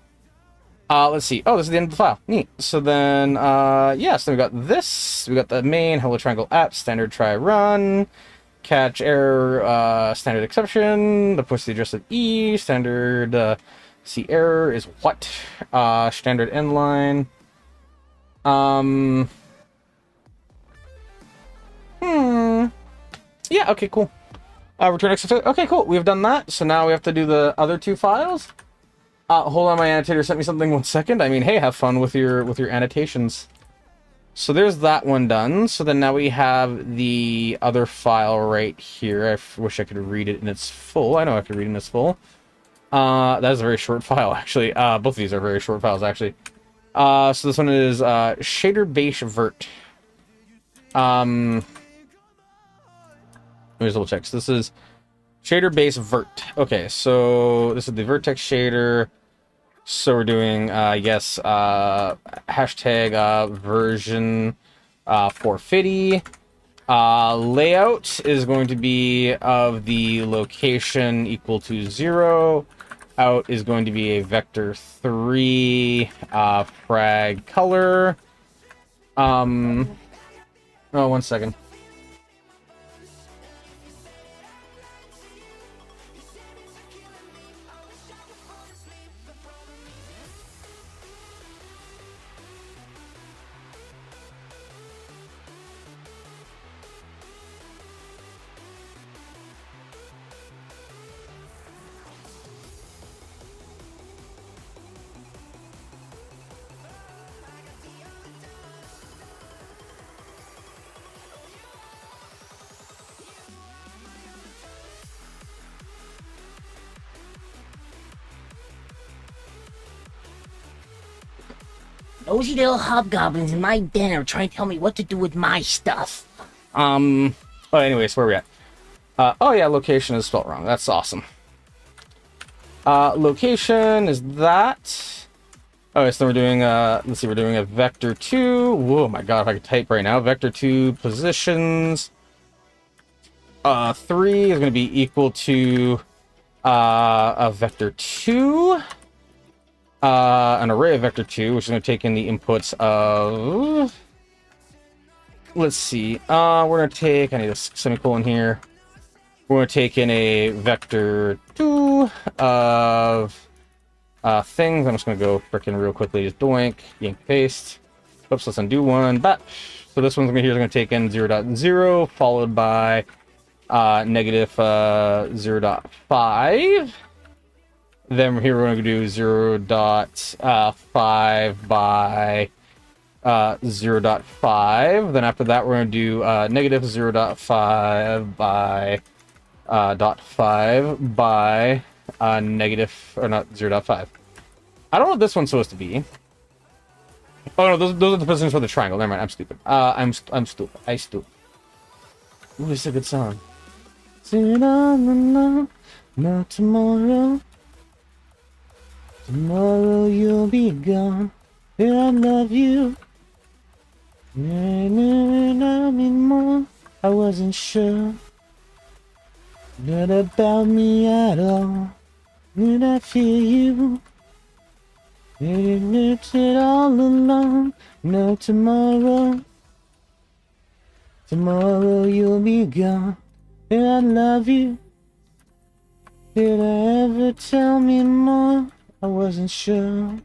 Let's see. Oh, this is the end of the file. Neat. So then, yeah, so we got this. We got the main hello triangle app, standard try run, catch error, standard exception, the push the address of E, standard see error is what? Standard end line. Yeah, okay, cool. Return exception. Okay, cool. We've done that. So now we have to do the other 2 files. Hold on, my annotator sent me something 1 second. I mean, hey, have fun with your annotations. So there's that one done. So then now we have the other file right here. I wish I could read it in its full. I know I could read it in its full. That is a very short file, actually. Both of these are very short files, actually. So this one is shader base vert. Let me just double check. So this is Shader base vert. Okay, so this is the vertex shader. So we're doing, I guess, hashtag version 450. Layout is going to be of the location equal to 0. Out is going to be a vector 3 frag color. Oh, 1 second. Nosy little hobgoblins in my den are trying to tell me what to do with my stuff. Oh, anyways, where are we at? Oh yeah, location is spelled wrong. That's awesome. Location is that. Okay, so we're doing, let's see, we're doing a vector 2. Whoa, my god, if I could type right now. Vector 2 positions. 3 is going to be equal to a vector 2. An array of vector 2, which is going to take in the inputs of... Let's see. We're going to take... I need a semicolon here. We're going to take in a vector 2 of things. I'm just going to go frickin' real quickly. Just doink, yank, paste. Oops, let's undo one. But so this one's going to take in 0.0, followed by negative 0.5. Then here we're going to do 0.5 by 0.5. Then after that, we're going to do negative 0.5 by 0.5 by negative, or not 0.5. I don't know what this one's supposed to be. Oh no, those are the positions for the triangle. Never mind, I'm stupid. I'm stupid. Ooh, this is a good song. Not tomorrow. Tomorrow you'll be gone. I love you. Anymore. I wasn't sure. Not about me at all. Did I feel you? It's it all alone. No tomorrow. Tomorrow you'll be gone. I love you. Did I ever tell me more? I wasn't sure.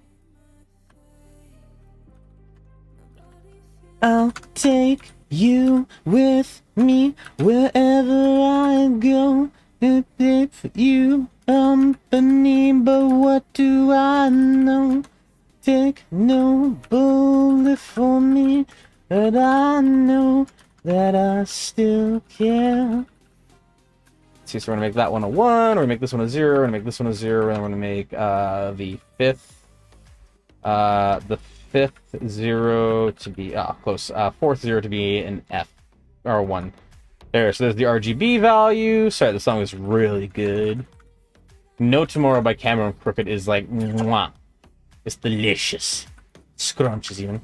I'll take you with me wherever I go. If you company, but what do I know? Take no bullet for me, but I know that I still care. So we're gonna make that one a 1, we're gonna make this one a 0, we're gonna make this one a 0, and we're gonna make the fifth 0 to be close, fourth 0 to be an F or a 1. There, so there's the RGB value. Sorry, the song is really good. No Tomorrow by Cameron Crooked is like mwah. It's delicious. Scrumptious even.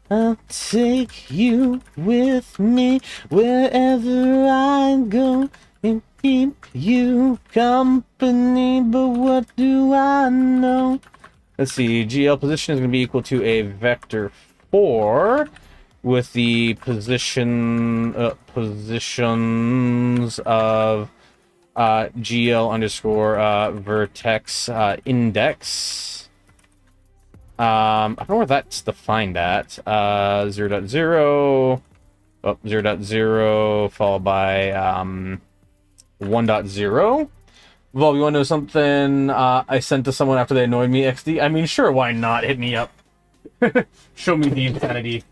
I'll take you with me wherever I go. And keep you company, but what do I know? Let's see, GL position is going to be equal to a vector 4 with the positions of GL underscore vertex index. I don't know where that's defined at. 0.0, 0.0 followed by 1.0. Well, you want to know something I sent to someone after they annoyed me, XD? I mean, sure, why not? Hit me up. Show me the insanity.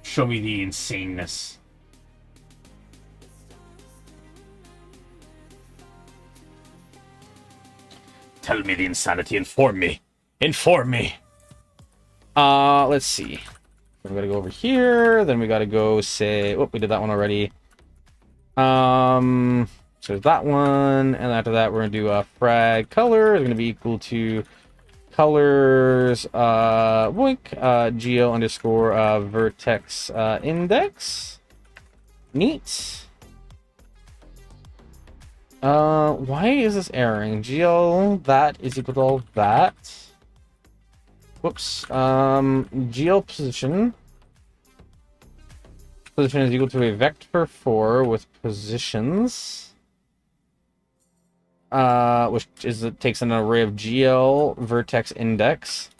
Show me the insaneness. Tell me the insanity. Inform me. Inform me. Let's see. We gotta go over here. Then we gotta go say... Oh, we did that one already. So that one, and after that, we're gonna do a frag color is gonna be equal to colors boink geo underscore vertex index. Neat. Why is this erroring? Geo that is equal to all that. Whoops. Geo position. Position is equal to a vector 4 with positions. Which is it takes an array of GL vertex index.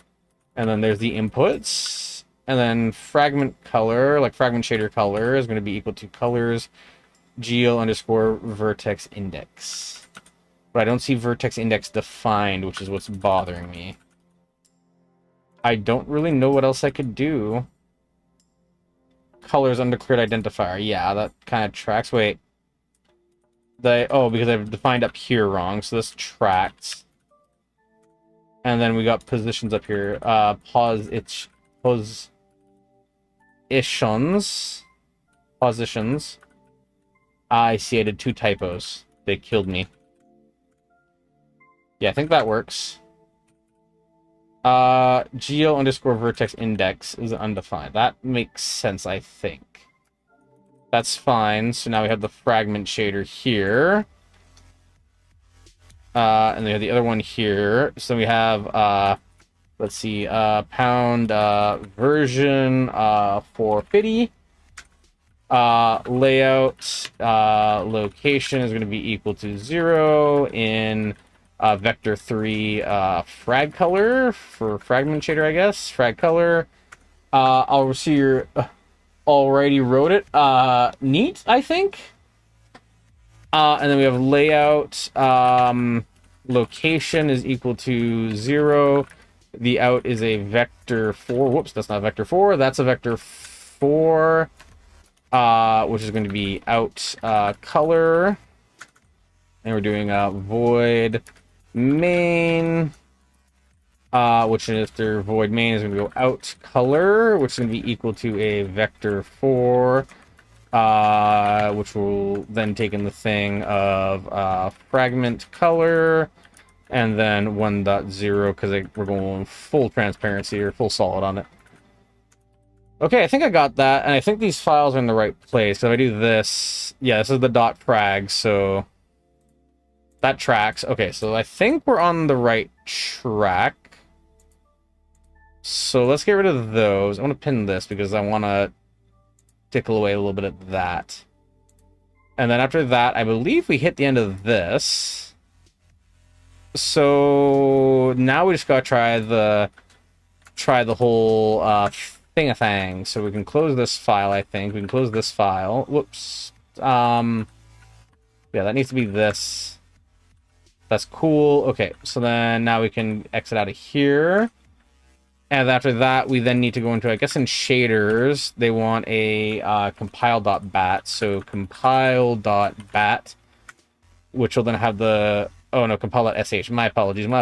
And then there's the inputs. And then fragment color, like fragment shader color, is going to be equal to colors GL underscore vertex index. But I don't see vertex index defined, which is what's bothering me. I don't really know what else I could do. Colors undeclared identifier. Yeah, that kind of tracks. Wait. Because I've defined up here wrong, so this tracks. And then we got positions up here. Positions. I see, I did 2 typos. They killed me. Yeah, I think that works. Geo underscore vertex index is undefined. That makes sense, I think. That's fine. So now we have the fragment shader here. And we have the other one here. So we have, let's see, pound version 450. Layout location is going to be equal to 0 in vector 3 frag color for fragment shader, I guess. Frag color. I'll see your already wrote it. Neat, I think. And then we have layout location is equal to 0. The out is a vector 4. Whoops, that's not vector 4. That's a vector 4. Which is going to be out color. And we're doing void main. Which is their void main is going to go out color, which is going to be equal to a vector 4. Which will then take in the thing of fragment color. And then 1.0 because we're going full transparency or full solid on it. Okay, I think I got that, and I think these files are in the right place. So if I do this, yeah, this is the dot frag, so that tracks. Okay, so I think we're on the right track. So let's get rid of those. I want to pin this because I want to tickle away a little bit at that. And then after that, I believe we hit the end of this. So now we just gotta try the whole thing. So we can close this file, I think. We can close this file. Whoops. Yeah, that needs to be this. That's cool. Okay, so then now we can exit out of here. And after that, we then need to go into, I guess in shaders, they want a compile.bat. So compile.bat, which will then have the, oh no, compile.sh. My apologies. We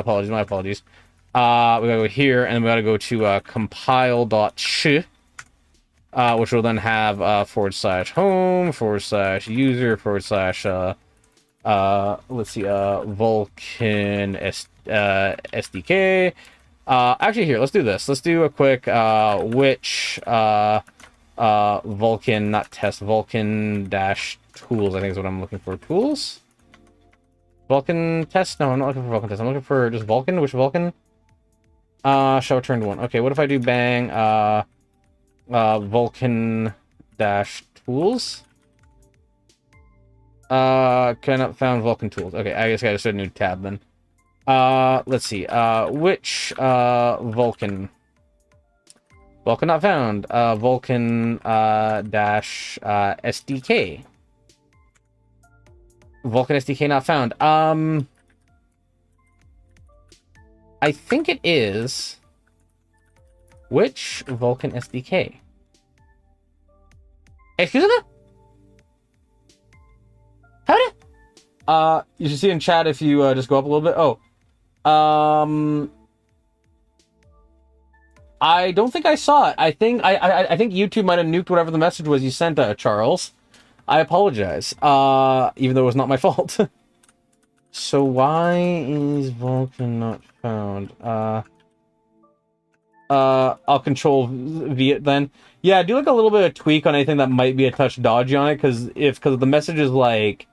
gotta go here, and we gotta go to compile.sh, which will then have /home, /user, let's see, vulkan SDK. Actually, here, let's do this. Let's do a quick which vulkan, not test, vulkan dash tools, I think is what I'm looking for. Tools? Vulkan test? No, I'm not looking for vulkan test. I'm looking for just vulkan. Which vulkan? Shall return to 1. Okay, what if I do bang vulkan dash tools? Cannot found vulkan tools. Okay, I guess I gotta start a new tab then. Let's see. Which vulkan? Vulkan not found. Vulkan dash SDK. Vulkan SDK not found. I think it is. Which Vulkan SDK? Excuse me? How did? You should see in chat if you just go up a little bit. Oh. I don't think I saw it. I think YouTube might have nuked whatever the message was you sent, Charles. I apologize. Even though it was not my fault. So why is Vulcan not found? I'll control V it then. Yeah, do like a little bit of tweak on anything that might be a touch dodgy on it, because the message is like,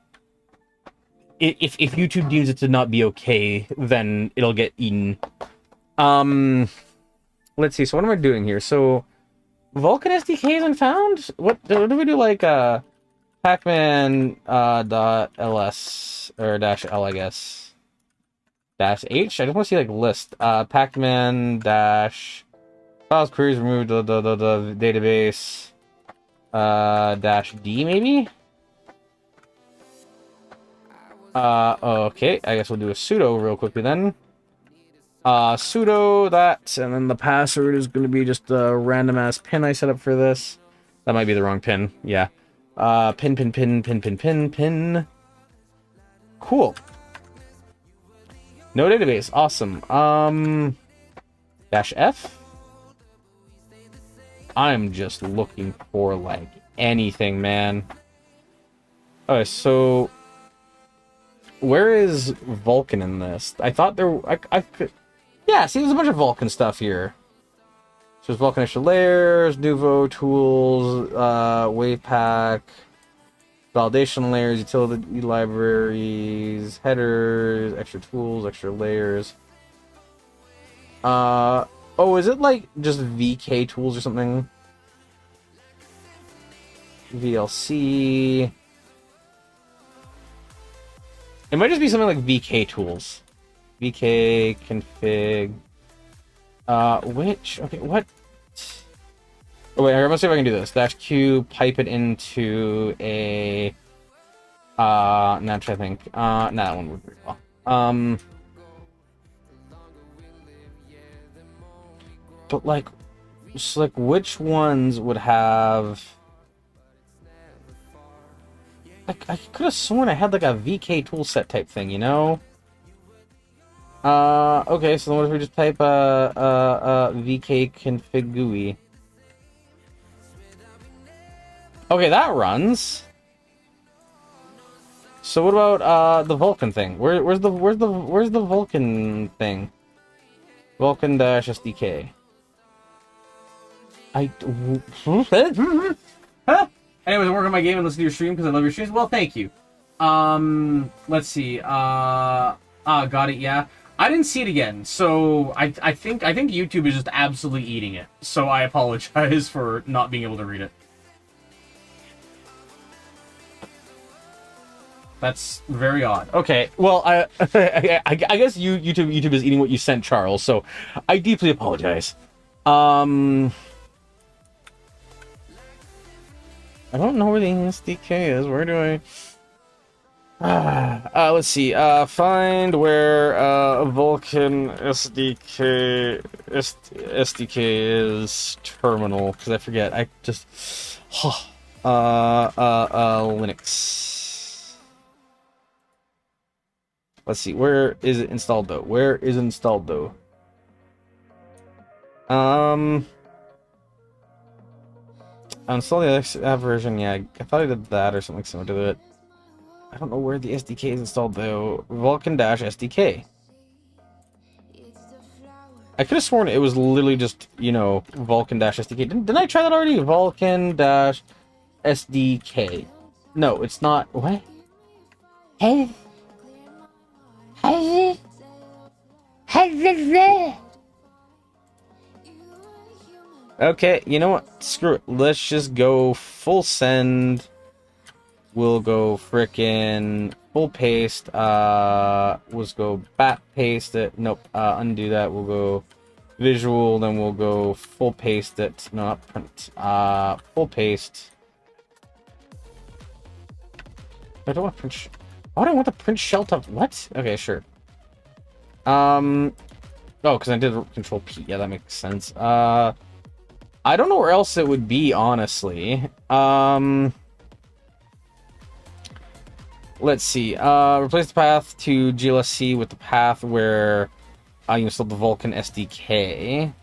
if YouTube deems it to not be okay, then it'll get eaten. Let's see. So what am I doing here? So Vulkan SDK isn't found. What do we do? Like Pacman dot ls or dash l, I guess. Dash h. I just want to see like list. Pacman dash files queries removed the database. Dash d maybe. Okay. I guess we'll do a sudo real quickly then. Sudo that, and then the password is going to be just a random ass pin I set up for this. That might be the wrong pin. Yeah. Pin. Cool. No database. Awesome. Dash F. I'm just looking for like anything, man. Okay, so where is Vulkan in this? I thought there I could. Yeah, see, there's a bunch of Vulkan stuff here. So there's Vulkan extra layers, Nuvo tools, Waypack, validation layers, utility libraries, headers, extra tools, extra layers. Oh, is it like just VK tools or something? VLC. It might just be something like VK tools. VK config. Okay, what? Oh wait, I'm gonna see if I can do this. Dash Q, pipe it into a. Now I'm trying to think. Nah, that one would work well. But like, just like which ones would have? Like, I could have sworn I had like a VK toolset type thing, you know? Okay, so then what if we just type VK config GUI? Okay, that runs. So what about the Vulkan thing? Where's the Vulkan thing? Vulkan dash SDK. Anyways, I work on my game and listen to your stream because I love your streams. Well, thank you. Let's see. Got it. Yeah, I didn't see it again, so I think YouTube is just absolutely eating it. So I apologize for not being able to read it. That's very odd. Okay, well, I guess YouTube is eating what you sent, Charles. So I deeply apologize. I don't know where the SDK is. Where do I? Let's see. Find where Vulkan SDK is terminal, because I forget. I just Linux. Let's see. Where is it installed though? Install the X version. Yeah, I thought I did that or something similar to it. I don't know where the SDK is installed though. Vulkan-SDK. I could have sworn it was literally just, you know, Vulkan-SDK. Didn't I try that already? Vulkan-SDK. No, it's not. What? Hey. Okay, you know what? Screw it. Let's just go full send. We'll go frickin' full paste. Let's go bat paste it. Nope. Undo that. We'll go visual. Then we'll go full paste it. No, not print. Full paste. I don't want to print. Why do I want the print shell top? What? Okay, sure. Oh, because I did Control P. Yeah, that makes sense. I don't know where else it would be, honestly. Let's see. Replace the path to GLSC with the path where you install the Vulkan SDK.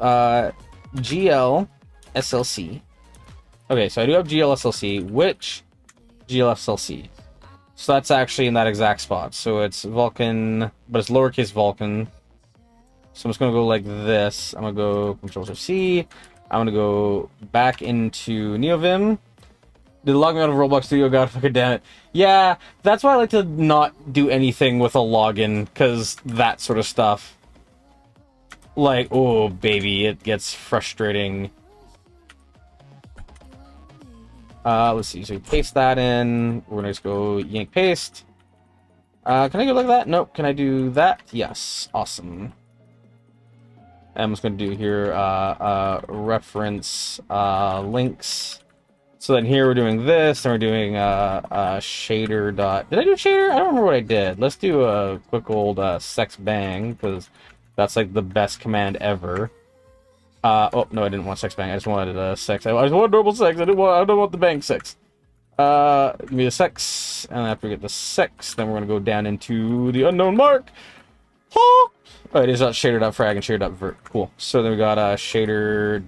GL SLC Okay, so I do have GLSLC. Which GLSLC? So that's actually in that exact spot. So it's Vulkan, but it's lowercase Vulkan. So I'm just going to go like this. I'm going to go Control-Shift-C. I'm going to go back into NeoVim. Did it log me out of Roblox Studio? God fucking damn it. Yeah, that's why I like to not do anything with a login, because that sort of stuff. Like, oh baby, it gets frustrating. Let's see, so we paste that in. We're gonna just go yank paste. Can I go like that? Nope. Can I do that? Yes. Awesome. I'm just gonna do here, reference, links. So then here we're doing this, and we're doing, shader dot... Did I do shader? I don't remember what I did. Let's do a quick old, sex bang, because that's, like, the best command ever. Oh, no, I didn't want sex bang. I just wanted sex. I just wanted normal sex. I don't want the bang sex. Give me the sex. And after we get the sex, then we're going to go down into the unknown mark. Oh, it is shader.frag and shader.vert. Cool. So then we got shader.vert.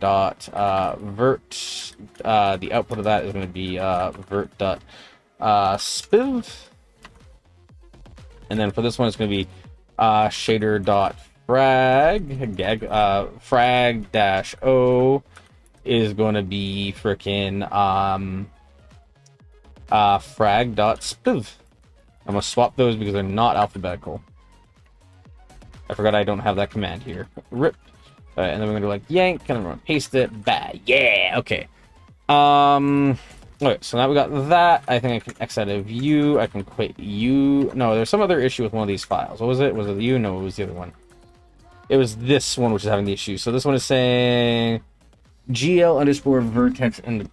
The output of that is going to be vert.spiv. And then for this one, it's going to be shader.frag. Frag-o is going to be frickin' frag.spiv. I'm going to swap those because they're not alphabetical. I forgot I don't have that command here. Rip. And then we're going to do like yank, and then we're going to paste it. Bah, yeah, okay. Okay, so now we got that. I think I can X out of view. I can quit you. No, there's some other issue with one of these files. What was it? Was it the U? No, it was the other one. It was this one which is having the issue. So this one is saying GL underscore vertex and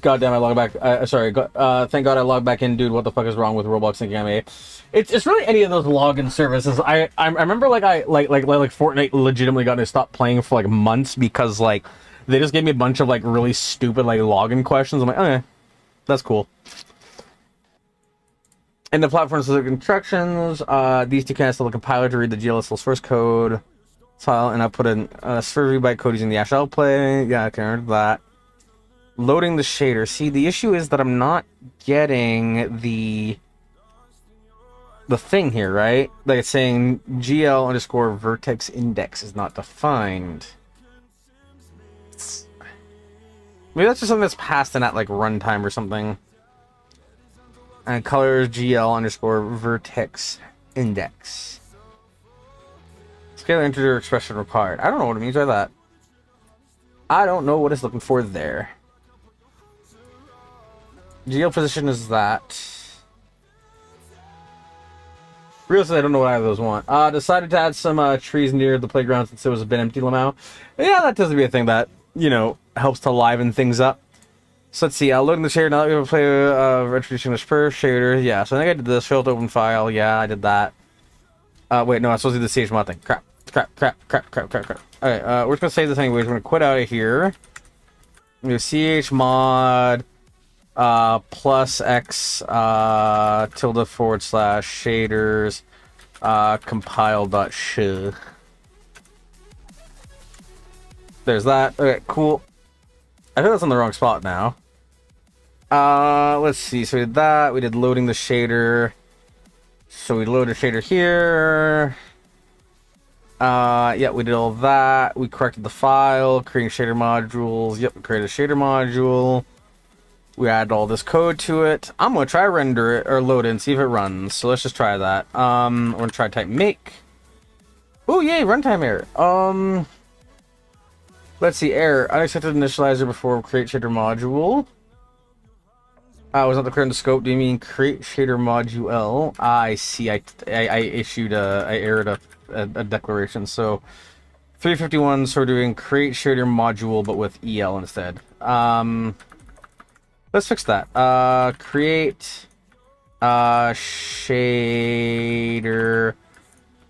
God damn, I logged back. Sorry. Thank God I logged back in, dude. What the fuck is wrong with Roblox and Game? It's really any of those login services. I remember like Fortnite legitimately got to stop playing for like months because like they just gave me a bunch of like really stupid like login questions. I'm like, okay, that's cool. And the platform specific instructions. These two can't tell the compiler to read the GLSL source code file, and I put in server bytecode using the shell play. Yeah, I can remember that. Loading the shader. See, the issue is that I'm not getting the thing here, right? Like it's saying GL underscore vertex index is not defined. Maybe that's just something that's passed in at like runtime or something. And colors GL underscore vertex index. Scalar integer expression required. I don't know what it means by that. I don't know what it's looking for there. GL position is that. Realistically, I don't know what either of those want. Decided to add some trees near the playground since it was a bit empty lamau. Yeah, that tends to be a thing that, you know, helps to liven things up. So let's see, I'll load in the shader now that we have a play introducing this per shader. Yeah, so I think I did this failed to open file. Yeah, I did that. Wait, no, I'm supposed to do the chmod thing. Crap. Okay, we're just gonna save this anyways. We're gonna quit out of here. I'm gonna chmod plus x tilde forward slash shaders compile dot sh. There's that. Okay, cool. I think that's on the wrong spot now. Let's see. So we did that. We did loading the shader. So we loaded shader here. Yeah, we did all that. We corrected the file, creating shader modules. Yep, we created a shader module. We added all this code to it. I'm gonna try render it or load it and see if it runs. So let's just try that. I'm gonna try type make. Oh yay, runtime error. Let's see, error. Unaccepted initializer before create shader module. Was not declared in the scope. Do you mean create shader module? I see. I issued I errored a declaration. So 351. So we're doing create shader module, but with EL instead. Let's fix that. Create shader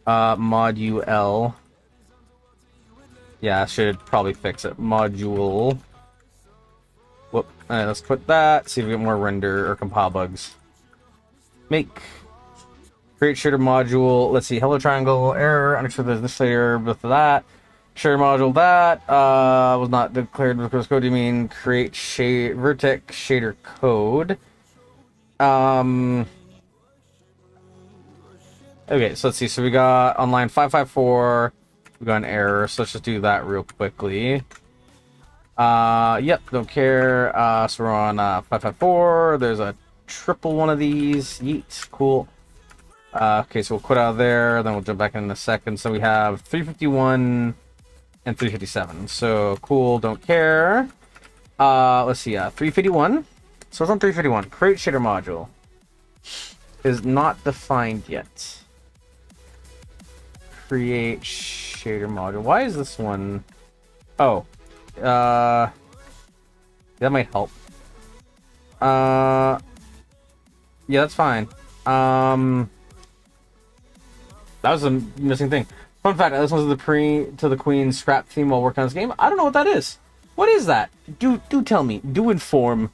module. Yeah, I should probably fix it. Module. Whoop. Alright, let's quit that. See if we get more render or compile bugs. Make. Create shader module. Let's see. Hello triangle error. Unexpected this layer with that. Shader module that was not declared because code. You mean create vertex shader code? Okay, so let's see. So we got on line 554. We got an error. So let's just do that real quickly. Yep, don't care. So we're on 554. There's a triple one of these. Yeet, cool. Okay, so we'll quit out of there. Then we'll jump back in a second. So we have 351 and 357. So cool, don't care. Let's see. 351. So it's on 351. Create shader module is not defined yet. Create shader module. Why is this one? Oh. That might help. Yeah, that's fine. That was a missing thing. Fun fact, I listened to the Queen's scrap theme while working on this game. I don't know what that is. What is that? Do tell me. Do inform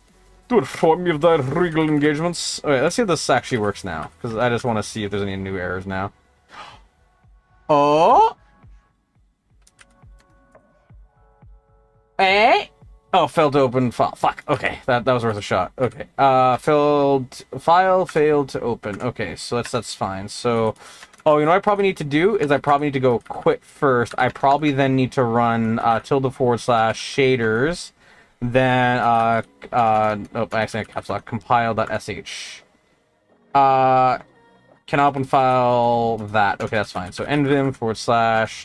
me of the regal engagements. Okay, let's see if this actually works now. Because I just want to see if there's any new errors now. Oh! Eh? Oh, failed to open file. Fuck. Okay, that was worth a shot. Okay. File failed to open. Okay, so that's fine. So, oh, you know what I probably need to do is I probably need to go quit first. I probably then need to run ~/shaders. Then oh, I accidentally caps lock compile.sh. Can I open file that? Okay, that's fine. So nvim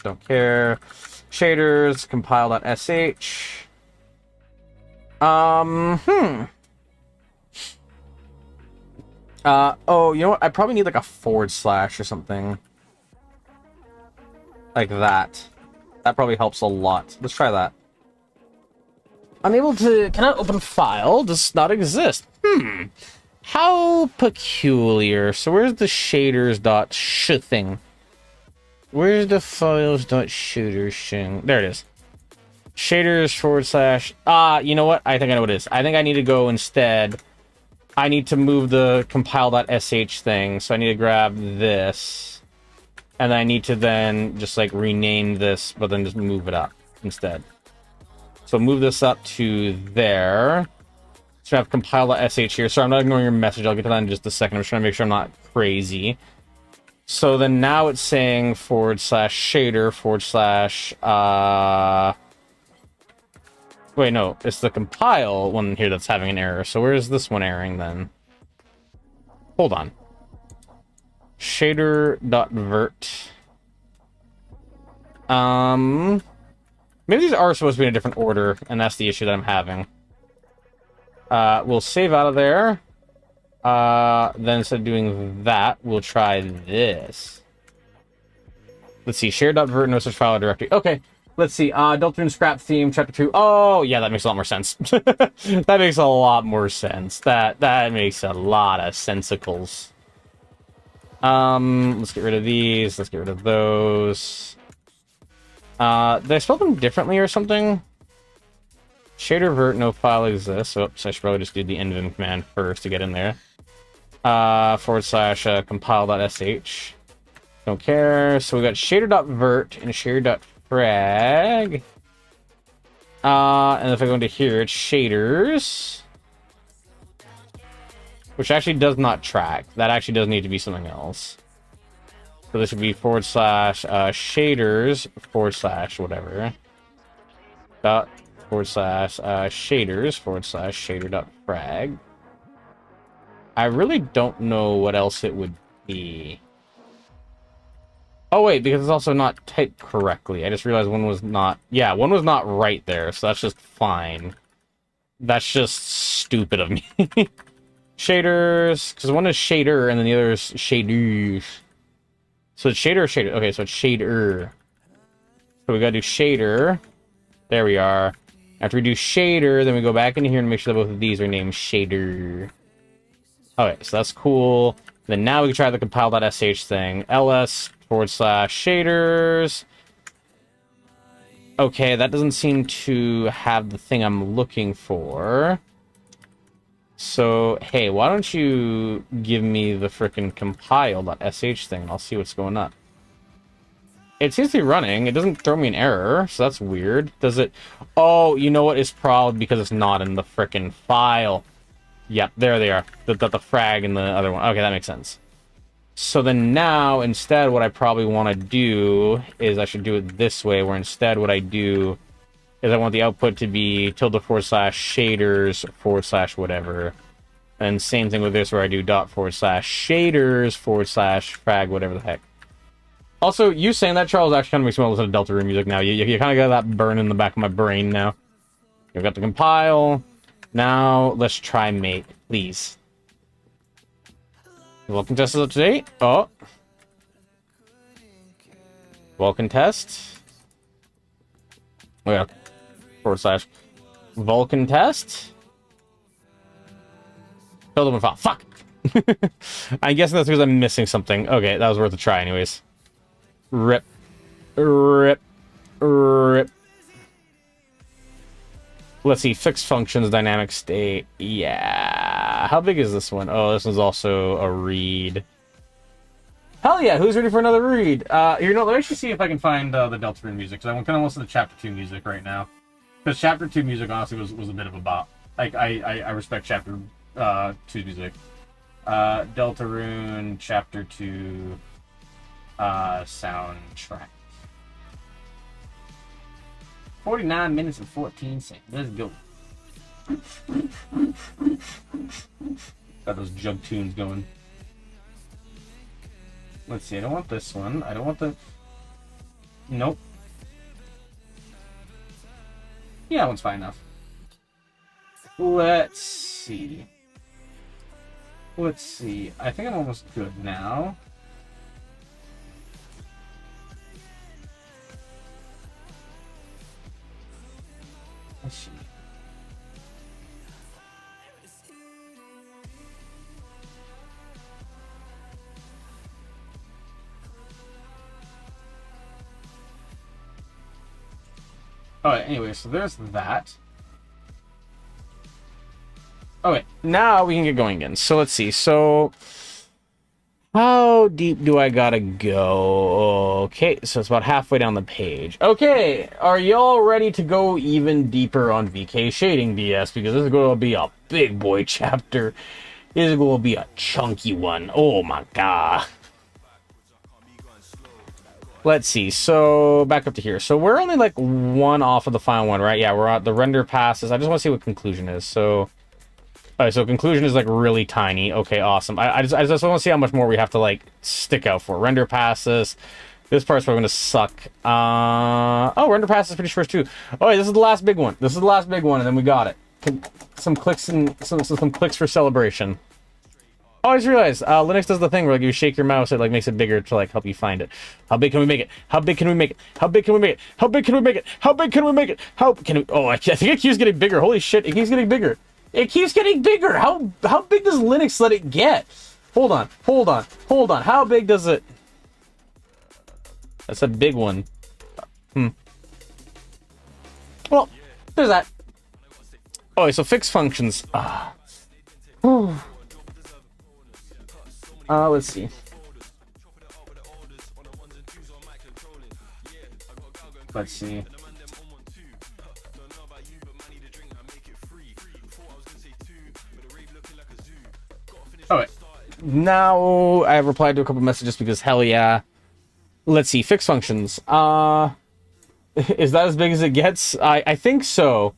/ don't care shaders compile.sh. Oh, you know what? I probably need like a / or something like that. That probably helps a lot. Let's try that. Unable to... Cannot open file. Does not exist. How peculiar. So where's the shaders.sh thing? Where's the files.shaders thing? There it is. Shaders / you know what? I think I know what it is. I think I need to go instead. I need to move the compile.sh thing. So I need to grab this. And I need to then just like rename this, but then just move it up instead. So move this up to there. So I have compile.sh here. So I'm not ignoring your message. I'll get to that in just a second. I'm just trying to make sure I'm not crazy. So then now it's saying / shader / wait, no. It's the compile one here that's having an error. So where's this one erroring then? Hold on. Shader.vert. Maybe these are supposed to be in a different order, and that's the issue that I'm having. We'll save out of there. Then instead of doing that, we'll try this. Let's see, share.vert, no such file directory. Okay, let's see, Deltarune Scrap Theme, Chapter 2. Oh, yeah, that makes a lot more sense. That makes a lot more sense. That makes a lot of sensicles. Let's get rid of these. Let's get rid of those. Did I spell them differently or something? Shader.vert, no file exists. Oops, I should probably just do the nvim command first to get in there. / compile.sh. Don't care. So we got shader.vert and shader.frag. And if I go into here, it's shaders. Which actually does not track. That actually does need to be something else. So this would be / shaders / whatever. Dot / shaders / shader.frag. I really don't know what else it would be. Oh wait, because it's also not typed correctly. I just realized one was not... Yeah, one was not right there, so that's just fine. That's just stupid of me. Shaders, because one is shader and then the other is shaders. So it's shader or shader? Okay, so it's shader. So we gotta do shader. There we are. After we do shader, then we go back into here and make sure that both of these are named shader. Okay, so that's cool. Then now we can try the compile.sh thing. ls / shaders. Okay, that doesn't seem to have the thing I'm looking for. So, hey, why don't you give me the frickin' compile.sh thing, and I'll see what's going on. It seems to be running. It doesn't throw me an error, so that's weird. Does it? Oh, you know what? It's probably because it's not in the frickin' file. Yep, there they are. The frag and the other one. Okay, that makes sense. So then now, instead, what I probably want to do is I should do it this way, where instead what I do is I want the output to be ~shaders /whatever. And same thing with this, where I do ./shaders /frag, whatever the heck. Also, you saying that, Charles, actually kind of makes me want to listen to Deltarune music now. You kind of got that burn in the back of my brain now. You've got the compile. Now, let's try mate, please. Vulkan test is up to date. Oh. Vulkan test. Oh yeah. / Vulkan test. Build up my file. Fuck! I'm guessing that's because I'm missing something. Okay, that was worth a try anyways. Rip. Rip. Rip. Let's see. Fixed functions, dynamic state. Yeah. How big is this one? Oh, this one's also a read. Hell yeah, who's ready for another read? Let me actually see if I can find the Deltarune music, because I want to listen to Chapter 2 music right now. Because Chapter 2 music, honestly, was a bit of a bop. Like, I respect Chapter 2's music. Deltarune, Chapter 2, soundtrack. 49 minutes and 14 seconds. Let's go. Got those jug tunes going. Let's see, I don't want this one. I don't want the... Nope. Yeah, that one's fine enough. Let's see. Let's see. I think I'm almost good now. Let's see. Alright, anyway, so there's that. Okay, now we can get going again. So let's see. So, how deep do I gotta go? Okay, so it's about halfway down the page. Okay, are y'all ready to go even deeper on VK shading DS? Because this is going to be a big boy chapter. This is going to be a chunky one. Oh my god. Let's see, so back up to here. So we're only like one off of the final one, right? Yeah, we're at the render passes. I just want to see what conclusion is. So, alright, so conclusion is like really tiny. Okay, awesome. I just want to see how much more we have to like stick out for. Render passes. This part's probably going to suck. Oh, render passes pretty sure too. Oh, yeah, this is the last big one. This is the last big one, and then we got it. Some clicks and some clicks for celebration. Oh, I just realized, Linux does the thing where like, you shake your mouse, it like makes it bigger to like help you find it. How big can we make it? How big can we make it? How big can we make it? How big can we make it? How big can we make it? How can we... Oh, I think it keeps getting bigger. Holy shit, it keeps getting bigger. It keeps getting bigger. How big does Linux let it get? Hold on. How big does it... That's a big one. Well, there's that. Oh, so fixed functions. Let's see. Let's see. Alright. Now I've replied to a couple messages because hell yeah. Let's see. Fixed functions. Is that as big as it gets? I think so.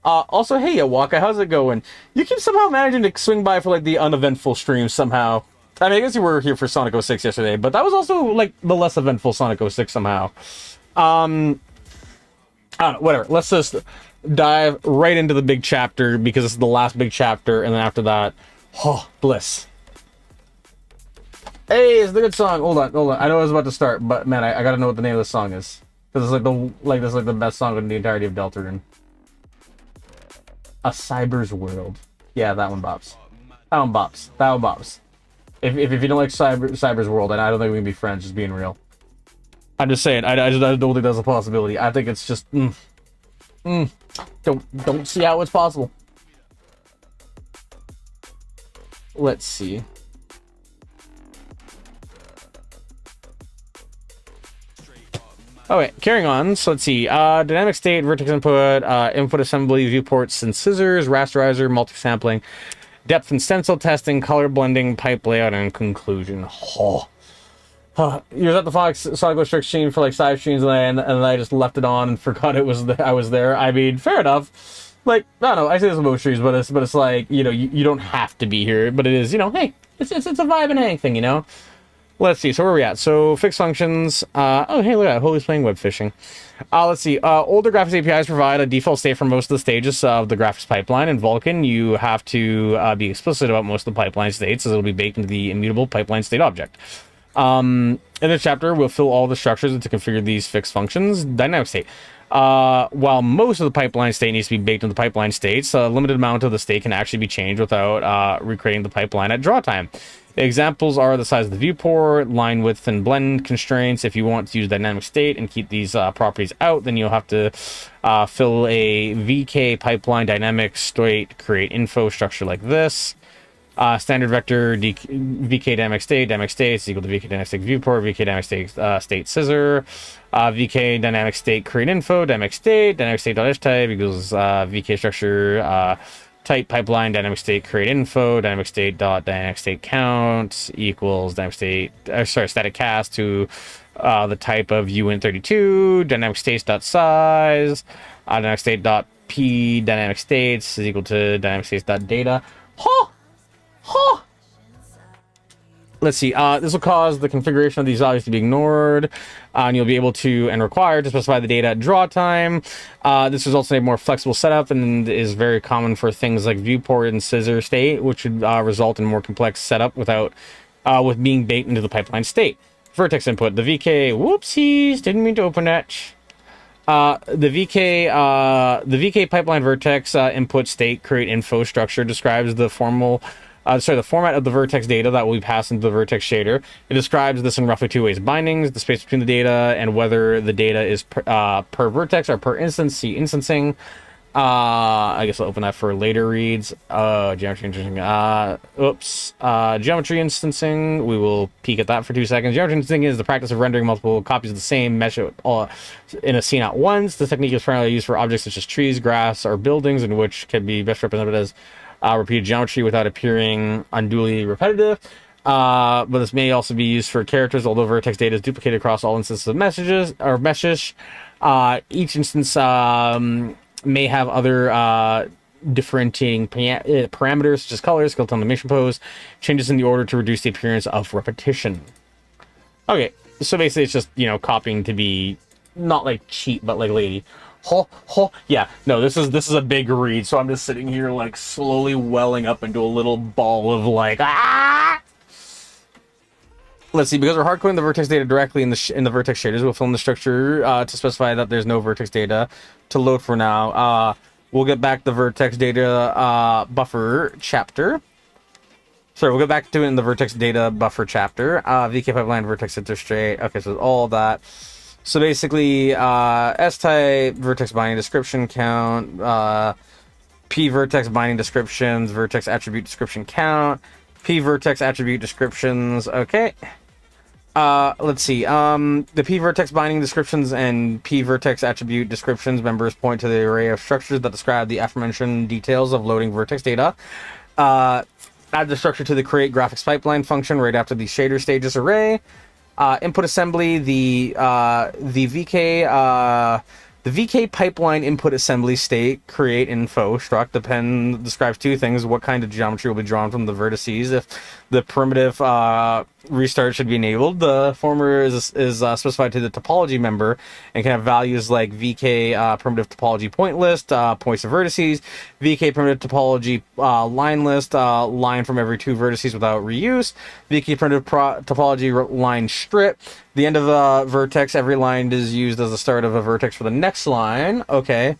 Also, hey, Waka, how's it going? You keep somehow managing to swing by for like the uneventful stream somehow. I mean, I guess you were here for Sonic 06 yesterday, but that was also, like, the less eventful Sonic 06 somehow. I don't know, whatever. Let's just dive right into the big chapter, because this is the last big chapter, and then after that, oh, bliss. Hey, it's the good song. Hold on. I know I was about to start, but, man, I gotta know what the name of the song is. Because it's like the best song in the entirety of Deltarune. A Cyber's World. Yeah, that one bops. That one bops. If you don't like Cyber's World, and I don't think we can be friends, just being real. I'm just saying, I don't think that's a possibility. I think it's just, don't see how it's possible. let's see. Okay, carrying on. So let's see. Dynamic state, vertex input, input assembly, viewports and scissors, rasterizer, multi-sampling, depth and stencil testing, color blending, pipe layout, and conclusion. Oh. You was at the Fox Sonic Strix stream for like 5 streams, and I just left it on and forgot it was I was there. I mean, fair enough. Like, I don't know, I say this with most streams, but it's like, you know, you don't have to be here, but it is, you know, hey, it's a vibe and hang thing, you know? Let's see, so where are we at? So, fixed functions, oh, hey, look at that, Holy's playing web fishing. Let's see, older graphics APIs provide a default state for most of the stages of the graphics pipeline. In Vulkan, you have to be explicit about most of the pipeline states, as it'll be baked into the immutable pipeline state object. In this chapter, we'll fill all the structures to configure these fixed functions. Dynamic state. While most of the pipeline state needs to be baked into the pipeline states, a limited amount of the state can actually be changed without recreating the pipeline at draw time. Examples are the size of the viewport, line width and blend constraints. If you want to use dynamic state and keep these properties out, then you'll have to fill a VK pipeline dynamic state create info structure like this. Standard vector VK dynamic state is equal to VK dynamic state viewport, VK dynamic state scissor, VK dynamic state create info, dynamic state dot type equals VK structure type pipeline dynamic state create info, dynamic state dot dynamic state count equals dynamic state static cast to the type of uint32, dynamic states dot size, dynamic state dot p dynamic states is equal to dynamic states dot data. Let's see, this will cause the configuration of these values to be ignored, and you'll be able to, and required to specify the data at draw time. This results in a more flexible setup and is very common for things like viewport and scissor state, which would result in more complex setup with being baked into the pipeline state. Vertex input, the VK, whoopsies, didn't mean to open that. The VK pipeline vertex input state create info structure describes the format of the vertex data that will be passed into the vertex shader. It describes this in roughly 2 ways: bindings, the space between the data, and whether the data is per vertex or per instance. See instancing. I guess I'll open that for later reads. Geometry instancing. Geometry instancing. We will peek at that for 2 seconds. Geometry instancing is the practice of rendering multiple copies of the same mesh in a scene at once. The technique is primarily used for objects such as trees, grass, or buildings, in which can be best represented as repeated geometry without appearing unduly repetitive. But this may also be used for characters, although vertex data is duplicated across all instances of meshes. Each instance may have other differentiating parameters such as colors, skeleton animation pose, changes in the order to reduce the appearance of repetition. Okay, so basically it's just, you know, copying to be not like cheap, but like lady. Yeah, no, this is a big read, so I'm just sitting here like slowly welling up into a little ball of like Let's see, because we're hardcoding the vertex data directly in the vertex shaders, we'll fill in the structure to specify that there's no vertex data to load for now. We'll get back the vertex data buffer chapter. Sorry, we'll get back to it in the vertex data buffer chapter. VK pipeline vertex interstrate. Okay, so all that. So basically, S-type, vertex binding description count, P-vertex binding descriptions, vertex attribute description count, P-vertex attribute descriptions, okay. Let's see, the P-vertex binding descriptions and P-vertex attribute descriptions members point to the array of structures that describe the aforementioned details of loading vertex data. Add the structure to the create graphics pipeline function right after the shader stages array. Input assembly, the VK pipeline input assembly state create info struct describes 2 things: what kind of geometry will be drawn from the vertices if the primitive restart should be enabled. The former is specified to the topology member and can have values like VK primitive topology point list, points to vertices, VK primitive topology line list, line from every 2 vertices without reuse, VK primitive topology line strip. The end of a vertex, every line is used as the start of a vertex for the next line. Okay.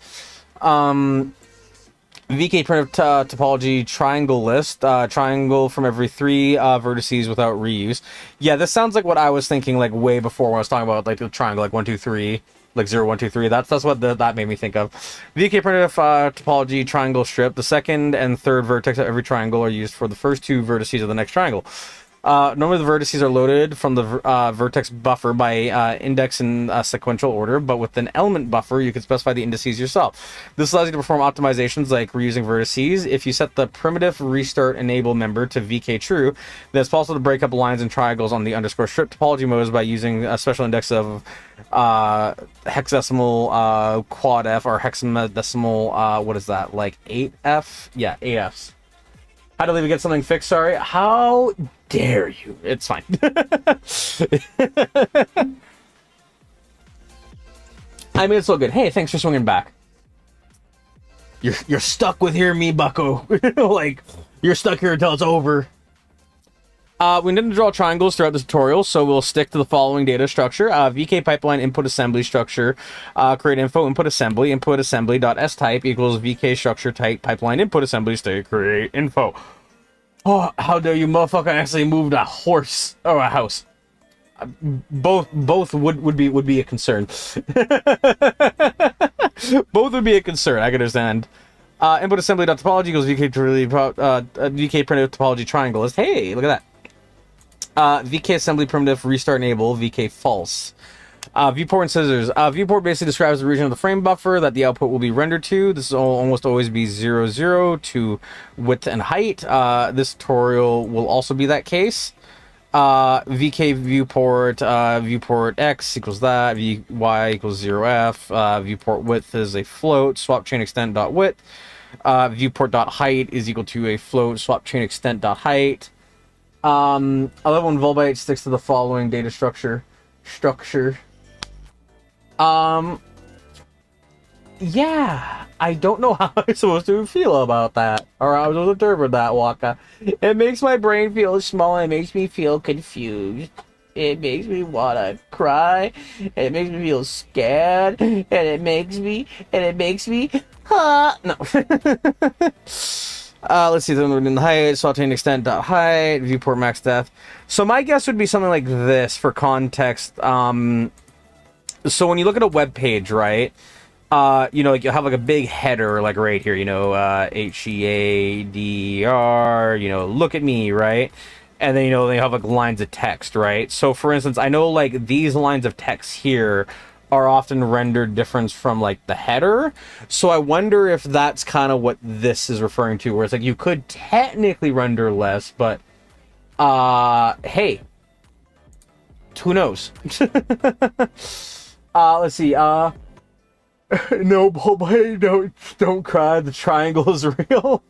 VK primitive topology triangle list, triangle from every 3 vertices without reuse. Yeah, this sounds like what I was thinking like way before when I was talking about like the triangle, like 1, 2, 3. like 0, 1, 2, 3. That's what that made me think of. VK primitive topology triangle strip. The second and third vertex of every triangle are used for the first two vertices of the next triangle. Normally the vertices are loaded from the vertex buffer by index in sequential order, but with an element buffer, you can specify the indices yourself. This allows you to perform optimizations like reusing vertices. If you set the primitive restart enable member to VK true, then it's possible to break up lines and triangles on the underscore strip topology modes by using a special index of hexadecimal quad F or hexadecimal, what is that, like 8F? Yeah, 8Fs. How to get something fixed, sorry. How dare you? It's fine. I mean, it's so good. Hey, thanks for swinging back. You're stuck with hearing me, bucko. Like, you're stuck here until it's over. We need to draw triangles throughout the tutorial, so we'll stick to the following data structure. VK pipeline input assembly structure, create info input assembly dot s type equals VK structure type pipeline input assembly state create info. Oh, how dare you, motherfucker! Actually moved a horse or a house. Both would be a concern. Both would be a concern. I can understand. Input assembly dot topology equals VK primitive topology triangle is hey, look at that. VK assembly primitive restart enable VK false. Viewport and scissors. Viewport basically describes the region of the frame buffer that the output will be rendered to. This will almost always be 0, 0 to width and height. This tutorial will also be that case. VK viewport, viewport X equals that, VY equals 0F, viewport width is a float, swap chain extent dot width, viewport dot height is equal to a float, swap chain extent dot height. I love when Volbyte sticks to the following data structure. Yeah, I don't know how I'm supposed to feel about that, or how I'm supposed to interpret that, Waka. It makes my brain feel small, and it makes me feel confused. It makes me wanna cry, it makes me feel scared, and it makes me, no. Let's see, in the height, swap-chain extent dot height, viewport max depth. So my guess would be something like this for context. So when you look at a web page, right, you know, like you'll have like a big header, like right here, you know, HEADR, you know, look at me, right? And then, you know, they have like lines of text, right? So for instance, I know like these lines of text here are often rendered different from like the header. So I wonder if that's kind of what this is referring to, where it's like you could technically render less, but hey, who knows? Let's see. No, boy, don't cry. The triangle is real.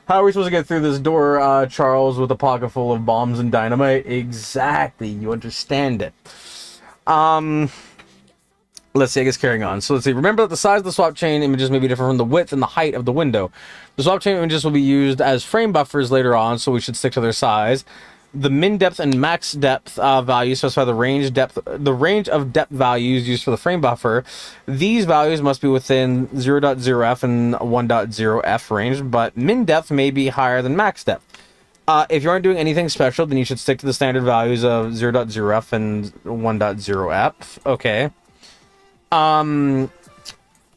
How are we supposed to get through this door, Charles, with a pocket full of bombs and dynamite? Exactly. You understand it. Let's see, I guess carrying on. So let's see. Remember that the size of the swap chain images may be different from the width and the height of the window. The swap chain images will be used as frame buffers later on, so we should stick to their size. The min depth and max depth values specify the range of depth values used for the frame buffer. These values must be within 0.0f and 1.0f range, but min depth may be higher than max depth. If you aren't doing anything special, then you should stick to the standard values of 0.0f and 1.0f. Okay.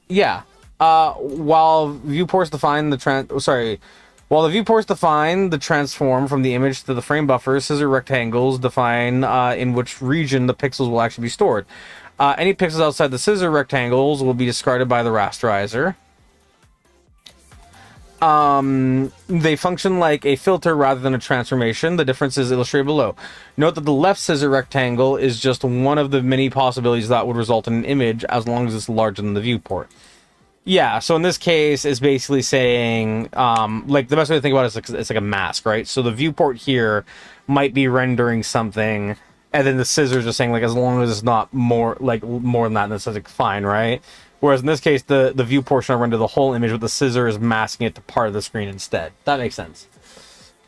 Yeah. While the viewports define the transform from the image to the frame buffer, scissor rectangles define in which region the pixels will actually be stored. Any pixels outside the scissor rectangles will be discarded by the rasterizer. They function like a filter rather than a transformation. The difference is illustrated below. Note that the left scissor rectangle is just one of the many possibilities that would result in an image as long as it's larger than the viewport. Yeah, so in this case, it's basically saying, like, the best way to think about it is it's like a mask, right? So the viewport here might be rendering something, and then the scissors are saying, like, as long as it's not more than that, then it's like, fine, right? Whereas in this case, the view portion will render the whole image, but the scissor is masking it to part of the screen instead. That makes sense.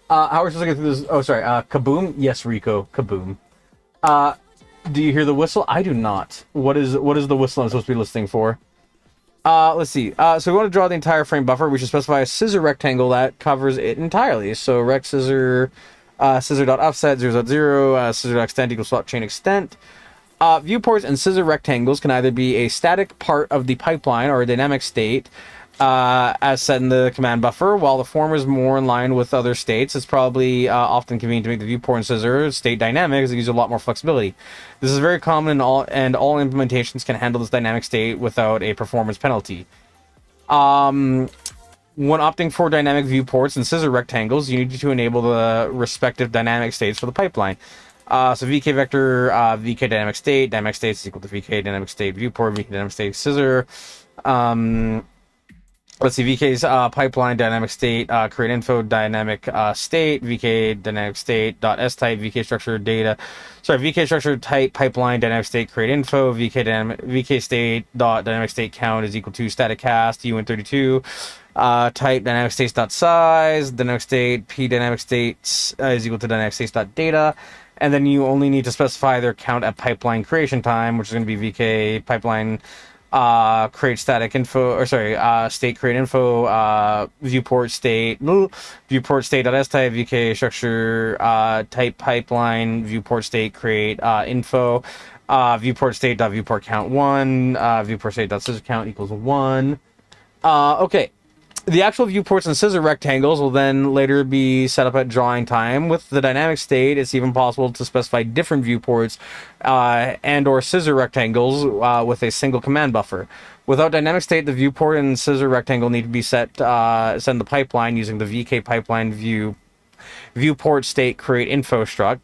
How are we supposed to get through this? Oh, sorry, kaboom? Yes, Rico, kaboom. Do you hear the whistle? I do not. What is the whistle I'm supposed to be listening for? Let's see. So we want to draw the entire frame buffer. We should specify a scissor rectangle that covers it entirely. So rect scissor, scissor.offset 0.0, scissor.extent equals swap chain extent. Viewports and scissor rectangles can either be a static part of the pipeline or a dynamic state, as set in the command buffer. While the former is more in line with other states, it's probably often convenient to make the viewport and scissor state dynamic, as it gives you a lot more flexibility. This is very common in all implementations can handle this dynamic state without a performance penalty. When opting for dynamic viewports and scissor rectangles, you need to enable the respective dynamic states for the pipeline. So VK vector, VK dynamic state is equal to VK dynamic state viewport, VK dynamic state scissor. Let's see, VK's pipeline dynamic state, create info dynamic state, VK dynamic state dot S type, VK structure data. Sorry, VK structure type pipeline dynamic state create info, VK state dot dynamic state count is equal to static cast UN32. Type dynamic states dot size, dynamic state p dynamic states is equal to dynamic states dot data. And then you only need to specify their count at pipeline creation time, which is going to be VK pipeline create static info, or sorry, state create info, viewport state dot S type, VK structure type pipeline viewport state create info, viewport state dot viewport count 1, viewport state dot scissor count equals 1. Okay. The actual viewports and scissor rectangles will then later be set up at drawing time. With the dynamic state, it's even possible to specify different viewports and or scissor rectangles with a single command buffer. Without dynamic state, the viewport and scissor rectangle need to be set in the pipeline using the VK pipeline viewport state create info struct.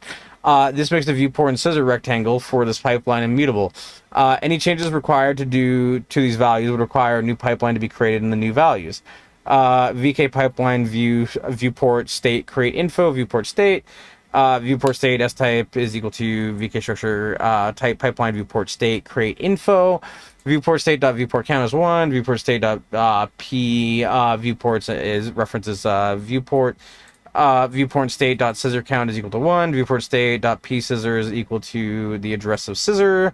This makes the viewport and scissor rectangle for this pipeline immutable. Any changes required to these values would require a new pipeline to be created in the new values. VK pipeline viewport state create info viewport state S type is equal to VK structure type pipeline viewport state create info, viewport state dot viewport count is 1, viewport state dot p viewports is references viewport. Viewport state dot scissor count is equal to 1. Viewport state dot p scissor is equal to the address of scissor.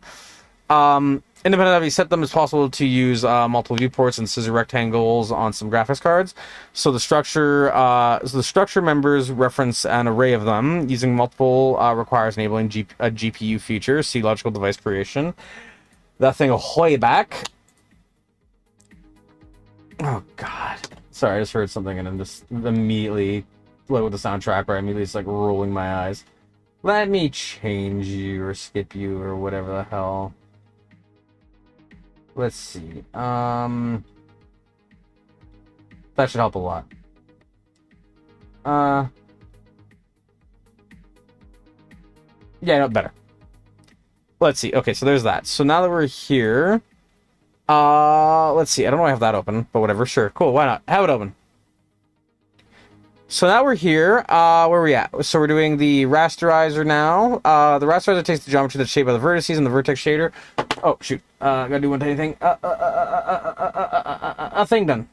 Independent of you set them, it's possible to use multiple viewports and scissor rectangles on some graphics cards. So the structure members reference an array of them. Using multiple requires enabling a GPU feature. See logical device creation. That thing ahoy back. Oh God! Sorry, I just heard something and I'm just immediately. Look with the soundtrack, right? Immediately it's like rolling my eyes. Let me change you or skip you or whatever the hell. Let's see. That should help a lot. Yeah, no, better. Let's see. Okay, so there's that. So now that we're here, let's see. I don't know why I have that open, but whatever. Sure, cool. Why not? Have it open. So now we're here, where are we at? So we're doing the rasterizer now. The rasterizer takes the geometry that's shaped by the vertices and the vertex shader. Oh, shoot. Gotta do one tiny thing. A thing done.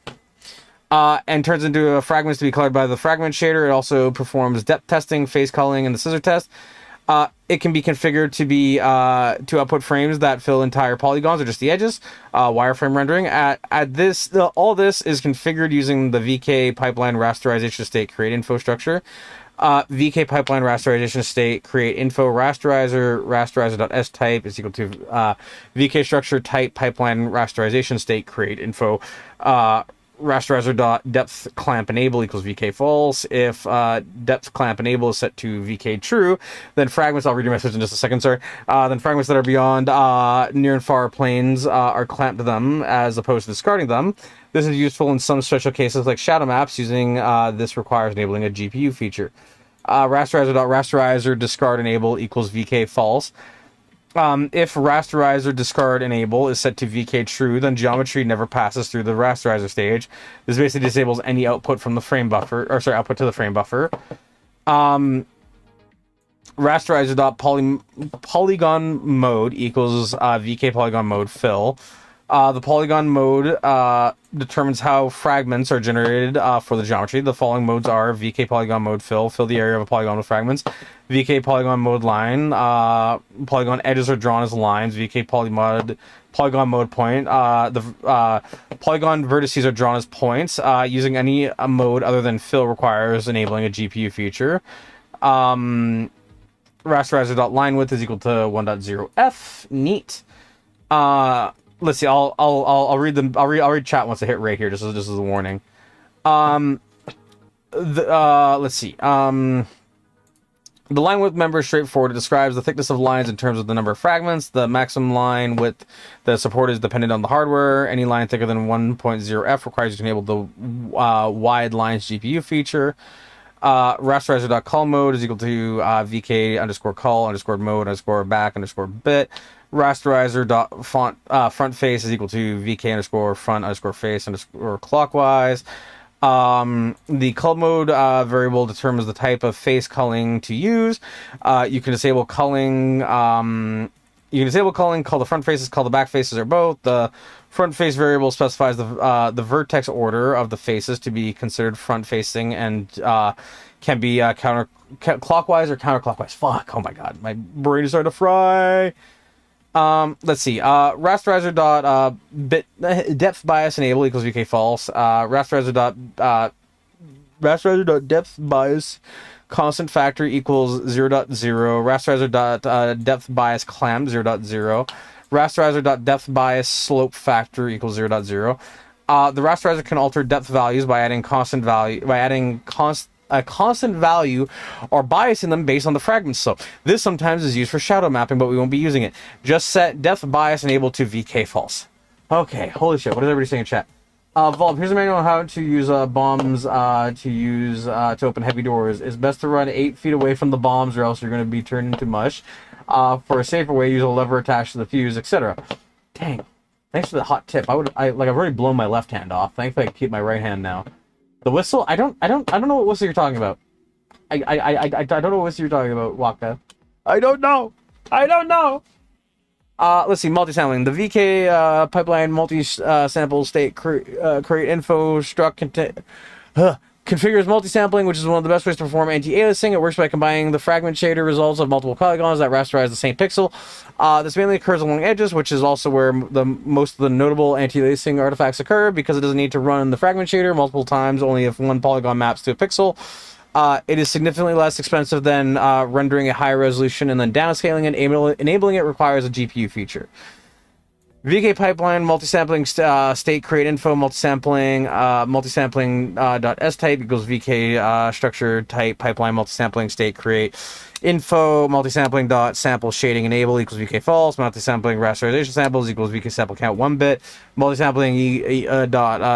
And turns into fragments to be colored by the fragment shader. It also performs depth testing, face coloring, and the scissor test. It can be configured to be to output frames that fill entire polygons or just the edges. Wireframe rendering. All this is configured using the VK pipeline rasterization state create info structure. VK pipeline rasterization state create info rasterizer.s type is equal to VK structure type pipeline rasterization state create info. Rasterizer.depth clamp enable equals VK false. If depth clamp enable is set to VK true, then fragments, I'll read your message in just a second, sorry. Then fragments that are beyond near and far planes are clamped to them as opposed to discarding them. This is useful in some special cases like shadow maps. Using this requires enabling a GPU feature. Rasterizer.rasterizer discard enable equals VK false. If rasterizer discard enable is set to VK true, then geometry never passes through the rasterizer stage. This basically disables any output from the frame buffer, or sorry, output to the frame buffer. Rasterizer.polygon mode equals VK polygon mode fill. The polygon mode determines how fragments are generated for the geometry. The following modes are VK polygon mode fill the area of a polygon with fragments. VK polygon mode line, polygon edges are drawn as lines. VK polygon mode point. The polygon vertices are drawn as points. Using any mode other than fill requires enabling a GPU feature. rasterizer.line width is equal to 1.0f. Neat. Let's see. I'll read them. I'll read chat once I hit right here. Just as a warning. Let's see. The line width member is straightforward. It describes the thickness of lines in terms of the number of fragments. The maximum line width the support is dependent on the hardware. Any line thicker than 1.0f requires you to enable the wide lines GPU feature. Rasterizer.call mode is equal to vk underscore call underscore mode underscore back underscore bit. Rasterizer.front face is equal to vk underscore front underscore face underscore clockwise. The cull mode variable determines the type of face culling to use. You can disable culling. Call the front faces, call the back faces, or both. The front face variable specifies the vertex order of the faces to be considered front facing and can be clockwise or counterclockwise. Fuck! Oh my god, my brain is starting to fry. Let's see. Rasterizer bit depth bias enable equals vk false. Rasterizer depth bias constant factor equals 0.0. Rasterizer depth bias clamp 0.0. Rasterizer depth bias slope factor equals 0.0. The rasterizer can alter depth values by adding a constant value or biasing them based on the fragment slope. This sometimes is used for shadow mapping, but we won't be using it. Just set depth bias enable to vk false. Okay, holy shit, what is everybody saying in chat? Volv, here's a manual on how to use bombs to open heavy doors. It's best to run 8 feet away from the bombs or else you're going to be turned into mush. For a safer way, use a lever attached to the fuse, etc. Dang, thanks for the hot tip. I've already blown my left hand off. Thankfully I can keep my right hand now. The whistle? I don't know what whistle you're talking about. I don't know what whistle you're talking about, Waka. I don't know. Let's see, multi-sampling. The VK pipeline multi-sample state create info struct configures multi-sampling, which is one of the best ways to perform anti-aliasing. It works by combining the fragment shader results of multiple polygons that rasterize the same pixel. This mainly occurs along edges, which is also where most of the notable anti-aliasing artifacts occur, because it doesn't need to run the fragment shader multiple times, only if one polygon maps to a pixel. It is significantly less expensive than rendering a higher resolution and then downscaling it. Enabling it requires a GPU feature. VK pipeline multi-sampling state create info multi-sampling .s type equals VK structure type pipeline multi-sampling state create info multi-sampling sample shading enable equals VK false. Multi-sampling rasterization samples equals VK sample count 1 bit. Multi-sampling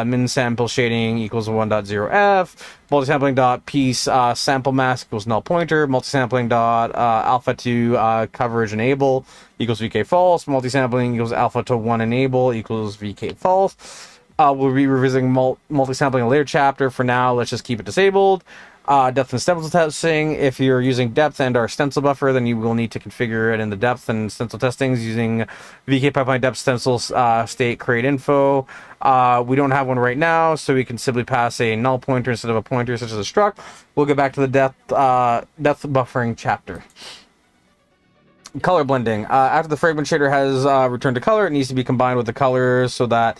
min sample shading equals 1.0f. Multi-sampling piece sample mask equals null pointer. Multi-sampling alpha to coverage enable equals VK false. Multi-sampling equals alpha to 1 enable equals VK false. We'll be revisiting multi-sampling a later chapter. For now, let's just keep it disabled. Depth and stencil testing. If you're using depth and our stencil buffer, then you will need to configure it in the depth and stencil testings using VK pipeline depth stencil state create info. We don't have one right now, so we can simply pass a null pointer instead of a pointer, such as a struct. We'll get back to the depth buffering chapter. Color blending. After the fragment shader has returned to color, it needs to be combined with the color so that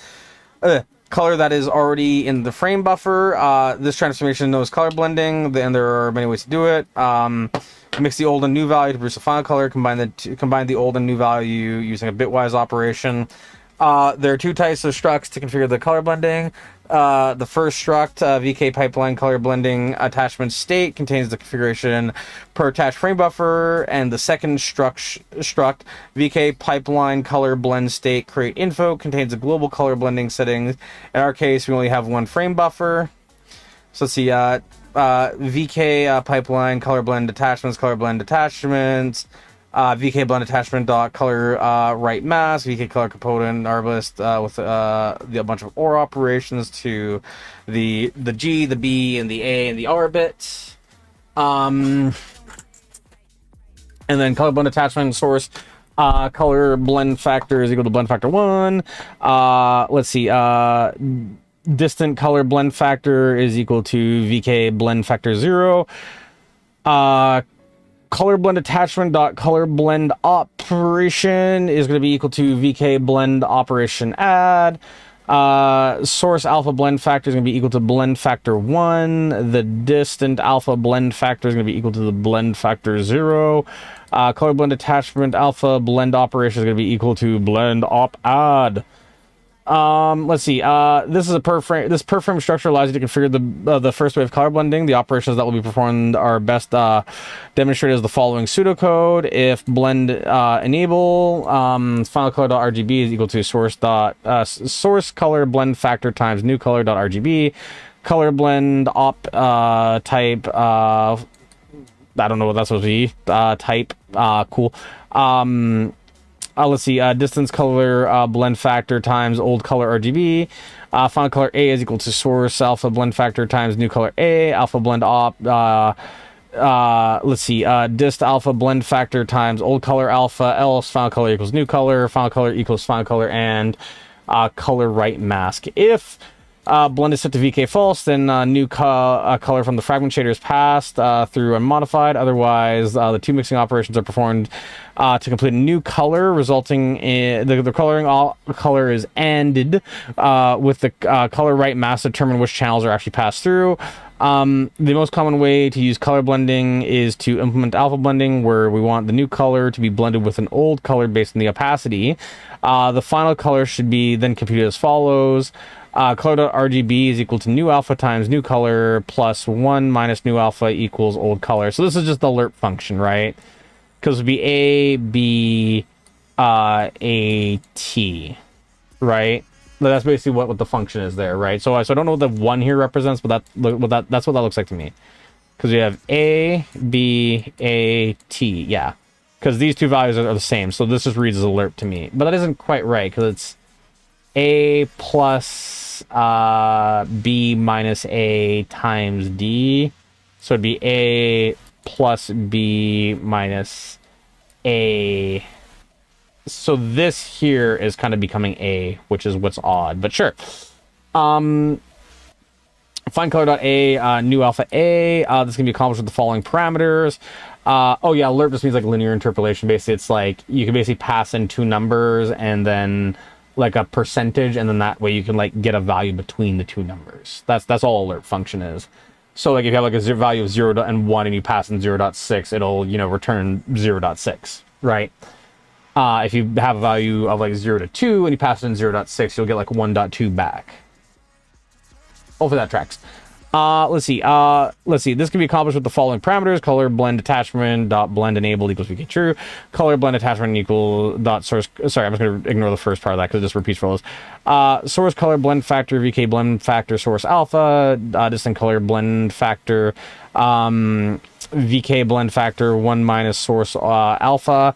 color that is already in the frame buffer. This transformation knows color blending, and there are many ways to do it. Mix the old and new value to produce a final color. Combine the old and new value using a bitwise operation. There are 2 types of structs to configure the color blending. The first struct, VK pipeline color blending attachment state, contains the configuration per attached frame buffer, and the second struct, VK pipeline color blend state create info, contains the global color blending settings. In our case, we only have 1 frame buffer. So let's see, VK pipeline color blend attachments, VK blend attachment dot color right mask, VK color component arblist with a bunch of OR operations to the G, the B, and the A, and the R bit. And then color blend attachment source color blend factor is equal to blend factor 1. Let's see, distant color blend factor is equal to VK blend factor 0. Color blend attachment dot color blend operation is going to be equal to VK blend operation add. Source alpha blend factor is going to be equal to blend factor 1. The distant alpha blend factor is going to be equal to the blend factor 0. Color blend attachment alpha blend operation is going to be equal to blend op add. Let's see. This is a per frame. This per frame structure allows you to configure the first way of color blending. The operations that will be performed are best demonstrated as the following pseudocode. If blend enable final color.rgb is equal to source color blend factor times new color.rgb. Color blend op type. I don't know what that's supposed to be. Type. Cool. Let's see, distance color blend factor times old color RGB. Final color A is equal to source alpha blend factor times new color A. Alpha blend op. Let's see, dist alpha blend factor times old color alpha. Else final color equals new color. Final color equals final color and color right mask. If blend is set to VK false, then new color from the fragment shader is passed through unmodified. Otherwise, the two mixing operations are performed to complete a new color, resulting in the coloring color is ended with the color right mask to determine which channels are actually passed through. The most common way to use color blending is to implement alpha blending, where we want the new color to be blended with an old color based on the opacity. The final color should be then computed as follows. Color.rgb is equal to new alpha times new color plus 1 minus new alpha equals old color. So this is just the lerp function, right? Because it would be A, B, A, T, right? That's basically what the function is there, right? So I don't know what the 1 here represents, but that's what that looks like to me. Because we have A, B, A, T, yeah. Because these two values are the same, so this just reads as a lerp to me. But that isn't quite right, because it's A plus B minus A times D. So it'd be A plus B minus A. So this here is kind of becoming A, which is what's odd, but sure. Find color.A, new alpha A. This can be accomplished with the following parameters. Oh yeah, lerp just means like linear interpolation. Basically, it's like you can basically pass in two numbers and then like a percentage, and then that way you can like get a value between the two numbers. That's all a lerp function is. So like if you have like a value of 0 and 1 and you pass in 0.6, it'll, you know, return 0.6, right? If you have a value of like 0 to 2 and you pass in 0.6, you'll get like 1.2 back. Hopefully that tracks. Let's see. This can be accomplished with the following parameters: color blend attachment dot blend enabled equals VK true. Color blend attachment equal dot source. Sorry, I'm just going to ignore the first part of that because it just repeats for those. Source color blend factor VK blend factor source alpha. Distant color blend factor VK blend factor 1 minus source alpha.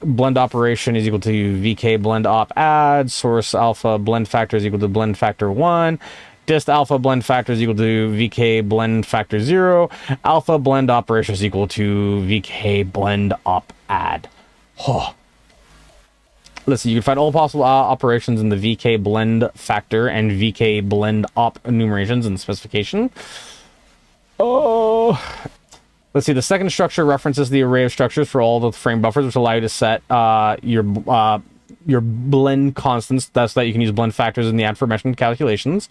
Blend operation is equal to VK blend op add. Source alpha blend factor is equal to blend factor 1. Dist alpha blend factor is equal to VK blend factor 0. Alpha blend operation is equal to VK blend op add. Oh. Let's see, you can find all possible operations in the VK blend factor and VK blend op enumerations in the specification. Oh. Let's see, the second structure references the array of structures for all the frame buffers, which allow you to set your blend constants. That's that you can use blend factors in the aforementioned calculations.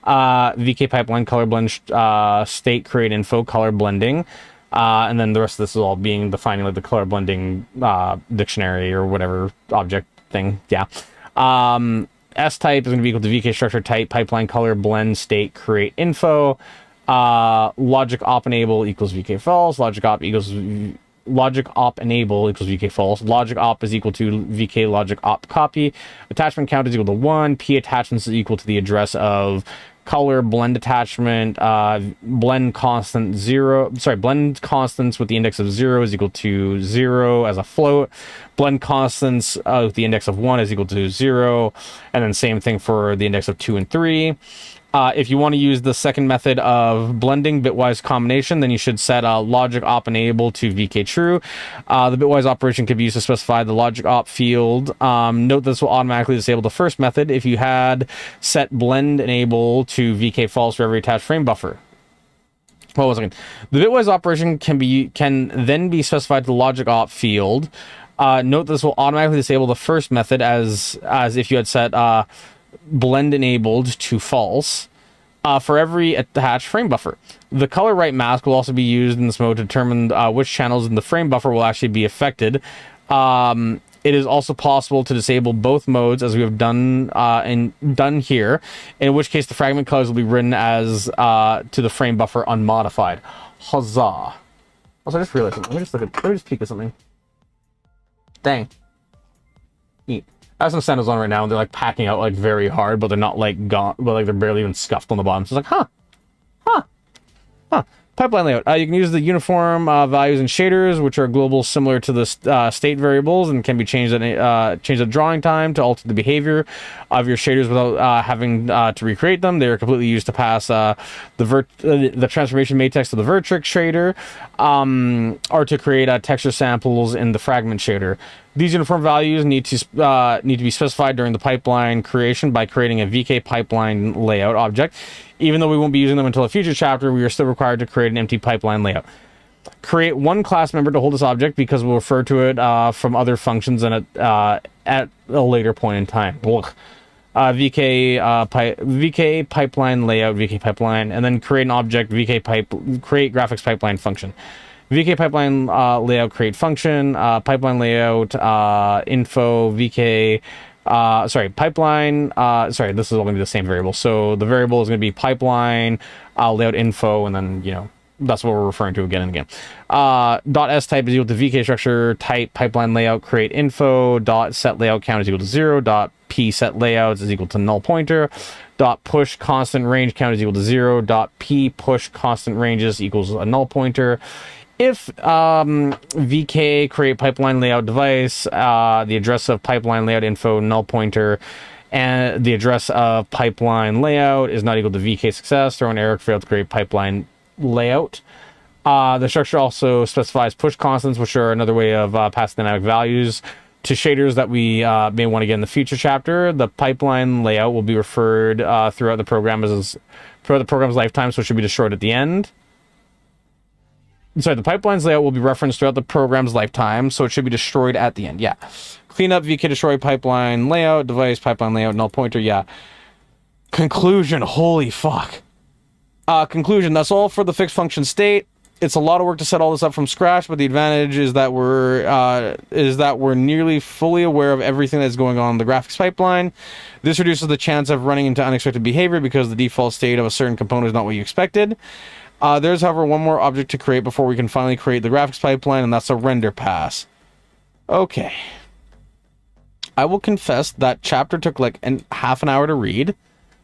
VK pipeline color blend state create info color blending, and then the rest of this is all being defining like the color blending dictionary or whatever object thing. Yeah. S type is going to be equal to VK structure type pipeline color blend state create info. Logic op enable equals VK false. Logic op enable equals VK false. Logic op is equal to VK logic op copy. Attachment count is equal to 1. P attachments is equal to the address of color blend attachment. Blend constant 0. Sorry, blend constants with the index of 0 is equal to 0 as a float. Blend constants with the index of 1 is equal to 0. And then same thing for the index of 2 and 3. If you want to use the second method of blending bitwise combination, then you should set logic op enable to VK true. The bitwise operation could be used to specify the logic op field. Note this will automatically disable the first method if you had set blend enable to VK false for every attached frame buffer. Hold on a second. The bitwise operation can then be specified to the logic op field. Note this will automatically disable the first method as if you had set blend enabled to false for every attached frame buffer. The color right mask will also be used in this mode to determine which channels in the frame buffer will actually be affected. It is also possible to disable both modes, as we have done here, in which case the fragment colors will be written as to the frame buffer unmodified. Huzzah! Also, I just realized something. Let me just peek at something. Dang. Neat. I have some sandals on right now, and they're like packing out like very hard, but they're not like gone, but like they're barely even scuffed on the bottom. So it's like, huh. Pipeline layout. You can use the uniform values and shaders, which are global, similar to the state variables, and can be changed at change the drawing time to alter the behavior of your shaders without having to recreate them. They are completely used to pass the transformation matrix to the vertex shader, or to create texture samples in the fragment shader. These uniform values need to be specified during the pipeline creation by creating a VK pipeline layout object. Even though we won't be using them until a future chapter, we are still required to create an empty pipeline layout. Create one class member to hold this object, because we'll refer to it from other functions and at a later point in time. VK pipeline layout, VK pipeline, and then create an object, create graphics pipeline function. VK pipeline layout create function, pipeline layout info VK pipeline, this is all going to be the same variable. So the variable is going to be pipeline layout info, and then, you know, that's what we're referring to again and again. .s type is equal to VK structure type pipeline layout create info. .set layout count is equal to 0. .p set layouts is equal to null pointer. .push constant range count is equal to 0. .p push constant ranges equals a null pointer. If VK create pipeline layout device, the address of pipeline layout info null pointer, and the address of pipeline layout is not equal to VK success, throw an error, failed to create pipeline layout. The structure also specifies push constants, which are another way of passing dynamic values to shaders that we may want to get in the future chapter. The pipeline layout will be referred throughout the program's lifetime, so it should be destroyed at the end. Sorry, the pipeline's layout will be referenced throughout the program's lifetime, so it should be destroyed at the end. Yeah. Clean up, VK destroy, pipeline layout, device, pipeline layout, null pointer. Yeah. Conclusion. Holy fuck. Conclusion. That's all for the fixed function state. It's a lot of work to set all this up from scratch, but the advantage is that we're nearly fully aware of everything that's going on in the graphics pipeline. This reduces the chance of running into unexpected behavior, because the default state of a certain component is not what you expected. There's, however, one more object to create before we can finally create the graphics pipeline, and that's a render pass. Okay. I will confess that chapter took like half an hour to read.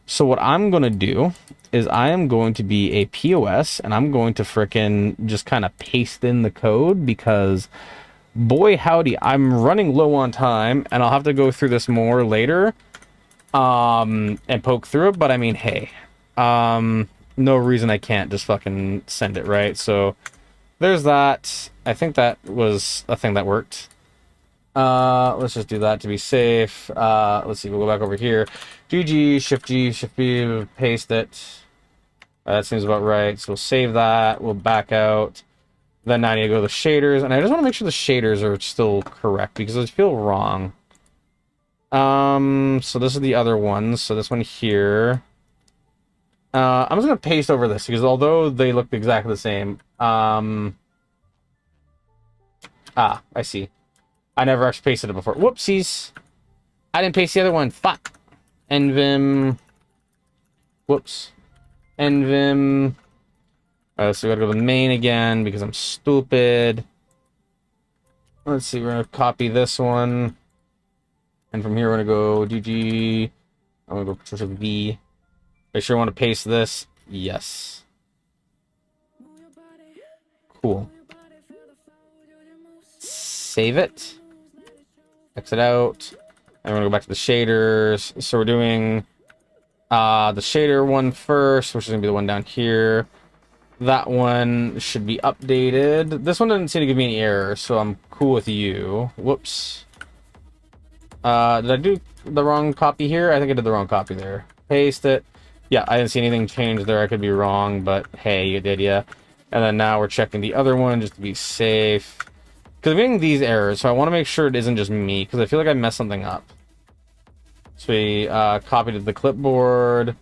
So what I'm going to do is I am going to be a POS, and I'm going to frickin' just kind of paste in the code, because boy howdy, I'm running low on time, and I'll have to go through this more later and poke through it. But I mean, hey, no reason I can't just fucking send it, right? So there's that. I think that was a thing that worked. Let's just do that to be safe. Let's see, we'll go back over here. GG, Shift G, Shift B, paste it. That seems about right. So we'll save that. We'll back out. Then now I need to go to the shaders. And I just want to make sure the shaders are still correct, because I feel wrong. So this is the other one. So this one here. I'm just going to paste over this, because although they look exactly the same, I see. I never actually pasted it before. Whoopsies. I didn't paste the other one. Fuck. Nvim. Whoops. Nvim. So we gotta go to the main again, because I'm stupid. Let's see, we're gonna copy this one. And from here we're gonna go GG. I'm gonna go Control V. Make sure I want to paste this. Yes. Cool. Save it. Exit out. And we're going to go back to the shaders. So we're doing the shader one first, which is going to be the one down here. That one should be updated. This one doesn't seem to give me any errors, so I'm cool with you. Whoops. Did I do the wrong copy here? I think I did the wrong copy there. Paste it. Yeah, I didn't see anything change there. I could be wrong, but hey, you did, yeah. And then now we're checking the other one just to be safe. Because I'm getting these errors, so I want to make sure it isn't just me, because I feel like I messed something up. So we copy to the clipboard.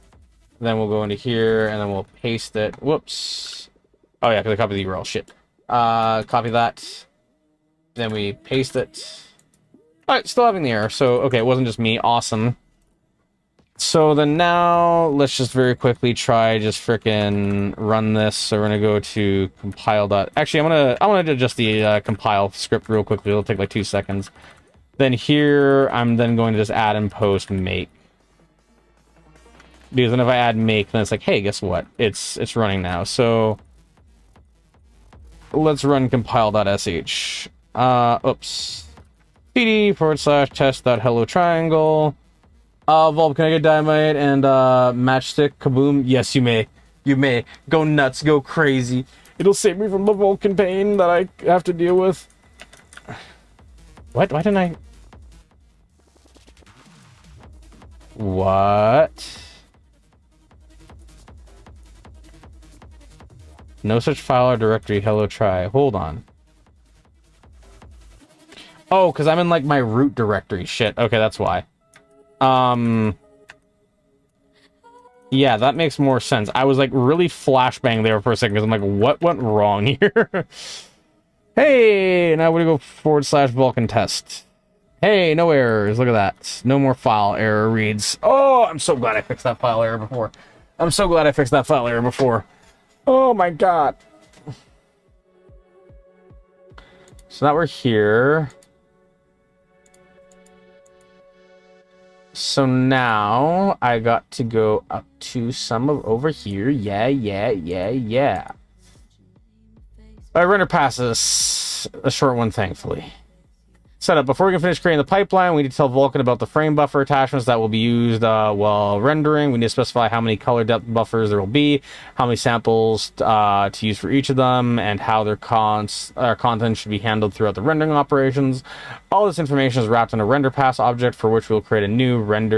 Then we'll go into here, and then we'll paste it. Whoops. Oh, yeah, because I copied the URL. Shit. Copy that. Then we paste it. Alright, still having the error. So, okay, it wasn't just me. Awesome. So then now, let's just very quickly try just frickin' run this. So we're gonna go to compile. Actually, I'm gonna adjust the compile script real quickly. It'll take like 2 seconds. Then here, I'm then going to just add and post make. Because then if I add make, then it's like, hey, guess what? It's running now. So let's run compile.sh. Oops. cd/test.hello triangle. Volp, can I get dynamite and matchstick? Kaboom. Yes, you may. You may. Go nuts. Go crazy. It'll save me from the Vulkan pain that I have to deal with. What? Why didn't I? What? No such file or directory. Hello, try. Hold on. Oh, because I'm in, like, my root directory. Shit. Okay, that's why. Yeah, that makes more sense. I was, like, really flashbang there for a second, because I'm like, what went wrong here? Hey! Now we're going to go /Vulkan test. Hey, no errors. Look at that. No more file error reads. Oh, I'm so glad I fixed that file error before. I'm so glad I fixed that file error before. Oh my god. So now we're here. So now I got to go up to some of over here. Yeah. Our render passes a short one, thankfully. Setup. Before we can finish creating the pipeline, we need to tell Vulkan about the frame buffer attachments that will be used while rendering. We need to specify how many color depth buffers there will be, how many samples to use for each of them, and how their content should be handled throughout the rendering operations. All this information is wrapped in a render pass object, for which we'll create a new create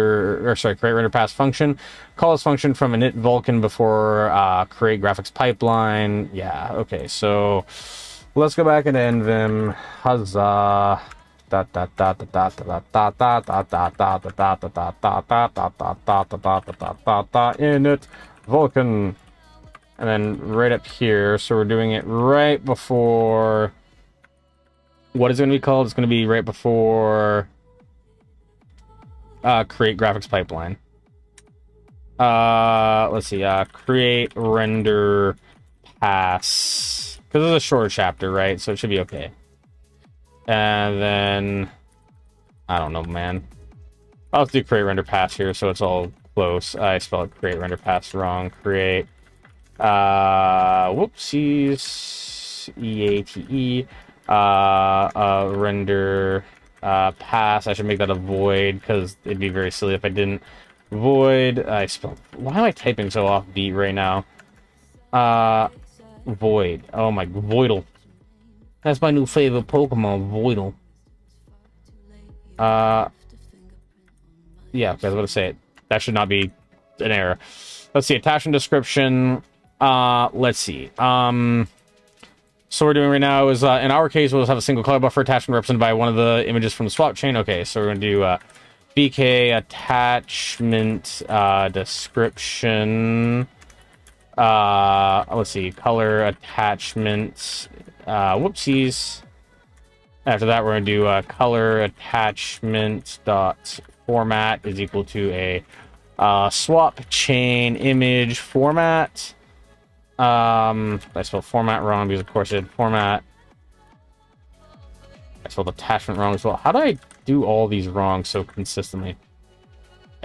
render pass function. Call this function from init Vulkan before create graphics pipeline. Yeah, okay, so let's go back into NVim. Huzzah. Init Vulkan, and then right up here. So we're doing it right before. What is it going to be called? It's going to be right before create graphics pipeline. Let's see. Create render pass, because it's a shorter chapter, right? So it should be okay. And then, I don't know, man. I'll have to do create render pass here, so it's all close. I spelled create render pass wrong. Create, whoopsies, EATE, render pass. I should make that a void, because it'd be very silly if I didn't. Void, I spelled, why am I typing so offbeat right now? Void, oh my, Voidle. That's my new favorite Pokemon, Voidle. Yeah, okay, I was about to say it. That should not be an error. Let's see, attachment description. Let's see. So what we're doing right now is, in our case, we'll just have a single color buffer attachment represented by one of the images from the swap chain. Okay, so we're going to do BK attachment description. Let's see, color attachment. Whoopsies. After that, we're going to do color attachment dot format is equal to a swap chain image format. I spelled format wrong because, of course, I did format. I spelled attachment wrong as well. How do I do all these wrong so consistently?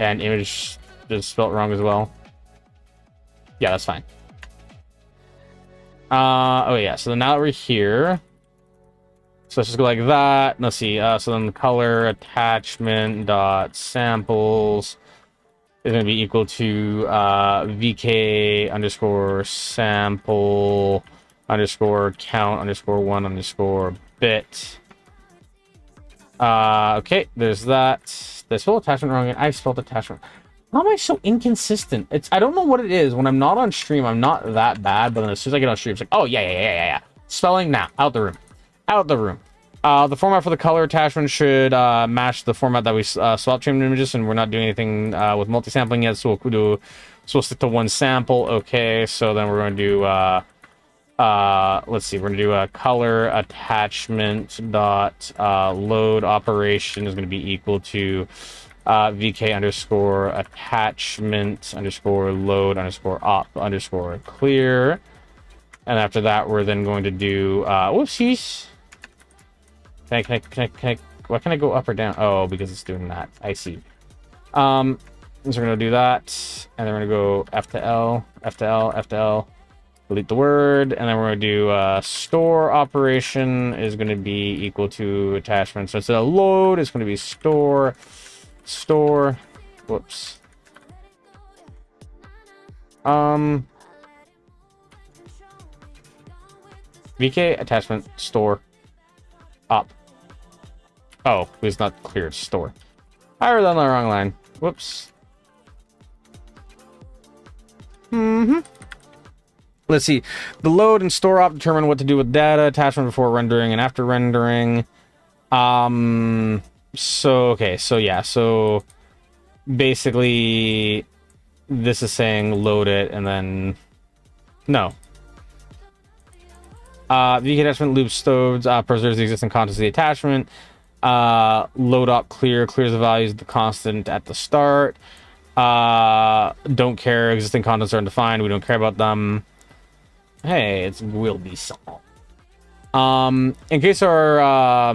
And image is spelled wrong as well. Yeah, that's fine. Oh yeah, so now that we're here, so let's just go like that. Let's see, so then the color attachment dot samples is going to be equal to vk underscore sample underscore count underscore one underscore bit. Okay, there's that. Did I spell attachment wrong? I spelled attachment. How am I so inconsistent? I don't know what it is. When I'm not on stream, I'm not that bad, but then as soon as I get on stream, it's like, oh, yeah. Spelling now. Out the room. Out the room. The format for the color attachment should match the format that we swap chain images, and we're not doing anything with multi-sampling yet, so we'll stick to one sample. Okay, so then we're going to do let's see, we're going to do a color attachment dot load operation is going to be equal to vk underscore attachment underscore load underscore op underscore clear. And after that, we're then going to do whoopsies. Why can I go up or down? Oh, because it's doing that. I see. So we're gonna do that, and then we're gonna go F to L, F to L, F to L, delete the word, and then we're gonna do store operation is gonna be equal to attachment. So instead of load, it's gonna be store. Whoops. VK attachment store up. Oh, it's not cleared store. I wrote on the wrong line. Whoops. Let's see. The load and store op determine what to do with data attachment before rendering and after rendering. So yeah. So basically, this is saying load it and then no. VK attachment loop stoves preserves the existing contents of the attachment. Load up clears the values of the constant at the start. Don't care, existing contents are undefined, we don't care about them. Hey, it will be solved. In case our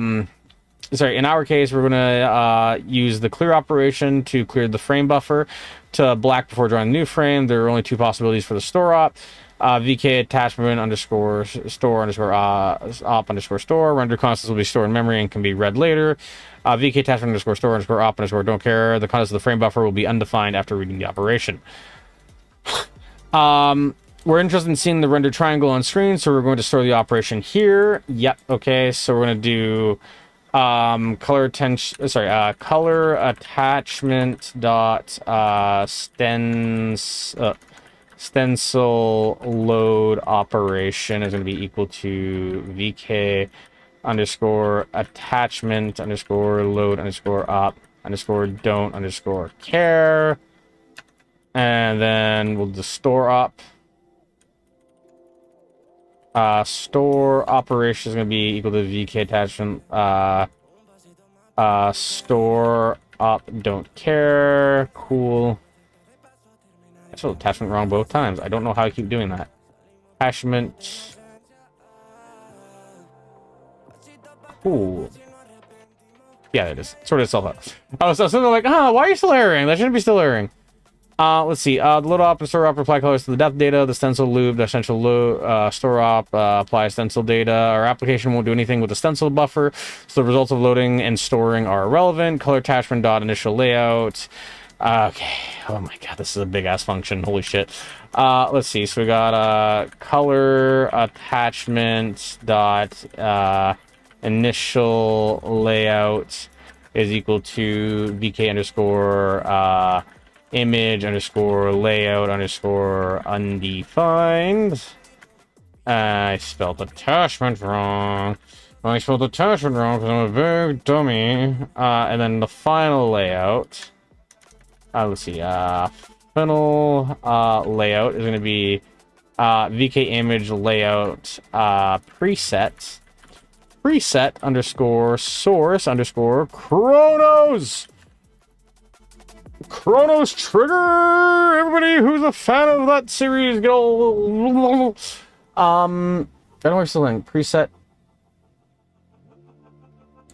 in our case, we're gonna use the clear operation to clear the frame buffer to black before drawing the new frame. There are only two possibilities for the store op. VK attachment underscore store underscore op underscore store. Render constants will be stored in memory and can be read later. VK attachment underscore store underscore op underscore don't care. The contents of the frame buffer will be undefined after reading the operation. We're interested in seeing the render triangle on screen, so we're going to store the operation here. Yep. Okay. So we're going to do color attachment dot stencil load operation is going to be equal to vk underscore attachment underscore load underscore op underscore don't underscore care, and then we'll do store op. Store operation is going to be equal to vk attachment store op don't care. Cool. I spelled attachment wrong both times. I don't know how I keep doing that. Attachment. Cool. Yeah, it is. Sorted itself out. I was sitting there like, why are you still erroring? That shouldn't be still erroring. Let's see. The load op and store op apply colors to the depth data. The stencil loop, the essential load, store op apply stencil data. Our application won't do anything with the stencil buffer, so the results of loading and storing are irrelevant. Color attachment dot initial layout. Okay. Oh my god, this is a big ass function. Holy shit. Let's see. So we got color attachment dot initial layout is equal to vk underscore image underscore layout underscore undefined. I spelled attachment wrong. I spelled attachment wrong because I'm a big dummy. And then the final layout. Let's see. Final layout is going to be vk image layout preset underscore source underscore Chronos trigger. Everybody who's a fan of that series, go. I don't know we're still in preset.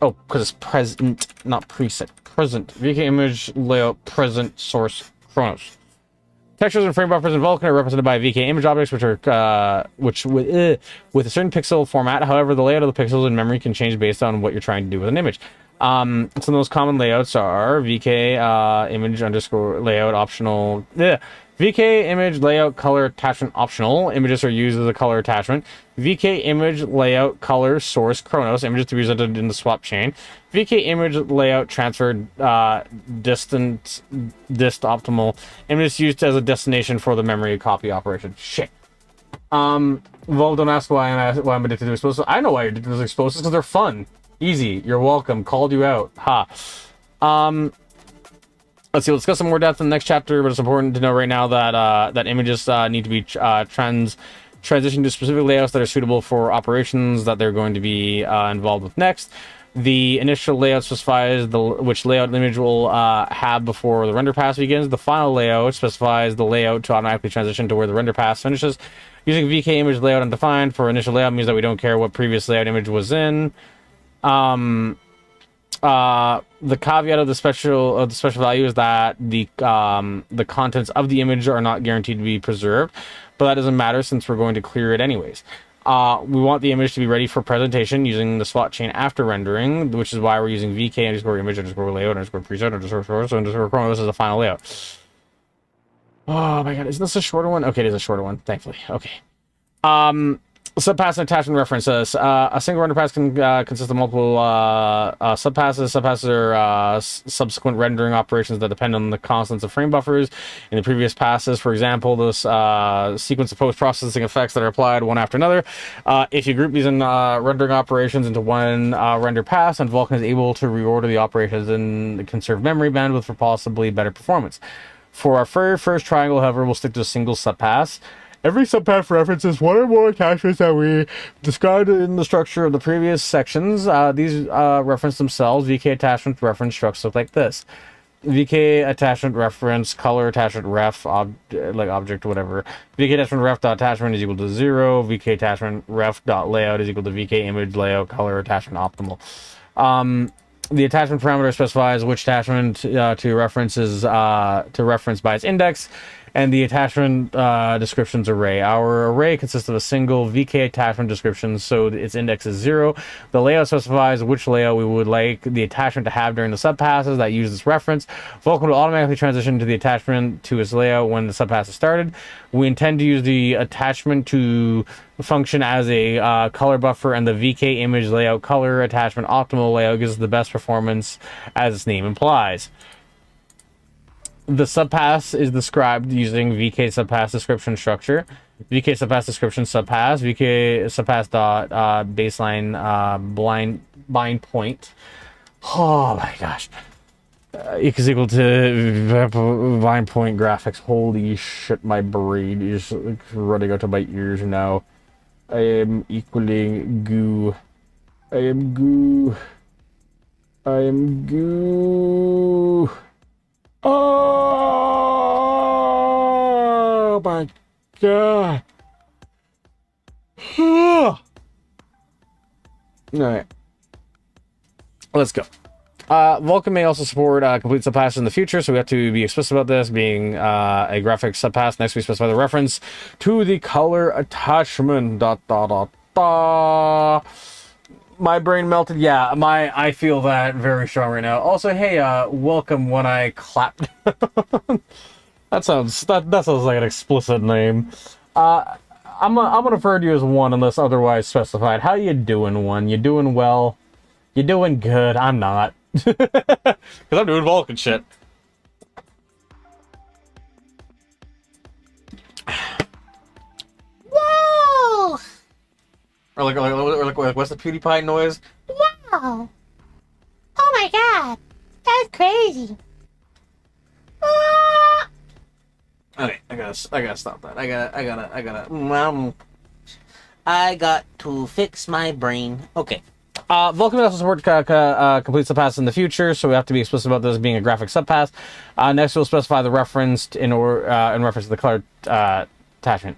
Oh, because it's present, not preset. Present. VK image layout present source Chronos. Textures and frame buffers in Vulkan are represented by VK image objects, which are with a certain pixel format. However, the layout of the pixels in memory can change based on what you're trying to do with an image. Some of the most common layouts are VK image underscore layout optional. VK image layout color attachment optional. Images are used as a color attachment. VK image layout color source Chronos. Images to be presented in the swap chain. VK image layout transfer dist optimal. Images used as a destination for the memory copy operation. Shit. Volv, don't ask why I'm addicted to explosives. I know why you're addicted to explosives, because they're fun. Easy. You're welcome. Called you out. Ha. Let's see. We'll discuss some more depth in the next chapter, but it's important to know right now that that images need to be transitioned to specific layouts that are suitable for operations that they're going to be involved with next. The initial layout specifies which layout the image will have before the render pass begins. The final layout specifies the layout to automatically transition to where the render pass finishes. Using VK image layout undefined for initial layout means that we don't care what previous layout image was in. The caveat of the special value is that the contents of the image are not guaranteed to be preserved, but that doesn't matter since we're going to clear it anyways. We want the image to be ready for presentation using the swap chain after rendering, which is why we're using VK underscore image underscore layout underscore preset underscore source underscore chroma. This is the final layout. Oh my god, isn't this a shorter one? Okay, it is a shorter one, thankfully. Okay. Subpass and attachment references. A single render pass can consist of multiple subpasses. Subpasses are subsequent rendering operations that depend on the constants of frame buffers in the previous passes. For example, this sequence of post-processing effects that are applied one after another. If you group these in rendering operations into one render pass, and Vulkan is able to reorder the operations and conserve memory bandwidth for possibly better performance. For our very first triangle, however, we'll stick to a single subpass. Every subpath references one or more attachments that we described in the structure of the previous sections. These reference themselves. VK attachment reference structures look like this. VK attachment reference color attachment ref like object whatever. VK attachment ref dot attachment is equal to 0. VK attachment ref dot layout is equal to VK image layout color attachment optimal. The attachment parameter specifies which attachment to reference by its index, and the attachment descriptions array. Our array consists of a single VK attachment description, so its index is 0. The layout specifies which layout we would like the attachment to have during the subpasses that use this reference. Vulkan will automatically transition to the attachment to its layout when the subpass is started. We intend to use the attachment to function as a color buffer, and the VK image layout color attachment optimal layout gives the best performance as its name implies. The subpass is described using VK subpass description structure. VK subpass description subpass. VK subpass dot baseline bind point. Oh my gosh. Is equal to bind point graphics. Holy shit, my brain is running out of my ears now. I am equaling goo. I am goo. Oh my god. Alright. Let's go. Vulkan may also support complete subpasses in the future, so we have to be explicit about this being a graphic subpass. Next, we specify the reference to the color attachment. My brain melted. Yeah, I feel that very strong right now. Also, hey, welcome when I clapped. that sounds like an explicit name. I'm gonna refer to you as one unless otherwise specified. How you doing, one? You doing well? You doing good? I'm not. Because I'm doing Vulkan shit. Whoa! Or like what's the PewDiePie noise? Wow! Oh my god! That's crazy! Okay, I gotta stop that. I got to fix my brain. Okay. Vulkan will also support complete subpass in the future, so we have to be explicit about this being a graphic subpass. Next, we'll specify the reference in reference to the color attachment.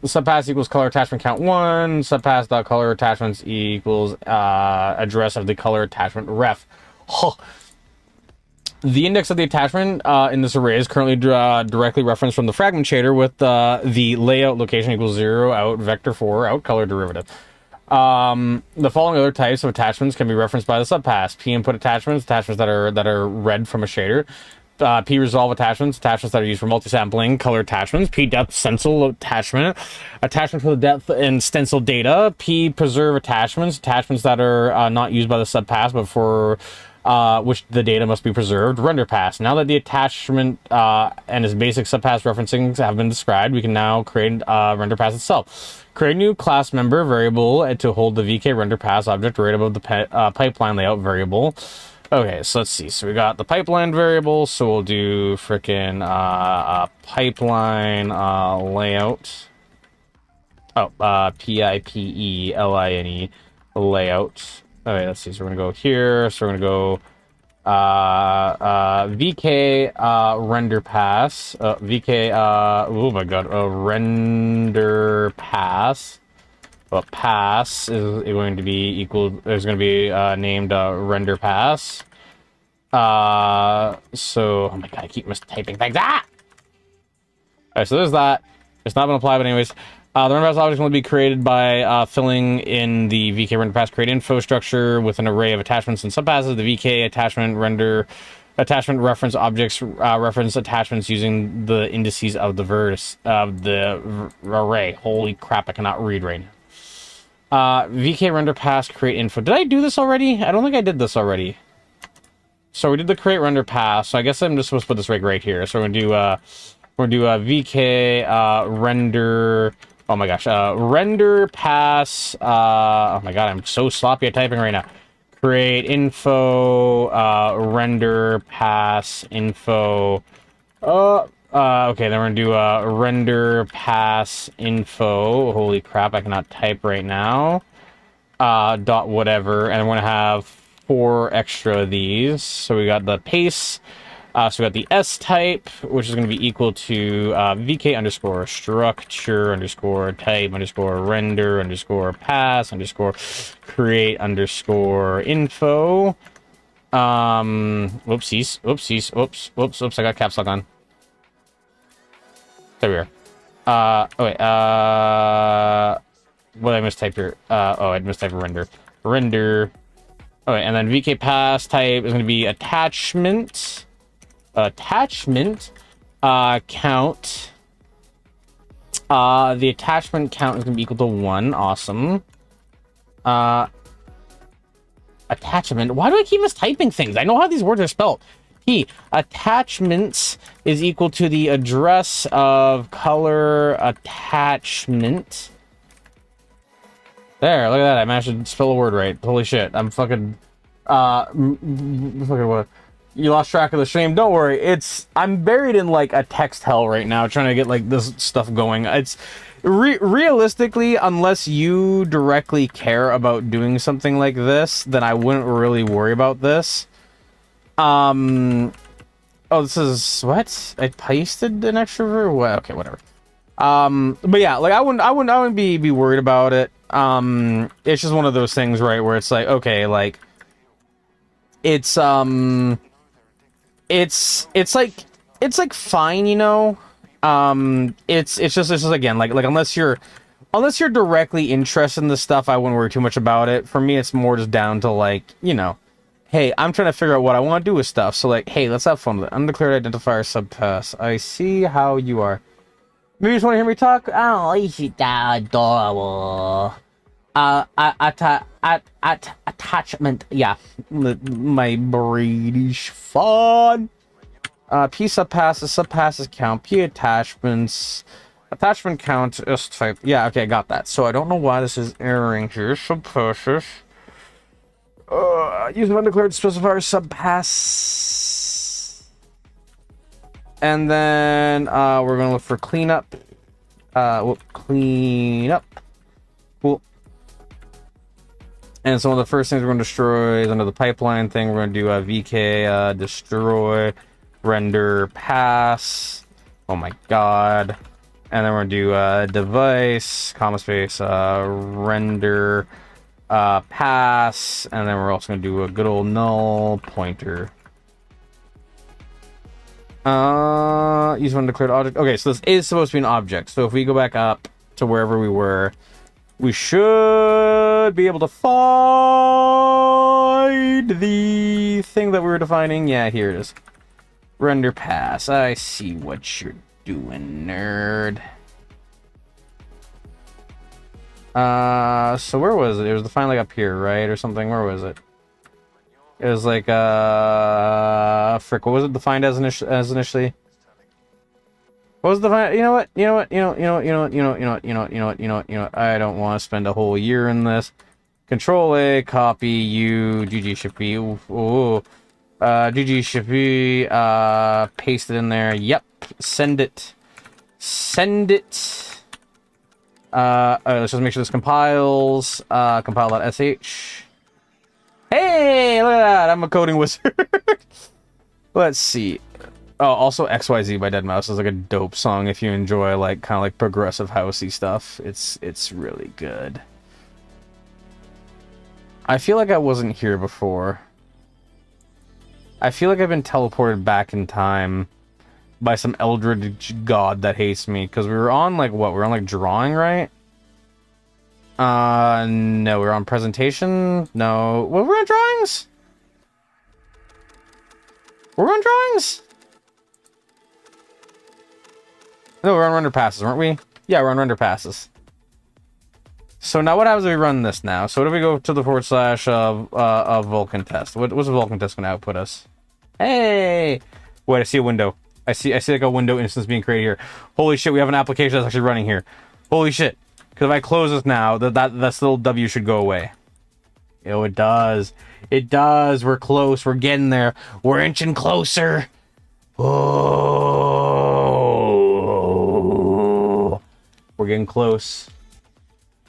Subpass equals color attachment count 1. Subpass dot color attachments equals address of the color attachment ref. Oh. The index of the attachment in this array is currently directly referenced from the fragment shader with the layout location equals 0 out vector 4 out color derivative. The following other types of attachments can be referenced by the subpass: p input attachments that are read from a shader; P resolve attachments, attachments that are used for multi-sampling, color attachments, P depth stencil attachment, attachment for the depth and stencil data, P preserve attachments, attachments that are not used by the subpass but for which the data must be preserved, render pass. Now that the attachment and its basic subpass referencings have been described, we can now create render pass itself. Create a new class member variable to hold the VK render pass object right above the pipeline layout variable. Okay, so let's see. So we got the pipeline variable, so we'll do frickin' pipeline layout. Oh, PIPELINE layout. Okay, let's see. So we're gonna go here. So we're gonna go VK render pass. VK oh my god, render pass. But pass is going to be equal. There's going to be named render pass. So oh my god, I keep mistyping things. Ah! Alright, so there's that. It's not been applied, but anyways. The render pass object will be created by filling in the VK render pass create info structure with an array of attachments and subpasses. The VK attachment reference objects reference attachments using the indices of the verse of the array. Holy crap, I cannot read right now. VK render pass create info. Did I do this already? I don't think I did this already. So we did the create render pass. So I guess I'm just supposed to put this right here. So we're gonna do VK render. Oh my gosh, render pass. Oh my god, I'm so sloppy at typing right now. Create info render pass info. Okay, then we're gonna do render pass info. Holy crap, I cannot type right now. Dot whatever, and we're gonna have 4 extra of these. So we got the pace. So we got the S type, which is going to be equal to VK underscore structure underscore type underscore render underscore pass underscore create underscore info. Whoopsies, whoopsies, whoops, I got caps lock on. There we are. Oh wait, what did I mistype here? Oh, I mistyped render. Render. Okay, and then VK pass type is going to be attachment. Attachment count. The attachment count is going to be equal to 1. Awesome. Attachment. Why do I keep mistyping things? I know how these words are spelled. P. Attachments is equal to the address of color attachment. There, look at that. I managed to spell a word right. Holy shit. I'm fucking... fucking what? You lost track of the stream. Don't worry. I'm buried in like a text hell right now trying to get like this stuff going. It's realistically, unless you directly care about doing something like this, then I wouldn't really worry about this. Oh, this is what? I pasted an extra verb? What? Okay, whatever. But yeah, like I wouldn't be worried about it. It's just one of those things, right, where it's like, okay, like it's like fine, you know. It's just again like unless you're directly interested in this stuff, I wouldn't worry too much about it. For me, it's more just down to like, you know, hey, I'm trying to figure out what I want to do with stuff. So like, hey, let's have fun with it. Undeclared identifier subpass. I see how you are. Maybe you just want to hear me talk? Oh, isn't that adorable? Attachment. Yeah, my British fun. P subpasses count. P attachment count is type. Yeah, okay, I got that. So I don't know why this is erroring here. Subpasses. Use an undeclared specifier subpass. And then we're gonna look for cleanup. Cleanup. Cool. And so one of the first things we're going to destroy is under the pipeline thing. We're going to do a VK destroy render pass. Oh my god. And then we're going to do device comma space render pass. And then we're also going to do a good old null pointer. Use one declared object. Okay, so this is supposed to be an object. So if we go back up to wherever we were, we should be able to find the thing that we were defining. Yeah, here it is. Render pass. I see what you're doing, nerd. So where was it? It was defined like up here, right? Or something. Where was it? It was like, frick, what was it defined as initially? What was defined? You know what? I don't want to spend a whole year in this. Control A, copy U, GG should be, GG should be, paste it in there. Yep. Send it. Let's just make sure this compiles. Compile.sh. Hey, look at that! I'm a coding wizard. Let's see. Oh, also XYZ by deadmau5 is like a dope song if you enjoy like kind of like progressive housey stuff. It's really good. I feel like I wasn't here before. I feel like I've been teleported back in time by some eldritch god that hates me, because we were on like what? We were on like drawing, right? No, we were on presentation. No, what, we're on drawings. We're on drawings. No, we're on render passes, weren't we? Yeah, we're on render passes. So now what happens if we run this now? So what if we go to the / vulkan test? What's the vulkan test going to output us? Hey! Wait, I see a window. I see like a window instance being created here. Holy shit, we have an application that's actually running here. Holy shit. Because if I close this now, that little W should go away. Oh, it does. It does. We're close. We're getting there. We're inching closer. Oh. We're getting close.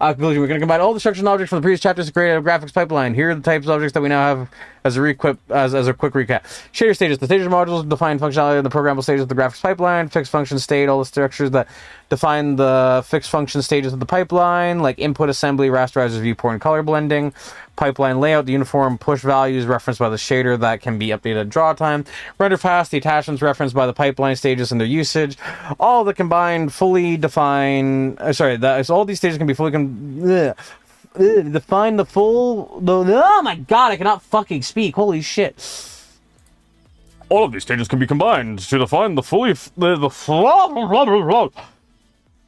Conclusion, we're going to combine all the structural objects from the previous chapters to create a graphics pipeline. Here are the types of objects that we now have as a quick recap. Shader stages. The stages modules define functionality of the programmable stages of the graphics pipeline. Fixed function state, all the structures that define the fixed function stages of the pipeline, like input assembly, rasterizer, viewport, and color blending. Pipeline layout, the uniform push values referenced by the shader that can be updated at draw time. Render path, the attachments referenced by the pipeline stages and their usage. All the combined, fully define. All these stages can be fully define the full. Oh my god, I cannot fucking speak. Holy shit. All of these stages can be combined to define the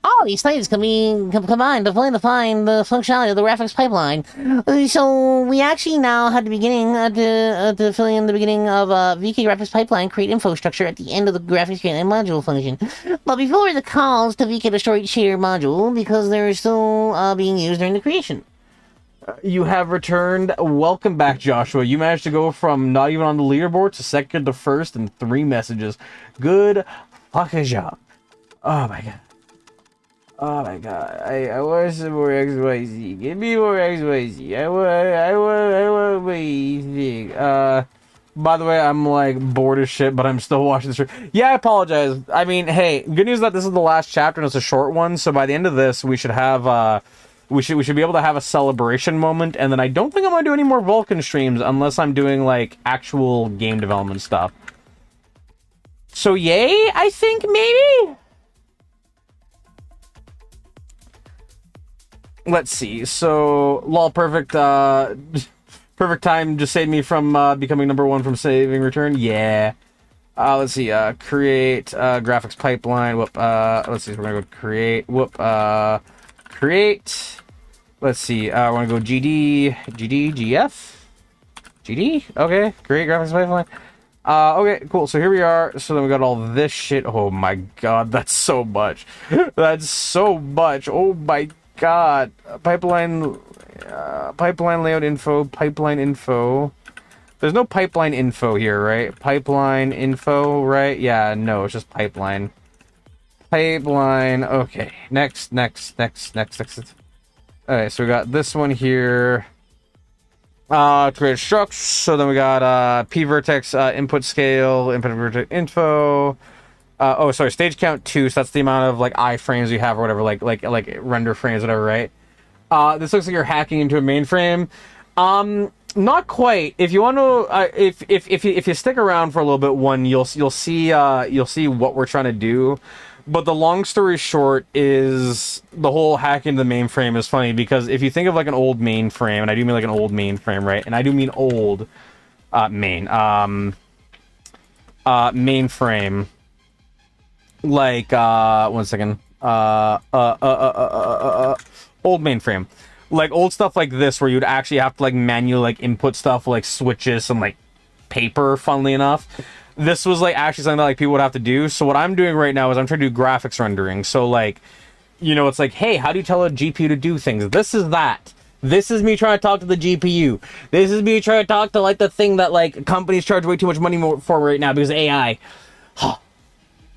All these stages can be combined to fully define the functionality of the graphics pipeline. So we actually now had the beginning to fill in the beginning of VK graphics pipeline create info structure at the end of the graphics create module function. But before the calls to VK destroy shader module because they're still being used during the creation. You have returned. Welcome back, Joshua. You managed to go from not even on the leaderboard to second to first in 3 messages. Good fucking job. Oh my god. Oh my god, I want some more XYZ. Give me more XYZ. I want amazing. By the way, I'm like bored as shit, but I'm still watching the show. Yeah, I apologize. I mean, hey, good news is that this is the last chapter and it's a short one, so by the end of this, we should have, we should be able to have a celebration moment, and then I don't think I'm gonna do any more Vulkan streams unless I'm doing, like, actual game development stuff. So, yay, I think, maybe? Let's see. So, lol, perfect. Perfect time just saved me from becoming #1 from saving return. Yeah. Let's see. Create graphics pipeline. Whoop. Let's see. We're gonna go create. Whoop. Create. Let's see. I want to go GF. GD. Okay. Create graphics pipeline. Okay, cool. So here we are. So then we got all this shit. Oh my god, that's so much. That's so much. Oh my god. Pipeline layout info, pipeline info. There's no pipeline info here, right? Pipeline info, right? Yeah, no, it's just pipeline. Pipeline, okay. Next. Alright, so we got this one here. Create structs. So then we got p vertex input scale, input vertex info. Stage count 2, so that's the amount of like iframes you have or whatever, like render frames, whatever, right? This looks like you're hacking into a mainframe. Not quite. If you want to, if you stick around for a little bit, you'll see what we're trying to do. But the long story short is the whole hack into the mainframe is funny because if you think of like an old mainframe, and I do mean like an old mainframe, right? And I do mean old main. mainframe. Like, one second. Old mainframe. Like, old stuff like this, where you'd actually have to, like, manually, like, input stuff, like, switches and, like, paper, funnily enough. This was, like, actually something that, like, people would have to do. So what I'm doing right now is I'm trying to do graphics rendering. So, like, you know, it's like, hey, how do you tell a GPU to do things? This is that. This is me trying to talk to the GPU. This is me trying to talk to, like, the thing that, like, companies charge way too much money for right now because of AI.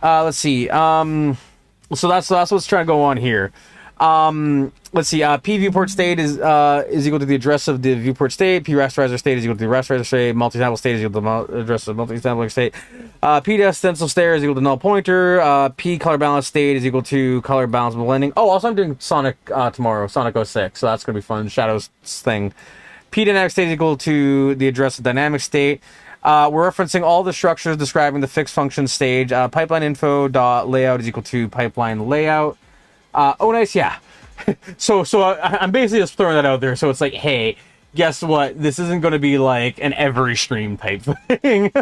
Let's see. So that's what's trying to go on here. Let's see. P viewport state is equal to the address of the viewport state. P rasterizer state is equal to the rasterizer state. Multi-sample state is equal to the address of multi-sampling state. P stencil stare is equal to null pointer. P color balance state is equal to color balance blending. Oh, also I'm doing Sonic tomorrow, Sonic 06, so that's gonna be fun. Shadows thing. P dynamic state is equal to the address of dynamic state. We're referencing all the structures describing the fixed function stage. Pipeline info dot layout is equal to pipeline layout. Oh, nice, yeah. so I'm basically just throwing that out there. So it's like, hey, guess what? This isn't going to be like an every stream type thing.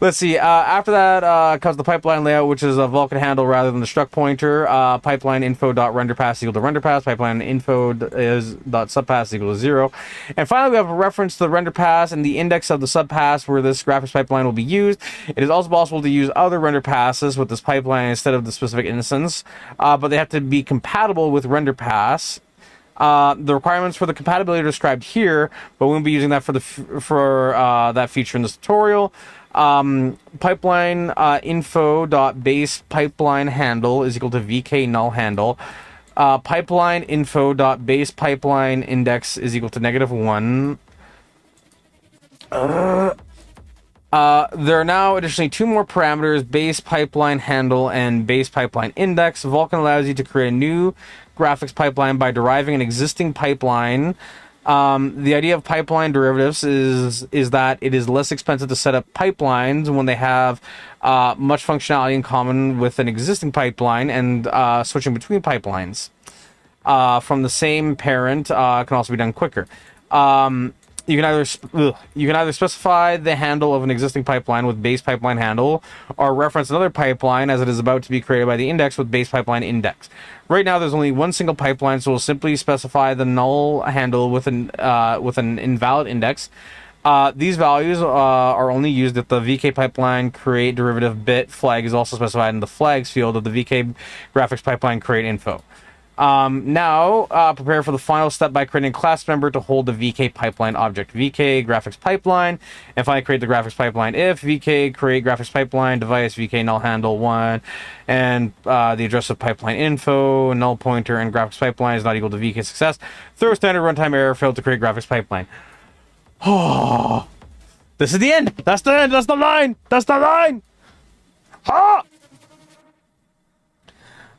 Let's see. After that comes the pipeline layout, which is a Vulkan handle rather than the struct pointer. Pipeline info dot render pass equal to render pass. Pipeline info is dot subpass equal to 0. And finally, we have a reference to the render pass and the index of the subpass where this graphics pipeline will be used. It is also possible to use other render passes with this pipeline instead of the specific instance, but they have to be compatible with render pass. The requirements for the compatibility are described here, but we won't be using that for that feature in this tutorial. Pipeline info dot base pipeline handle is equal to VK null handle. Pipeline info dot base pipeline index is equal to -1. There are now additionally 2 more parameters: base pipeline handle and base pipeline index. Vulkan allows you to create a new graphics pipeline by deriving an existing pipeline. The idea of pipeline derivatives is that it is less expensive to set up pipelines when they have much functionality in common with an existing pipeline, and switching between pipelines from the same parent can also be done quicker. You can either specify the handle of an existing pipeline with base pipeline handle, or reference another pipeline as it is about to be created by the index with base pipeline index. Right now, there's only one single pipeline, so we'll simply specify the null handle with an invalid index. These values are only used if the VK pipeline create derivative bit flag is also specified in the flags field of the VK graphics pipeline create info. Now, prepare for the final step by creating a class member to hold the VK pipeline object. VK graphics pipeline, and finally create the graphics pipeline if VK create graphics pipeline device VK null handle 1, and the address of pipeline info, null pointer, and graphics pipeline is not equal to VK success. Throw standard runtime error, failed to create graphics pipeline. Oh, this is the end. That's the end. That's the line. That's the line. Ah!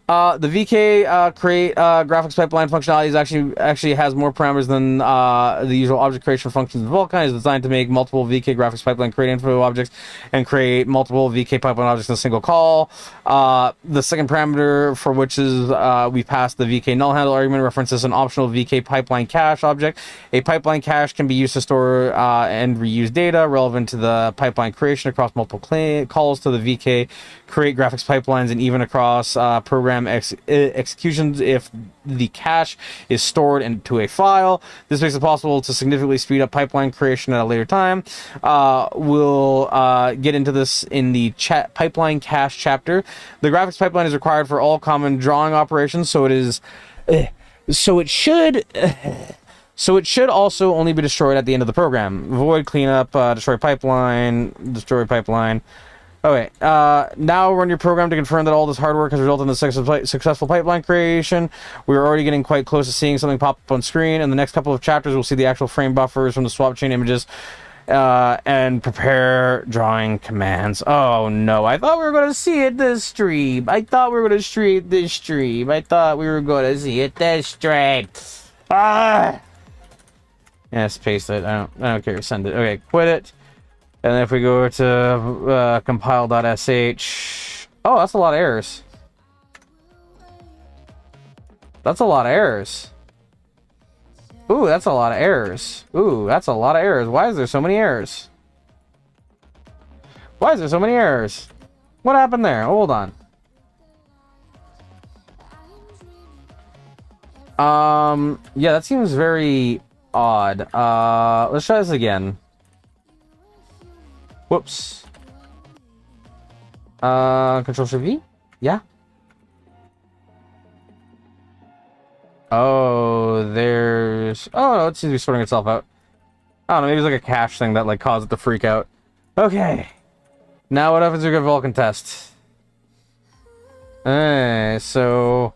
The VK create graphics pipeline functionality is actually has more parameters than the usual object creation functions in Vulkan. It is designed to make multiple VK graphics pipeline create info objects and create multiple VK pipeline objects in a single call. The second parameter, for which is we passed the VK null handle argument, references an optional VK pipeline cache object. A pipeline cache can be used to store and reuse data relevant to the pipeline creation across multiple calls to the VK create graphics pipelines, and even across program executions if the cache is stored into a file. This makes it possible to significantly speed up pipeline creation at a later time. We'll get into this in the pipeline cache chapter. The graphics pipeline is required for all common drawing operations, so it should also only be destroyed at the end of the program. Void, cleanup, destroy pipeline, destroy pipeline. Okay, now run your program to confirm that all this hard work has resulted in the successful pipeline creation. We're already getting quite close to seeing something pop up on screen. In the next couple of chapters, we'll see the actual frame buffers from the swap chain images and prepare drawing commands. Oh no, I thought we were going to see it this stream. I thought we were going to see it this stream. Ah! Yes, paste it. I don't care. Send it. Okay, quit it. And then if we go to compile.sh, oh, that's a lot of errors. That's a lot of errors. Ooh, that's a lot of errors. Ooh, that's a lot of errors. Why is there so many errors? Why is there so many errors? What happened there? Hold on. Yeah, that seems very odd. Let's try this again. Whoops. Control-Shift-V? Yeah. Oh, there's... Oh, no, it seems to be sorting itself out. I don't know, maybe it's like a cache thing that, like, caused it to freak out. Okay. Now what happens if we get Vulcan test? Alright, so...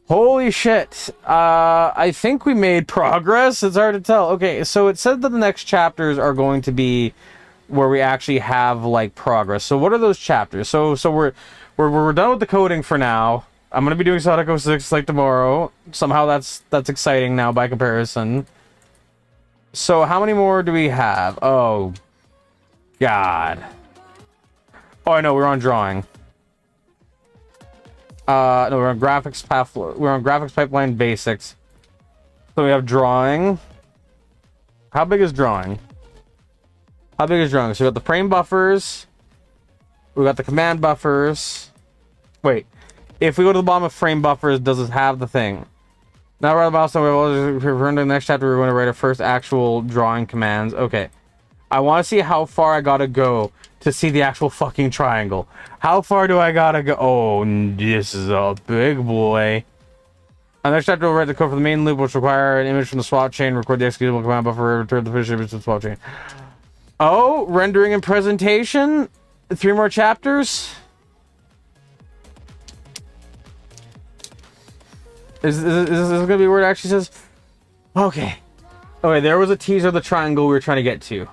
Holy shit. I think we made progress. It's hard to tell. Okay, so it said that the next chapters are going to be where we actually have, like, progress. So what are those chapters? So we're done with the coding for now. I'm gonna be doing Sonic 06 like tomorrow. Somehow that's exciting now by comparison. So how many more do we have? Oh, God. Oh, I know, we're on drawing. No, we're on graphics path. We're on graphics pipeline basics. So we have drawing. How big is drawing? How big is drawing? So we got the frame buffers. We got the command buffers. Wait. If we go to the bottom of frame buffers, does it have the thing? Now we're at the milestone. We're in the next chapter. We're going to write our first actual drawing commands. Okay. I want to see how far I gotta go to see the actual fucking triangle. How far do I gotta go? Oh, this is a big boy. On the next chapter, we'll write the code for the main loop, which require an image from the swap chain, record the executable command buffer, return the finished image to the swap chain. Oh, rendering and presentation. 3 more chapters. Is this gonna be where it actually says? Okay. Okay, there was a teaser of the triangle we were trying to get to.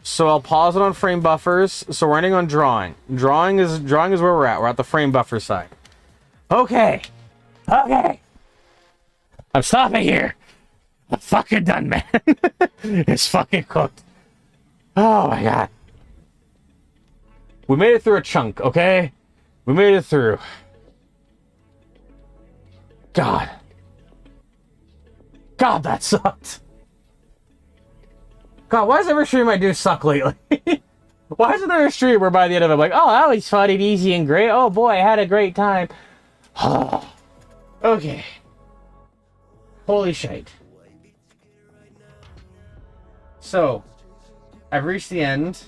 So I'll pause it on frame buffers. So we're ending on drawing. Drawing is where we're at. We're at the frame buffer side. Okay. Okay. I'm stopping here. I'm fucking done, man. It's fucking cooked. Oh my god. We made it through a chunk, okay? We made it through. God. God, that sucked. God, why is every stream I do suck lately? Why isn't there a stream where by the end of it I'm like, oh, that was fun and easy and great. Oh boy, I had a great time. Okay. Holy shite. So, I've reached the end.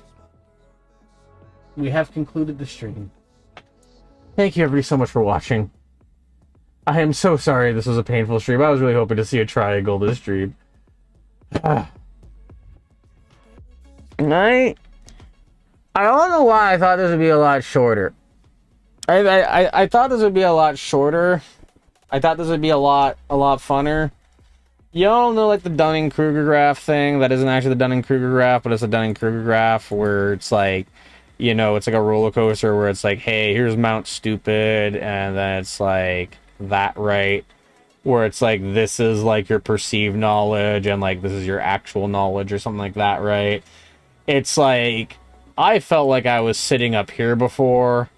We have concluded the stream. Thank you everybody so much for watching. I am so sorry this was a painful stream. I was really hoping to see a triangle this stream. I don't know why I thought this would be a lot shorter. I thought this would be a lot shorter. I thought this would be a lot funner. Y'all know, like, the Dunning-Kruger graph thing? That isn't actually the Dunning-Kruger graph, but it's a Dunning-Kruger graph where it's like, you know, it's like a roller coaster where it's like, hey, here's Mount Stupid, and then it's like that, right? Where it's like, this is like your perceived knowledge, and like this is your actual knowledge, or something like that, right? It's like, I felt like I was sitting up here before,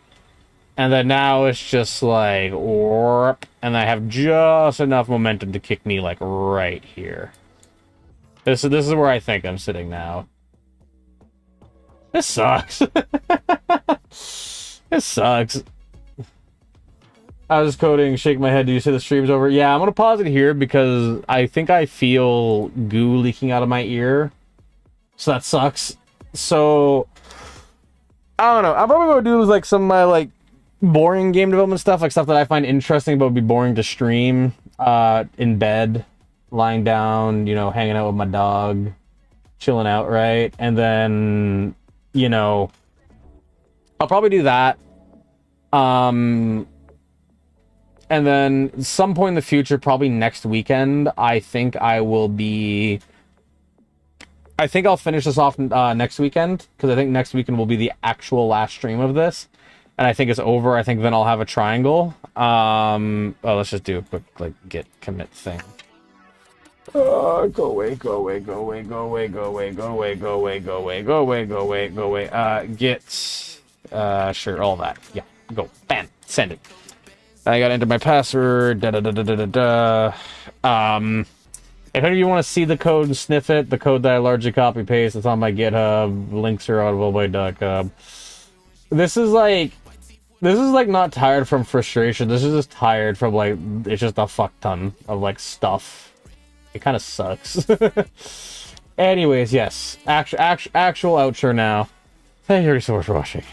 and then now it's just like, warp, and I have just enough momentum to kick me like right here. This is where I think I'm sitting now. This sucks. This sucks. I was coding, shake my head. Do you say the stream's over? Yeah, I'm gonna pause it here because I think I feel goo leaking out of my ear. So that sucks. So I don't know. I'm probably gonna do like some of my like boring game development stuff, like stuff that I find interesting but would be boring to stream. In bed, lying down, you know, hanging out with my dog, chilling out, right? And then, you know, I'll probably do that. And then some point in the future, probably next weekend, I think I'll finish this off next weekend, because I think next weekend will be the actual last stream of this. And I think it's over. I think then I'll have a triangle. Oh, let's just do a quick, like, git commit thing. Go away, go away, go away, go away, go away, go away, go away, go away, go away, go away, go away. Git, sure, all that. Yeah, go, bam, send it. I gotta enter my password, If If any of you want to see the code and sniff it, the code that I largely copy paste, it's on my GitHub. Links are on wellboy.com. This is like not tired from frustration. This is just tired from like it's just a fuck ton of like stuff. It kind of sucks. Anyways, yes, actual outro now. Thank you so much for watching.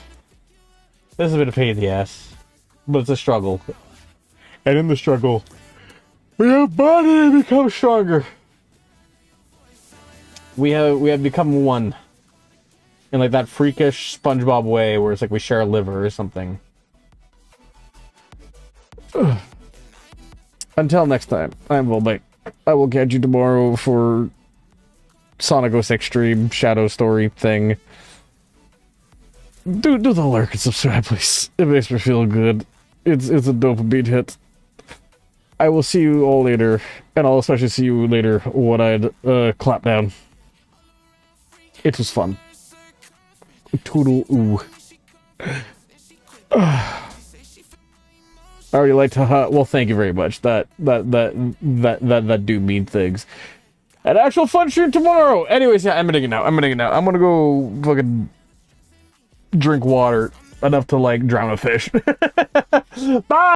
This has been a pain in the ass, but it's a struggle. And in the struggle, we have bonded and become stronger. We have become one. In like that freakish SpongeBob way where it's like we share a liver or something. Until next time, I'm Volbite. I will catch you tomorrow for Sonic 06 stream, Shadow Story thing. Do the like and subscribe, please. It makes me feel good. It's a dopamine hit. I will see you all later, and I'll especially see you later when I clap down. It was fun. Toodle ooh. I already liked haha. Well, thank you very much. That do mean things. An actual fun stream tomorrow. Anyways, yeah, I'm ending it now. I'm gonna go fucking drink water enough to like drown a fish. Bye.